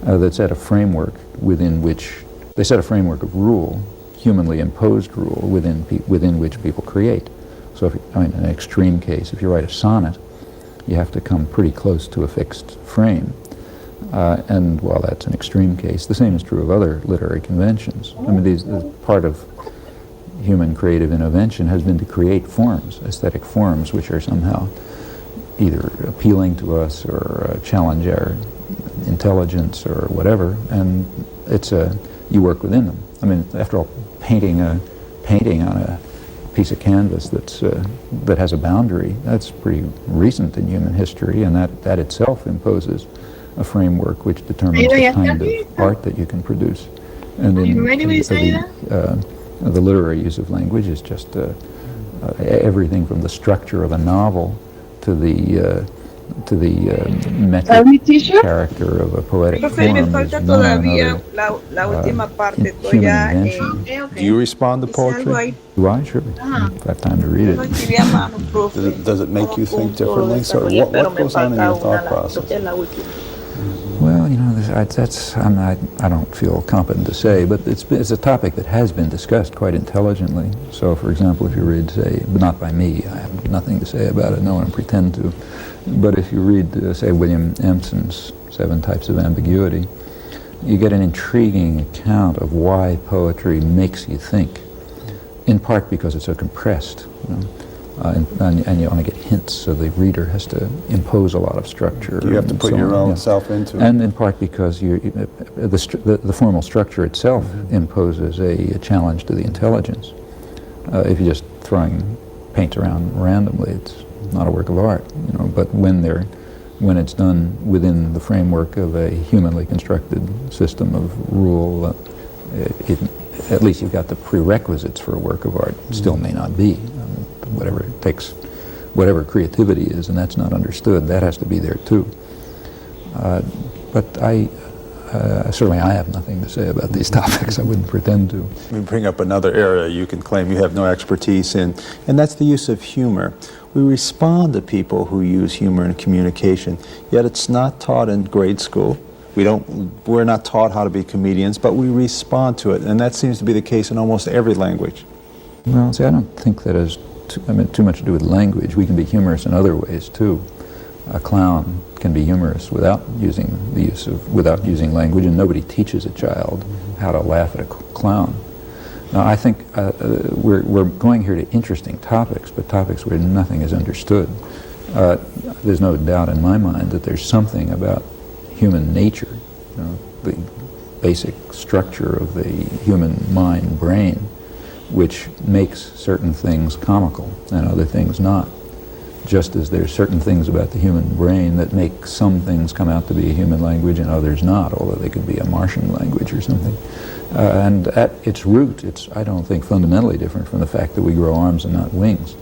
that set a framework within which, they set a framework of rule, humanly imposed rule, within which people create. So, in an extreme case, if you write a sonnet, you have to come pretty close to a fixed frame. And while that's an extreme case, the same is true of other literary conventions. I mean, part of human creative intervention has been to create forms, aesthetic forms, which are somehow either appealing to us or challenge our intelligence or whatever, and you work within them. I mean, after all, painting on a piece of canvas that has a boundary, that's pretty recent in human history, and that itself imposes a framework which determines the kind of art that you can produce. And the literary use of language is just everything from the structure of a novel to the metric character of a poetic form. Me falta todavía la última parte. Do you respond to poetry? Do I? Sure. If I have time to read it. Does it make you think differently? So what goes on in your thought process? Well, you know, I don't feel competent to say, but it's a topic that has been discussed quite intelligently. So, for example, if you read, say, but not by me, I have nothing to say about it, no one pretend to, but if you read, say, William Empson's 7 Types of Ambiguity, you get an intriguing account of why poetry makes you think, in part because it's so compressed, you know. And you only get hints, so the reader has to impose a lot of structure. You have to put your own self into it. And in part because the formal structure itself imposes a challenge to the intelligence. If you're just throwing paint around randomly, it's not a work of art, you know. But when it's done within the framework of a humanly constructed system of rule, at least you've got the prerequisites for a work of art. It still may not be. Whatever it takes, whatever creativity is, and that's not understood, that has to be there too. But certainly I have nothing to say about these topics. I wouldn't pretend to. We bring up another area you can claim you have no expertise in, and that's the use of humor. We respond to people who use humor in communication, yet it's not taught in grade school. We're not taught how to be comedians, but we respond to it, and that seems to be the case in almost every language. Well, see, I don't think that is too much to do with language. We can be humorous in other ways too. A clown can be humorous without using language, and nobody teaches a child how to laugh at a clown. Now, I think we're going here to interesting topics, but topics where nothing is understood. There's no doubt in my mind that there's something about human nature, the basic structure of the human mind brain, which makes certain things comical and other things not. Just as there's certain things about the human brain that make some things come out to be a human language and others not, although they could be a Martian language or something. And at its root, it's, I don't think, fundamentally different from the fact that we grow arms and not wings.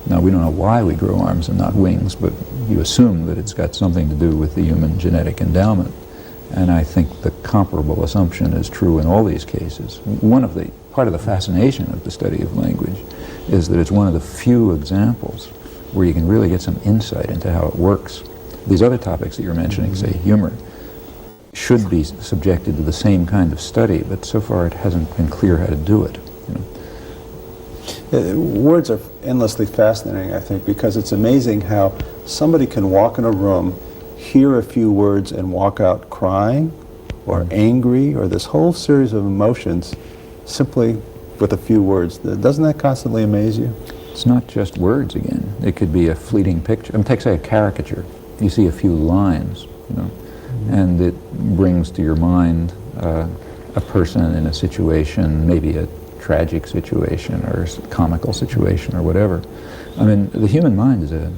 Now, we don't know why we grow arms and not wings, but you assume that it's got something to do with the human genetic endowment. And I think the comparable assumption is true in all these cases. Part of the fascination of the study of language is that it's one of the few examples where you can really get some insight into how it works. These other topics that you're mentioning, say humor, should be subjected to the same kind of study, but so far it hasn't been clear how to do it. Words are endlessly fascinating, I think, because it's amazing how somebody can walk in a room, hear a few words, and walk out crying or angry or this whole series of emotions simply with a few words. Doesn't that constantly amaze you? It's not just words again. It could be a fleeting picture. Take, say, a caricature. You see a few lines, and it brings to your mind a person in a situation, maybe a tragic situation or a comical situation or whatever. I mean, the human mind is a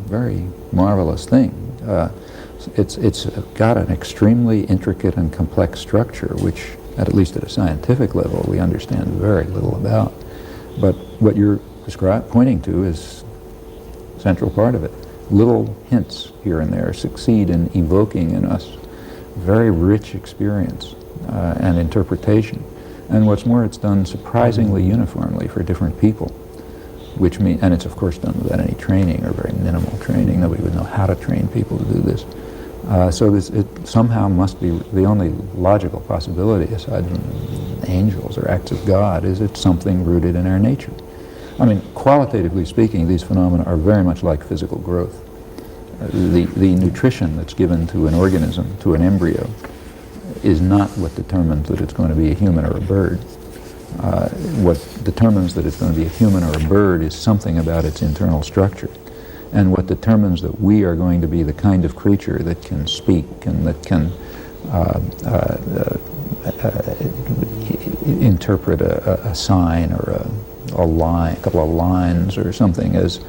very marvelous thing. It's got an extremely intricate and complex structure, which, at least at a scientific level, we understand very little about. But what you're pointing to is a central part of it. Little hints here and there succeed in evoking in us very rich experience and interpretation. And what's more, it's done surprisingly uniformly for different people, and it's of course done without any training or very minimal training. Nobody would know how to train people to do this. So it somehow must be the only logical possibility, aside from angels or acts of God, is it's something rooted in our nature. I mean, qualitatively speaking, these phenomena are very much like physical growth. The nutrition that's given to an organism, to an embryo, is not what determines that it's going to be a human or a bird. What determines that it's going to be a human or a bird is something about its internal structure. And what determines that we are going to be the kind of creature that can speak and that can interpret a sign or a line, a couple of lines or something as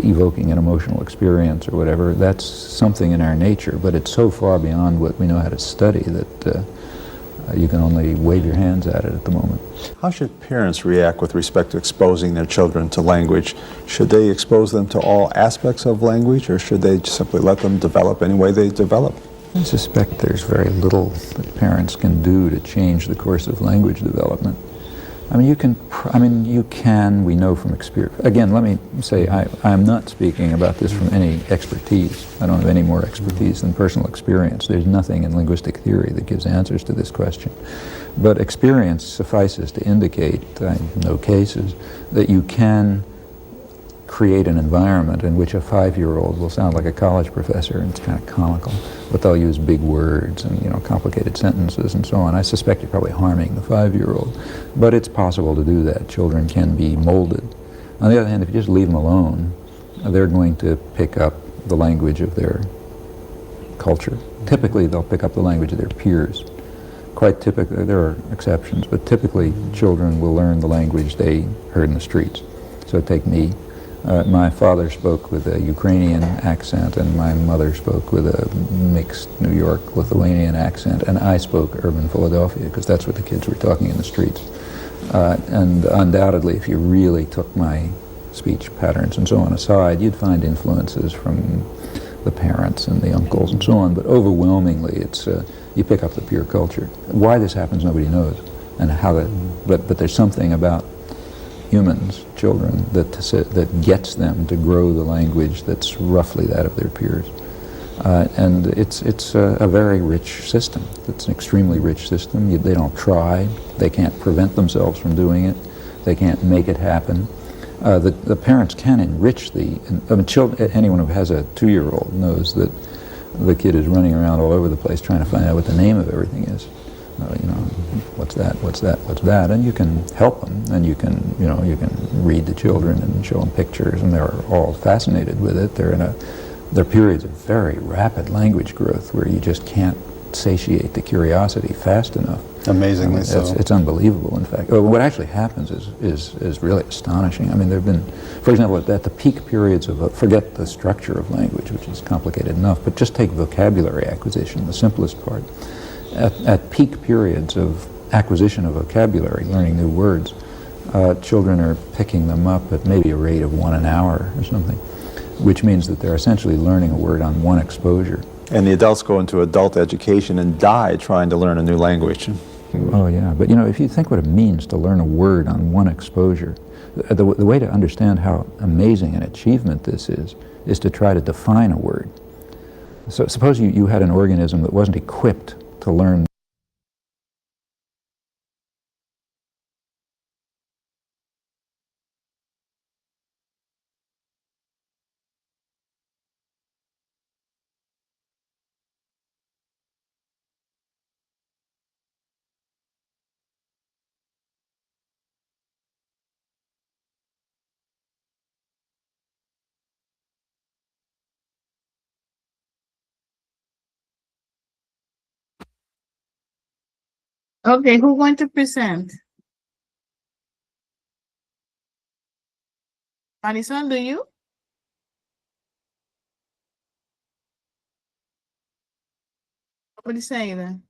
evoking an emotional experience or whatever, that's something in our nature, but it's so far beyond what we know how to study that you can only wave your hands at it at the moment. How should parents react with respect to exposing their children to language? Should they expose them to all aspects of language, or should they simply let them develop any way they develop? I suspect there's very little that parents can do to change the course of language development. I mean, we know from experience. Again, let me say, I'm not speaking about this from any expertise. I don't have any more expertise than personal experience. There's nothing in linguistic theory that gives answers to this question. But experience suffices to indicate, I know cases, that you can create an environment in which a 5-year-old will sound like a college professor, and it's kind of comical, but they'll use big words and complicated sentences and so on. I suspect you're probably harming the 5-year-old, but it's possible to do that. Children can be molded. On the other hand, if you just leave them alone, they're going to pick up the language of their culture. Typically, they'll pick up the language of their peers. Quite typically, there are exceptions, but typically children will learn the language they heard in the streets. So take me. My father spoke with a Ukrainian accent, and my mother spoke with a mixed New York Lithuanian accent, and I spoke urban Philadelphia, because that's what the kids were talking in the streets. And undoubtedly, if you really took my speech patterns and so on aside, you'd find influences from the parents and the uncles and so on, but overwhelmingly it's you pick up the peer culture. Why this happens, nobody knows, and how that, but there's something about humans, children, that gets them to grow the language that's roughly that of their peers. And it's a very rich system. It's an extremely rich system. They don't try. They can't prevent themselves from doing it. They can't make it happen. The parents can enrich I mean, anyone who has a 2-year-old knows that the kid is running around all over the place trying to find out what the name of everything is. What's that, what's that, what's that, and you can help them, and you can read to children and show them pictures, and they're all fascinated with it. They're periods of very rapid language growth where you just can't satiate the curiosity fast enough. Amazingly so. It's unbelievable, in fact. What actually happens is really astonishing. I mean, there have been, for example, at the peak periods of, forget the structure of language, which is complicated enough, but just take vocabulary acquisition, the simplest part. At peak periods of acquisition of vocabulary, learning new words, children are picking them up at maybe a rate of 1 an hour or something, which means that they're essentially learning a word on one exposure. And the adults go into adult education and die trying to learn a new language. Oh, yeah. But, if you think what it means to learn a word on one exposure, the way to understand how amazing an achievement this is to try to define a word. So suppose you had an organism that wasn't equipped to learn. Okay, who want to present? Marisol, do you? What do you say then?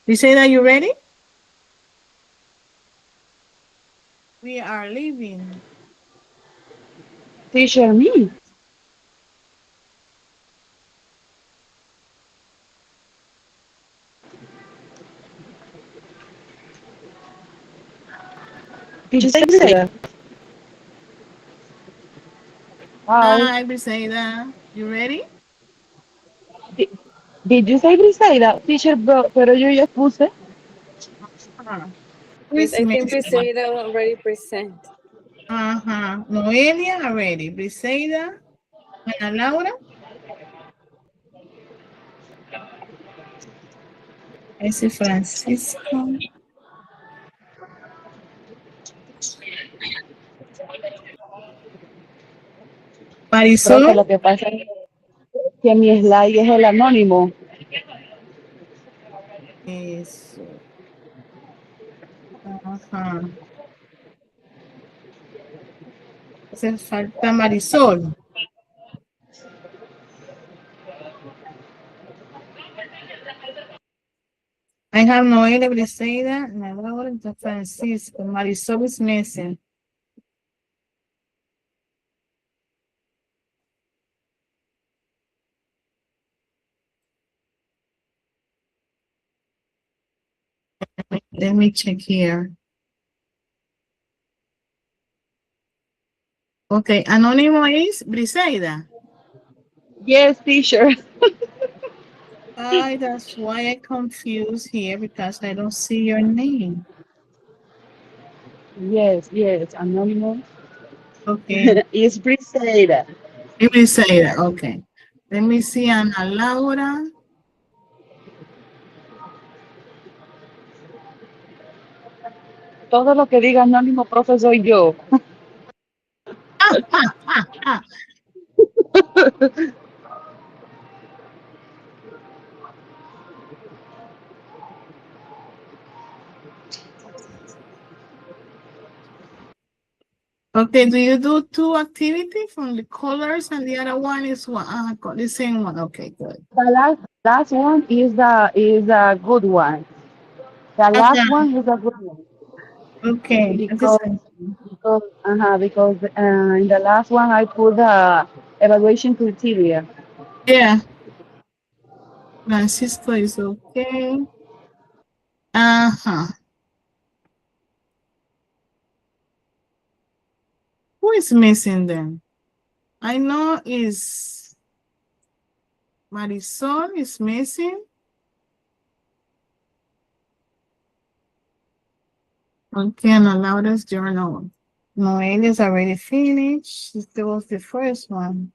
You say that you ready? We are leaving. Teacher, me. Did you say that? Hi. Hi, Briseida. You ready? Did, did you say Briseida? Teacher, bro, pero yo ya puse. Uh-huh. Yes, Who's I think missing? Briseida already present. Uh-huh. Noelia already. Briseida. Ana Laura. Ese Francisco. Profe, Marisol. lo que pasa es que mi slide es el anónimo. Eso. Ajá. Entonces falta Marisol. I have Noelia, Briseida, Ana Laura, and Francisco. Marisol is missing. Let me check here. Okay, anónimo is Briseida. Yes, teacher. That's why I confuse here because I don't see your name. Yes, anónimo. Okay, It's Briseida. Briseida. Okay, let me see Ana Laura. Todo lo que diga anónimo, profe, soy yo. Okay, do you do two activities from the colors and the other one is one? The same one. Okay, good. The last one is a good one. The last Okay, one is a good one okay. because in the last one I put the evaluation criteria. Yeah. Francisco is okay. Uh-huh. Who is missing then? I know is Marisol is missing. Okay, and Laura's journal. Noel is already finished. This was the first one.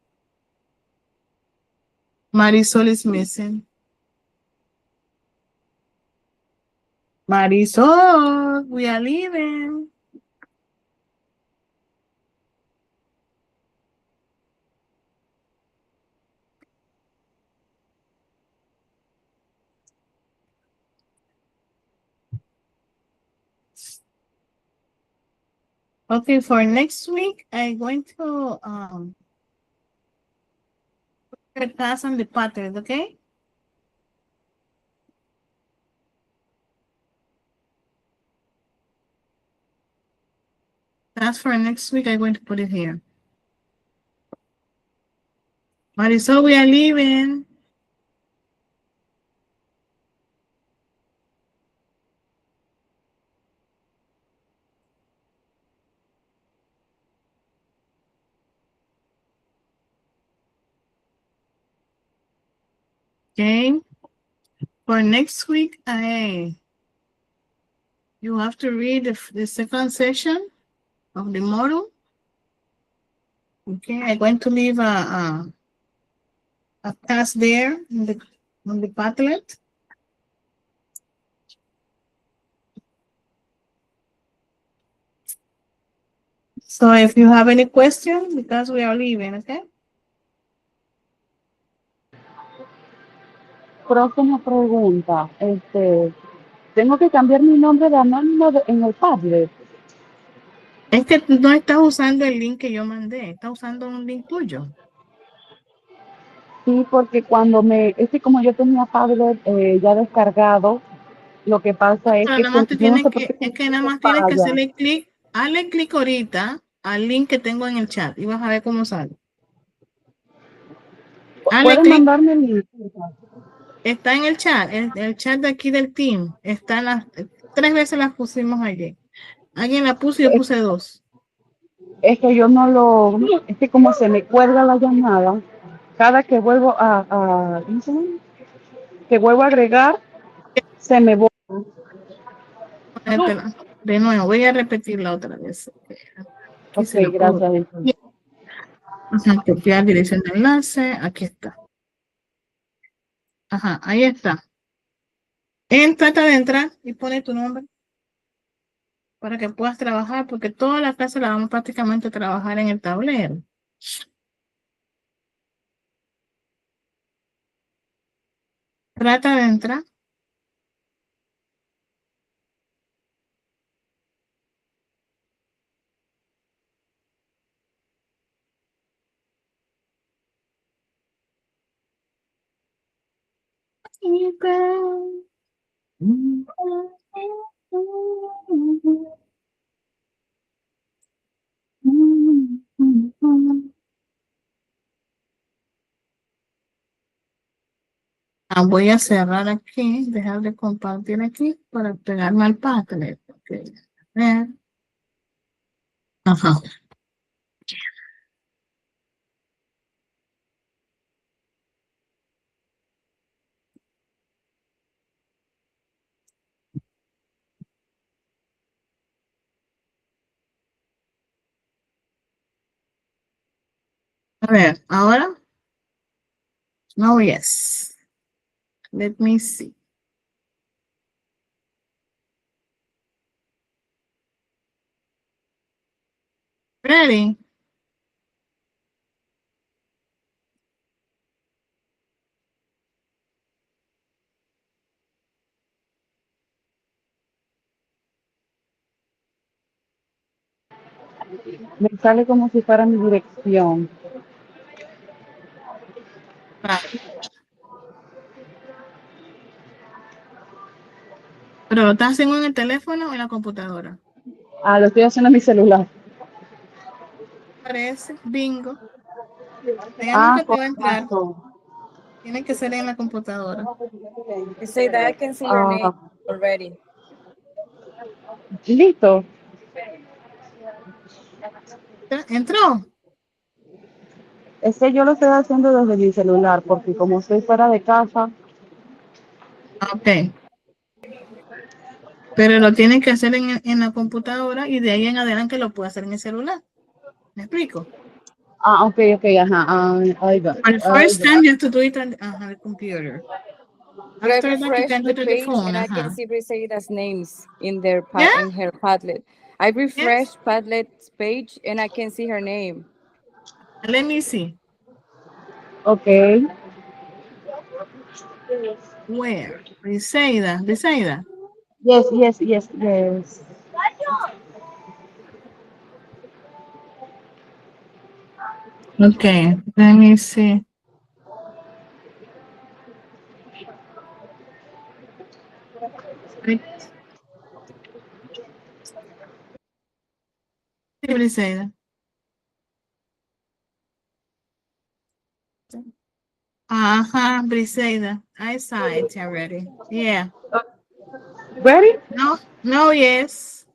Marisol is missing. Marisol, we are leaving. Okay, for next week, I'm going to pass on the pattern, okay? That's for next week. I'm going to put it here. Marisol, we are leaving. Okay. For next week, you have to read the second session of the model. Okay, I'm going to leave a task there on the Padlet. So if you have any questions, because we are leaving, okay? Próxima pregunta. Tengo que cambiar mi nombre de anónimo en el Padlet. Es que no estás usando el link que yo mandé, estás usando un link tuyo. Sí, porque es que como yo tenía Padlet ya descargado, lo que pasa es Pero que nada más te yo no tienes sé por que, qué es que siempre nada se más tienes que falla. hacerle clic, hazle clic ahorita al link que tengo en el chat y vas a ver cómo sale. Hazle ¿Pueden clic, mandarme el link? está en el chat de aquí del team, está las 3 veces las pusimos allí. Alguien la puso y yo Es, puse 2. es que yo no es que como se me cuelga la llamada, cada que vuelvo ¿cómo se llama? Que vuelvo a agregar, se me borra. De nuevo, voy a repetirla otra vez. Aquí Ok, se la puedo. gracias. Entonces. Ajá, copiar dirección de enlace, aquí está. Ajá, ahí está. Trata de entrar y pone tu nombre para que puedas trabajar, porque toda la clase la vamos prácticamente a trabajar en el tablero. Trata de entrar. Voy a cerrar aquí, dejar de compartir aquí para pegarme al Padlet. Okay. Ajá. A ver, ahora. No, yes. Let me see. Ready? Me sale como si fuera mi dirección. ¿Pero lo estás haciendo en el teléfono o en la computadora? Lo estoy haciendo en mi celular. Parece, bingo. Ya nunca te va a entrar. Correcto. Tiene que ser en la computadora. You say that I can see your name Uh, already. listo. ¿Entró? Es que yo lo estoy haciendo desde mi celular, porque como estoy fuera de casa, Ok. Pero lo tiene que hacer en la computadora y de ahí en adelante lo puede hacer en el celular. ¿Me explico? ok, ok, ajá, I got it, At I first got time it. you have to do it on the computer. But I After that you refresh can do the it on the page phone. and I can see Briseida's names in their Yeah? in her Padlet. I Yes? refresh Padlet's page and I can see her name. Let me see. Okay. Where? Briseida. Briseida. Yes, yes, yes, yes. Okay, let me see. Briseida. Briseida. I saw it already. Yeah. Ready? No, no, yes.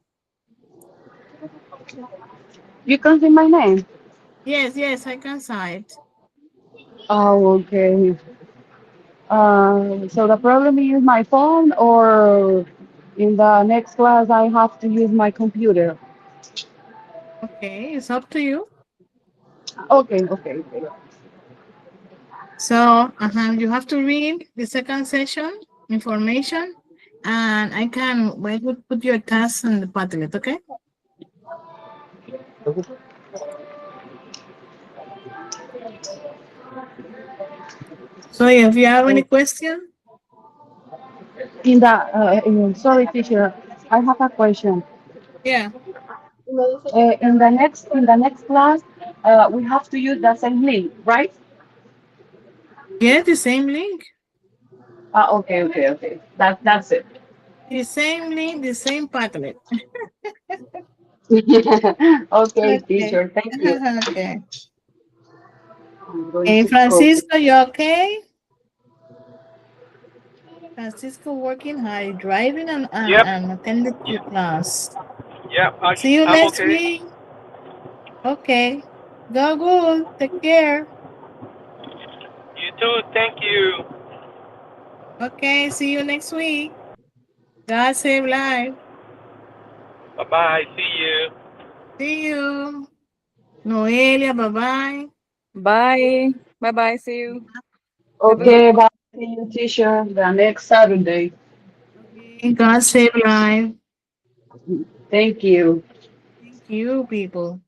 You can see my name. Yes, yes, I can see it. Oh, okay. So the problem is my phone, or in the next class I have to use my computer. Okay, it's up to you. Okay, okay, okay. So, you have to read the second session information, and I would put your task on the Padlet, okay? So, if you have any question, Sorry, teacher, I have a question. yeah, In the next class, we have to use the same link, right? get the same link, Okay, okay, okay. That's it. the same Padlet. Okay, Okay, teacher, thank you. okay. I'm going Hey, to copy. Francisco, you okay? Francisco working hard, driving Yep. and attending to class. Yep. See you I'm next okay. week. Okay. Go good. Take care. You too. Thank you. Okay. See you next week. God save life. Bye bye. See you. See you. Noelia, bye bye. Bye. Bye bye. See you. Have a good Okay, bye. See you, teacher, the next Saturday. Okay. God save life. Thank you. Thank you, people.